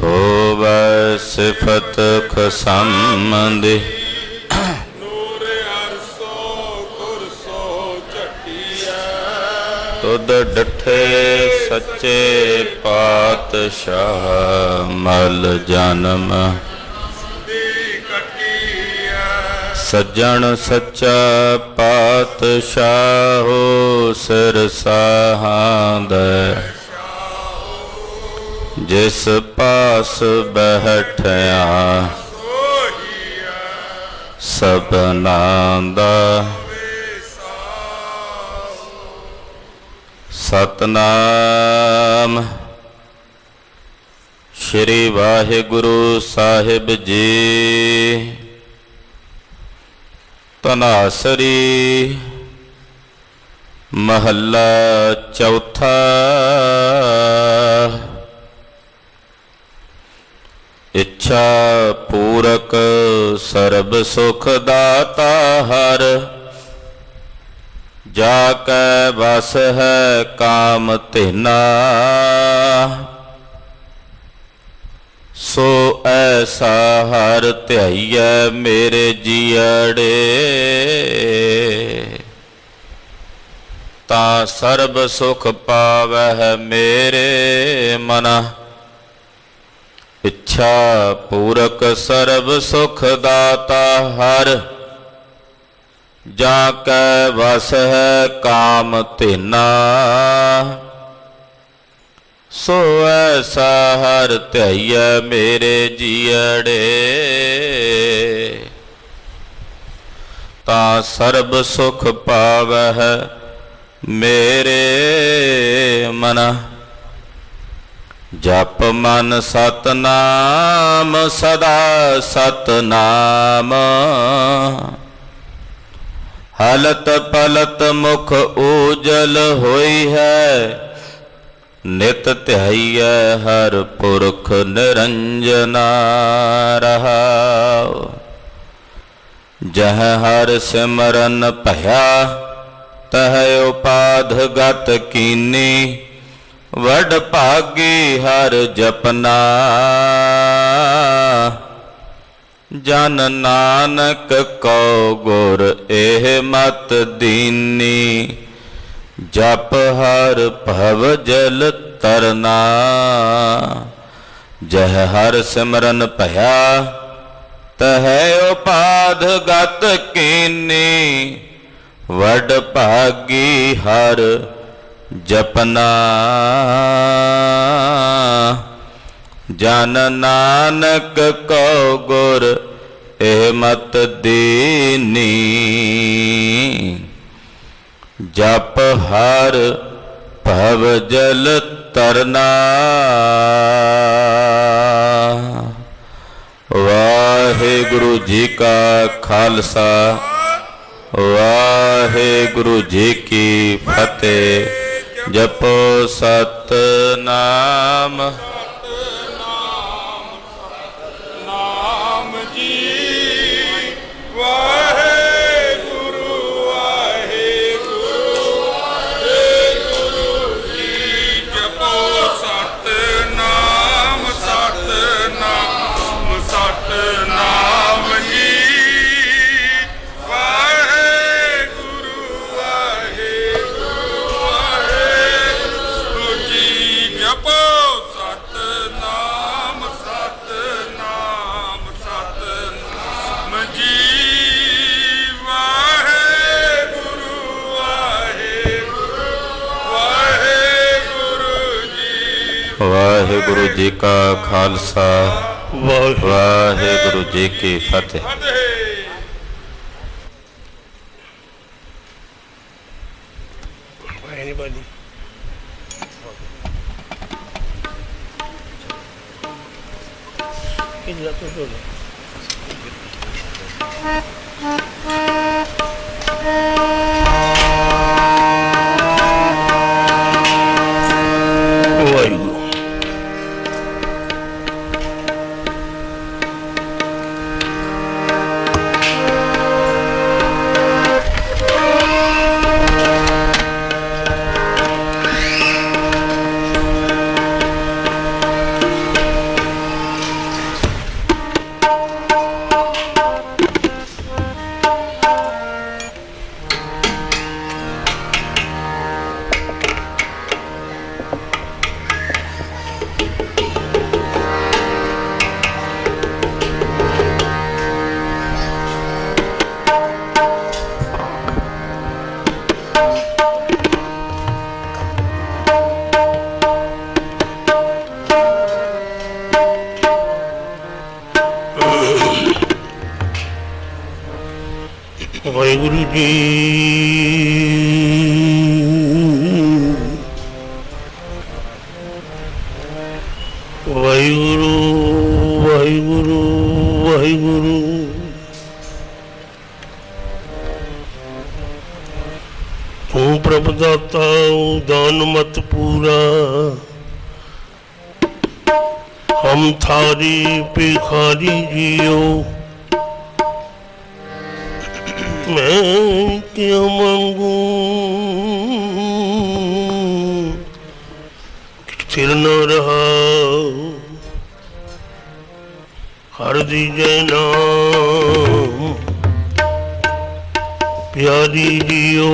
ਹੋਵੈ ਸਿਫਤ ਖਸੰਮਦਿ। ਤੁਧ ਡਠੇ ਸੱਚੇ ਪਾਤਸ਼ਾਹ ਮਲ ਜਨਮ। ਸੱਜਣ ਸੱਚਾ ਪਾਤਸ਼ਾਹੋ ਸਿਰ ਸਾਹਾਂਦੈ। ਜਿਸ ਪਾਸ ਬੈਠਿਆ ਸਭਨਾਂ ਦਾ। ਸਤਨਾਮ ਸ਼੍ਰੀ ਵਾਹਿਗੁਰੂ ਸਾਹਿਬ ਜੀ। ਧਨਾਸਰੀ ਮਹੱਲਾ ਚੌਥਾ। ਇੱਛਾ ਪੂਰਕ ਸਰਬ ਸੁਖ ਦਾਤਾ ਹਰ। ਜਾ ਕੈ ਵਸ ਹੈ ਕਾਮ ਧਿਨਾ। ਸੋ ਐਸਾ ਹਰ ਧਿਆਈਐ ਮੇਰੇ ਜੀਅੜੇ। ਤਾਂ ਸਰਬ ਸੁਖ ਪਾਵਹਿ ਮੇਰੇ ਮਨਾ। ਇੱਛਾ ਪੂਰਕ ਸਰਬ ਸੁਖ ਦਾਤਾ ਹਰ। ਜਾ ਕੈ ਵਸ ਹੈ ਕਾਮ ਧਿਨਾ। ਸੋ ਐਸਾ ਹਰ ਧਿਆਈਐ ਮੇਰੇ ਜੀਅੜੇ। ਤਾਂ ਸਰਬ ਸੁਖ ਪਾਵਹਿ ਮੇਰੇ ਮਨ। ਜਪ ਮਨ ਸਤਨਾਮ ਸਦਾ ਸਤਨਾਮ। ਹਲਤ ਪਲਤ ਮੁਖ ਊਜਲ ਹੋਈ ਹੈ, ਨਿਤ ਧਿਆਈਐ ਹਰ ਪੁਰਖ ਨਿਰੰਜਨਾ ਰਹਾਉ। ਜਹ ਹਰ ਸਿਮਰਨ ਭਇਆ, ਤਹ ਉਪਾਧ ਗਤ ਕੀਨੀ। ਵਡ ਭਾਗੀ ਹਰ ਜਪਨਾ, ਜਨ ਨਾਨਕ ਕਉ ਗੁਰ ਇਹ ਮਤ ਦੀਨੀ। ਜਪ ਹਰ ਭਵ ਜਲ ਤਰਨਾ, ਜਹ ਹਰ ਸਿਮਰਨ ਭਇਆ, ਤਹ ਉਪਾਧ ਗਤ ਕੀਨੀ। ਵਡ ਭਾਗੀ ਹਰ ਜਪਨਾ, ਜਨ ਨਾਨਕ ਕਉ ਗੁਰ ਇਹ ਮਤ ਦੀਨੀ। ਜਪ ਹਰ ਭਵ ਜਲ ਤਰਨਾ। ਵਾਹਿਗੁਰੂ ਜੀ ਕਾ ਖਾਲਸਾ, ਵਾਹਿਗੁਰੂ ਜੀ ਕੀ ਫਤਿਹ। ਜਪੋ ਸਤਨਾਮ। ਨਾਮ ਜੀ ਵਾਹਿਗੁਰੂ ਵਾਹਿਗੁਰੂ ਵਾਹਿਗੁਰੂ ਜੀ। ਜਪੋ ਸਤਨਾਮ ਸਤਨਾਮ ਸਤਨਾਮ ਜੀ। ਵਾਹਿਗੁਰੂ ਵਾਹਿਗੁਰੂ ਵਾਹਿਗੁਰੂ ਜੀ। ਜਪੋ ਸਤਨਾਮ ਸਤਨਾਮ ਸਤਨਾਮ ਜੀ। ਵਾਹਿਗੁਰੂ ਵਾਹਿਗੁਰੂ ਵਾਹਿਗੁਰੂ ਜੀ। ਵਾਹਿਗੁਰੂ ਜੀ ਕਾ ਖਾਲਸਾ, ਵਾਹਿਗੁਰੂ ਜੀ ਕੀ ਫਤਿਹ। Anybody? ਵਾਹਿਗੁਰੂ ਜੀ। ਵਾਹਿਗੁਰੂ ਵਾਹਿਗੁਰੂ ਵਾਹਿਗੁਰੂ। ਤੂੰ ਪ੍ਰਭ ਦਾਤਾ ਦਾਨ ਮਤ ਪੂਰਾ, ਹਮ ਥਾਰੀ ਭਿਖਾਰੀ ਜੀਓ। मैं क्या मांगू स्थिर न रहा, हर दीजे नाम प्यारी जियो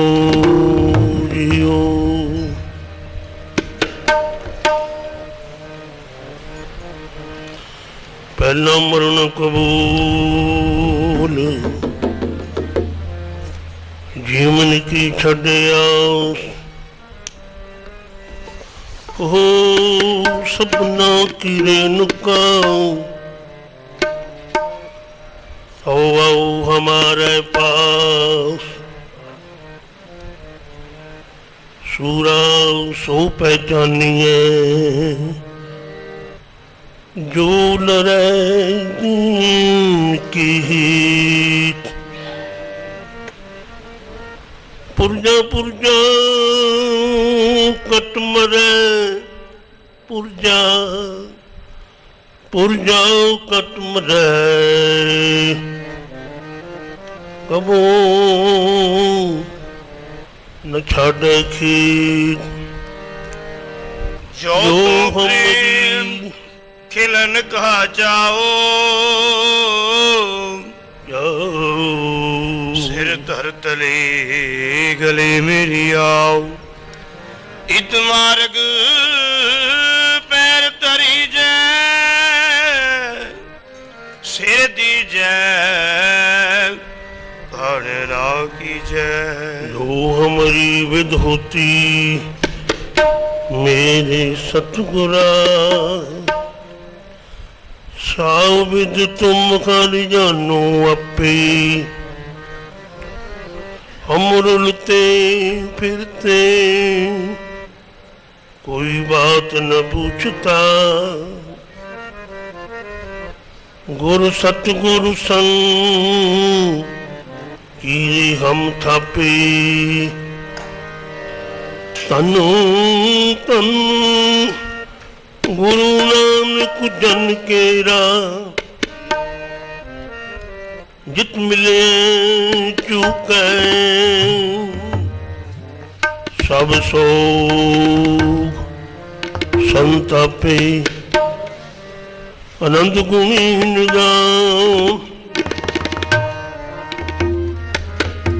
जियो। पहला मरण कबूल, जीवन की छड़िया हो सपना की रेणुका। आओ हमारे पास, सूरा सो पहचानिए ਜੋ ਲਰੈ ਕੀ ਹੀਤ ਪੁਰਜਾ ਪੁਰਜਾ ਕਟ ਮਰੈ ਪੁਰਜਾ ਪੁਰਜਾ ਕਟ ਮਰੈ ਕਬੋ ਨ ਛਾੜੈ ਖੀਤ ਜੋ ਪ੍ਰੇਮ ਖਿਲਨ ਕਹਾ ਜਾਓ ਸਿਰ ਧਰ ਤਲੇ ਗਲੇ ਮੇਰੀ ਆਓ ਇਤ ਮਾਰਗ ਪੈਰ ਧਰੀ ਜੈ ਸਿਰ ਦੀ ਜੈ ਘਰ ਰਾਖੀ ਜੈ ਜੋ ਹਮਾਰੀ ਵਿਦ ਹੋਤੀ ਮੇਰੇ ਸਤਿਗੁਰਾ ਸਾਉ ਵਿਦ ਤੁਮ ਕਰ ਜਾਨੋ ਆਪੇ ਅਮਰੁਲਤੇ ਫਿਰਤੇ ਕੋਈ ਬਾਤ ਨ ਪੁੱਛਤਾ ਗੁਰ ਸਤਿਗੁਰ ਸੰਗ ਕੀਰੇ ਹਮ ਥਾਪੇ ਤਨੁ ਤਨੁ ਗੁਰੂ ਨਾਨਕ ਜਨ ਕੇਰਾ ਜਿਤ ਮਿਲੇ ਚੁਕੈ ਸਭ ਸੋਗ ਸੰਤਾਪੇ ਆਨੰਦ ਗੁਣੀ ਨਿਗਾਉ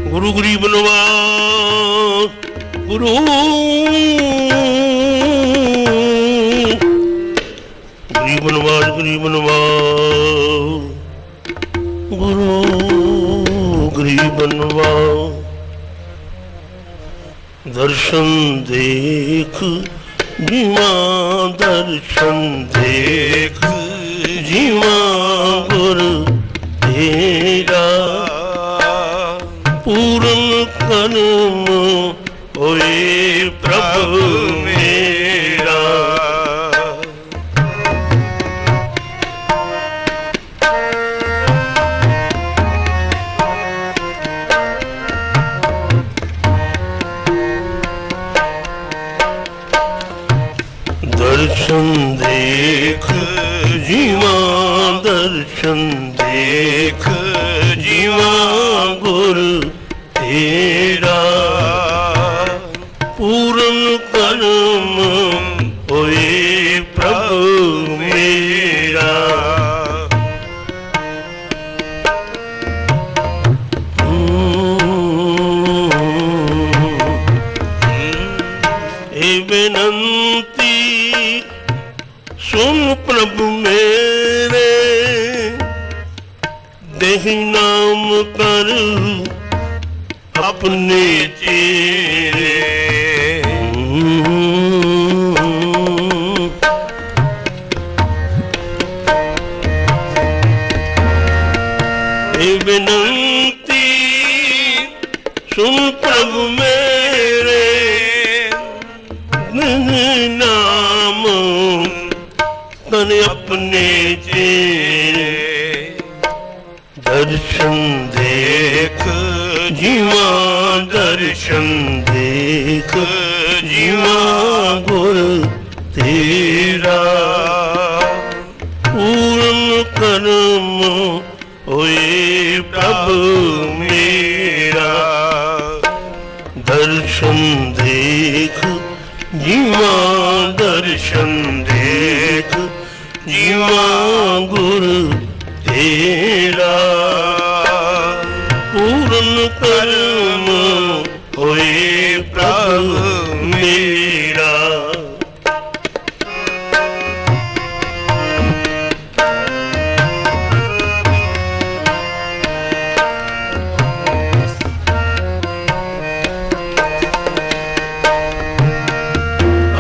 ਗੁਰੂ ਗਰੀਬ ਨਵਾਜ ਗੁਰੂ ਗਰੀਬ ਨਵਾਜ ਗਰੀਬ ਨਵਾਜ ਗੁਰੂ ਗਰੀਬ ਨਵਾਜ ਦਰਸ਼ਨ ਦੇਖ ਜੀਵਾ ਦਰਸ਼ਨ ਦੇਖ ਜੀਵਾ ਗੁਰ ਤੇਰਾ ਪੂਰਨ ਕਰਮ ਹੋਏ ਪ੍ਰਭ ਮੇਰਾ ਦਰਸ਼ਨ ਦੇਖ ਜੀਵਾ ਦਰਸ਼ਨ ਦੇਖ ਜੀਵਾ ਗੁਰ ਤੇਰਾ ਪੂਰਨ ਕਰਮ ਹੋਏ ਪ੍ਰਭ ਮੇਰਾ ਇਹ ਬੇਨੰਤੀ ਸੁਨ ਪ੍ਰਭ ਮੇਰੇ ਦੇहि ਨਾਮ ਕਰ ਆਪਣੇ ਚੇਰੇ ਇਹ ਬੇਨੰਤੀ ਸੁਨ ਪ੍ਰਭ ਮੇਰੇ ਨਾਮ ਤਨ ਆਪਣੇ ਚੇਰੇ ਦਰਸ਼ਨ ਦੇਖ ਜੀਵਾ ਦਰਸ਼ਨ ਦੇਖ ਜੀਵਾ ਗੁਰ ਤੇਰਾ ਪੂਰਨ ਕਰਮ ਹੋਏ ਪ੍ਰਭ ਮੇਰਾ ਦਰਸ਼ਨ ਦੇਖ ਜੀਵਾ ਦਰਸ਼ਨ ਦੇਖ ਜੀਵਾ ਗੁਰ ਤੇਰਾ ਪੂਰਨ ਕਰਮ ਹੋਏ ਪ੍ਰਭ ਮੇਰਾ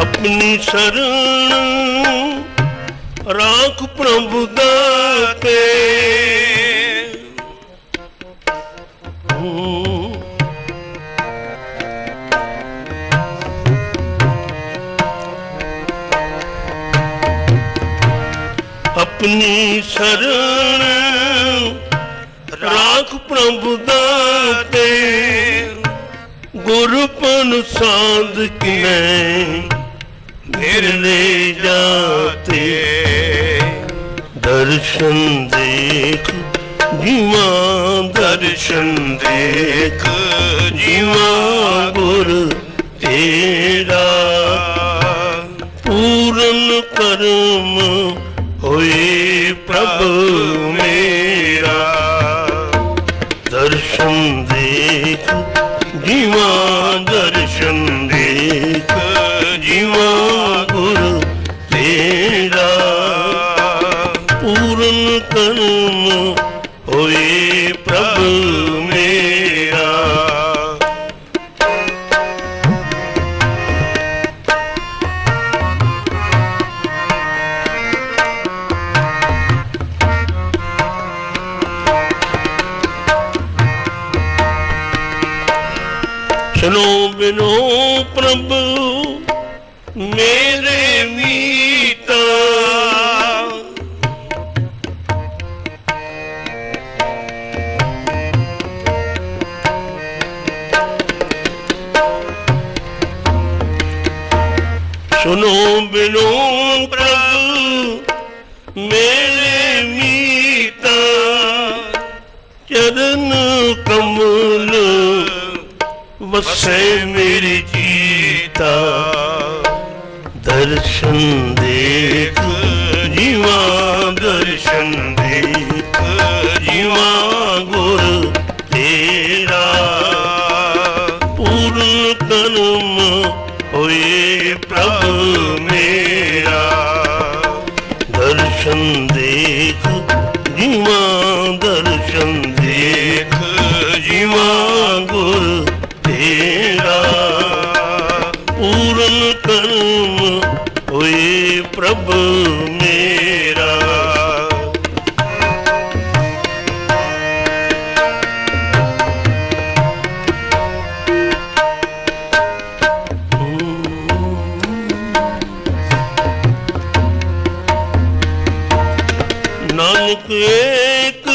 ਆਪਣੀ ਸ਼ਰਨ ਰਾਖ ਪ੍ਰਭੂ ਦਾਤੇ ਆਪਣੀ ਸ਼ਰਨ ਰਾਖ ਪ੍ਰਭੂ ਦਾਤੇ ਗੁਰਪਨ ਸਾਧਕ ਨੇ ਨਿਰਲੇ ਜਾਤੇ ਦਰਸ਼ਨ ਦੇਖ ਜੀਵਾਂ ਦਰਸ਼ਨ ਦੇਖ ਜੀਵਾਂ ਗੁਰ ਤੇਰਾ ਪੂਰਨ ਕਰਮ ਹੋਏ ਪ੍ਰਭ ਮੇਰਾ ਦਰਸ਼ਨ ਦੇਖ ਜੀਵਾਂ ਦਰਸ਼ਨ ਦੇਖ ਜੀਵਾਂ ਗੁਰ ਤੇਰਾ ਪੂਰਨ ਕਰਮ ਹੋਏ ਪ੍ਰਭ ਮੇਰਾ ਸੁਨੋ ਬਿਨੋ ਪ੍ਰਭੂ ਮੇਰੇ ਮੀਤਾ ਸੁਨੋ ਬਿਨੋ ਪ੍ਰਭੂ ਮੇਰੇ ਮੀਤਾ ਚਰਨ ਕਮਲ ਵਸੇ ਮੇਰੀ ਜੀਤਾ ਦਰਸ਼ਨ ਦੇਖ ਜੀਵਾਂ ਦਰਸ਼ਨ ਦੇਖ ਜੀਵਾਂ ਗੁਰ ਤੇਰਾ ਪੂਰਨ ਕਰਮ ਹੋਏ ਪ੍ਰਭ ਮੇਰਾ ਦਰਸ਼ਨ ਦੇਖ ਜੀਵਾਂ ਦਰਸ਼ਨ ਦੇਖ ਜੀਵਾਂ ਗੁਰ ਤੇਰਾ ਪੂਰਨ ਕਰਮ ਹੋਏ ਪ੍ਰਭ ਮੇਰਾ ਨਾਨਕ ਏਕ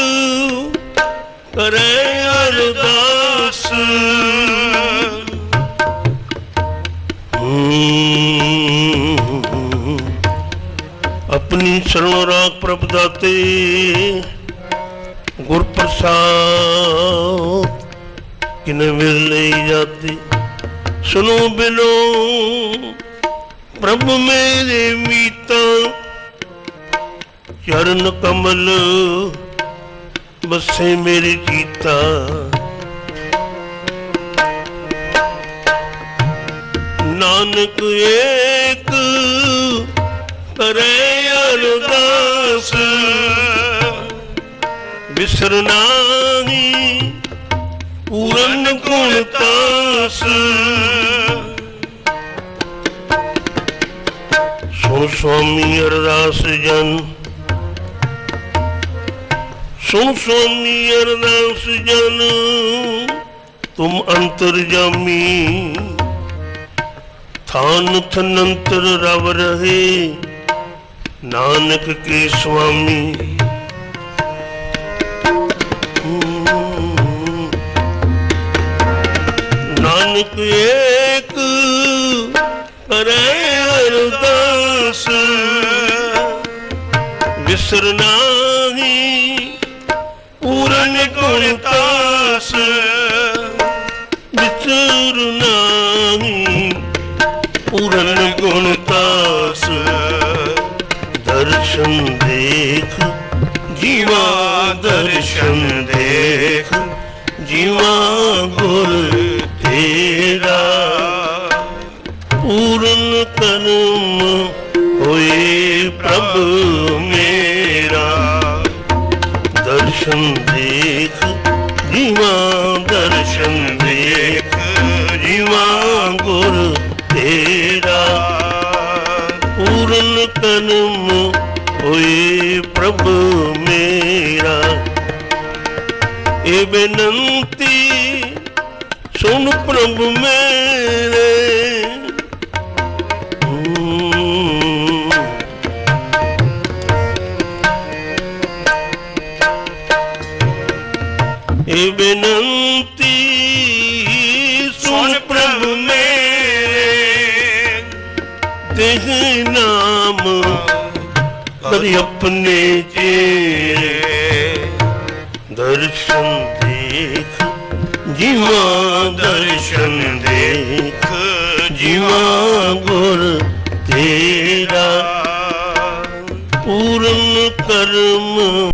ਕਰੇ ਅਰਦਾਸ अपनी शरणों राख प्रभ दाते गुर प्रसाद किने मिल नहीं जाते सुनो बिनो प्रभु मेरे मीता चरण कमल बसे मेरी जीता नानक एक करे अरदास बिसर नाही पूरन गुण तास सुन स्वामी अरदास जन सुन स्वामी अरदास जन तुम अंतर्जामी थान थनंतर रव रहे नानक के स्वामी नानक एक करे अरदास बिसर नाही पूरन गुण तास बिसर नाही पूरन गुण तास दर्शन देख जीवा दर्शन देख जीवा गुर तेरा पूर्ण कर्म होए प्रभु मेरा दर्शन देख जीवा दर्शन देख जीवा गुर तेरा पूर्ण कर्म होए प्रभु मेरा ए बेनंती सुन प्रभु मेरे ਬੇਨੰਤੀ ਸੁਣ ਪ੍ਰਭੂ ਮੇਰੇ, ਦੇਹ ਨਾਮ ਹਰਿ ਆਪਣੇ ਚੇਰੇ। ਦਰਸ਼ਨ ਦੇਖ ਜੀਵਾ ਦਰਸ਼ਨ ਦੇਖ ਜੀਵਾ ਗੁਰ ਤੇਰਾ ਪੂਰਨ ਕਰਮ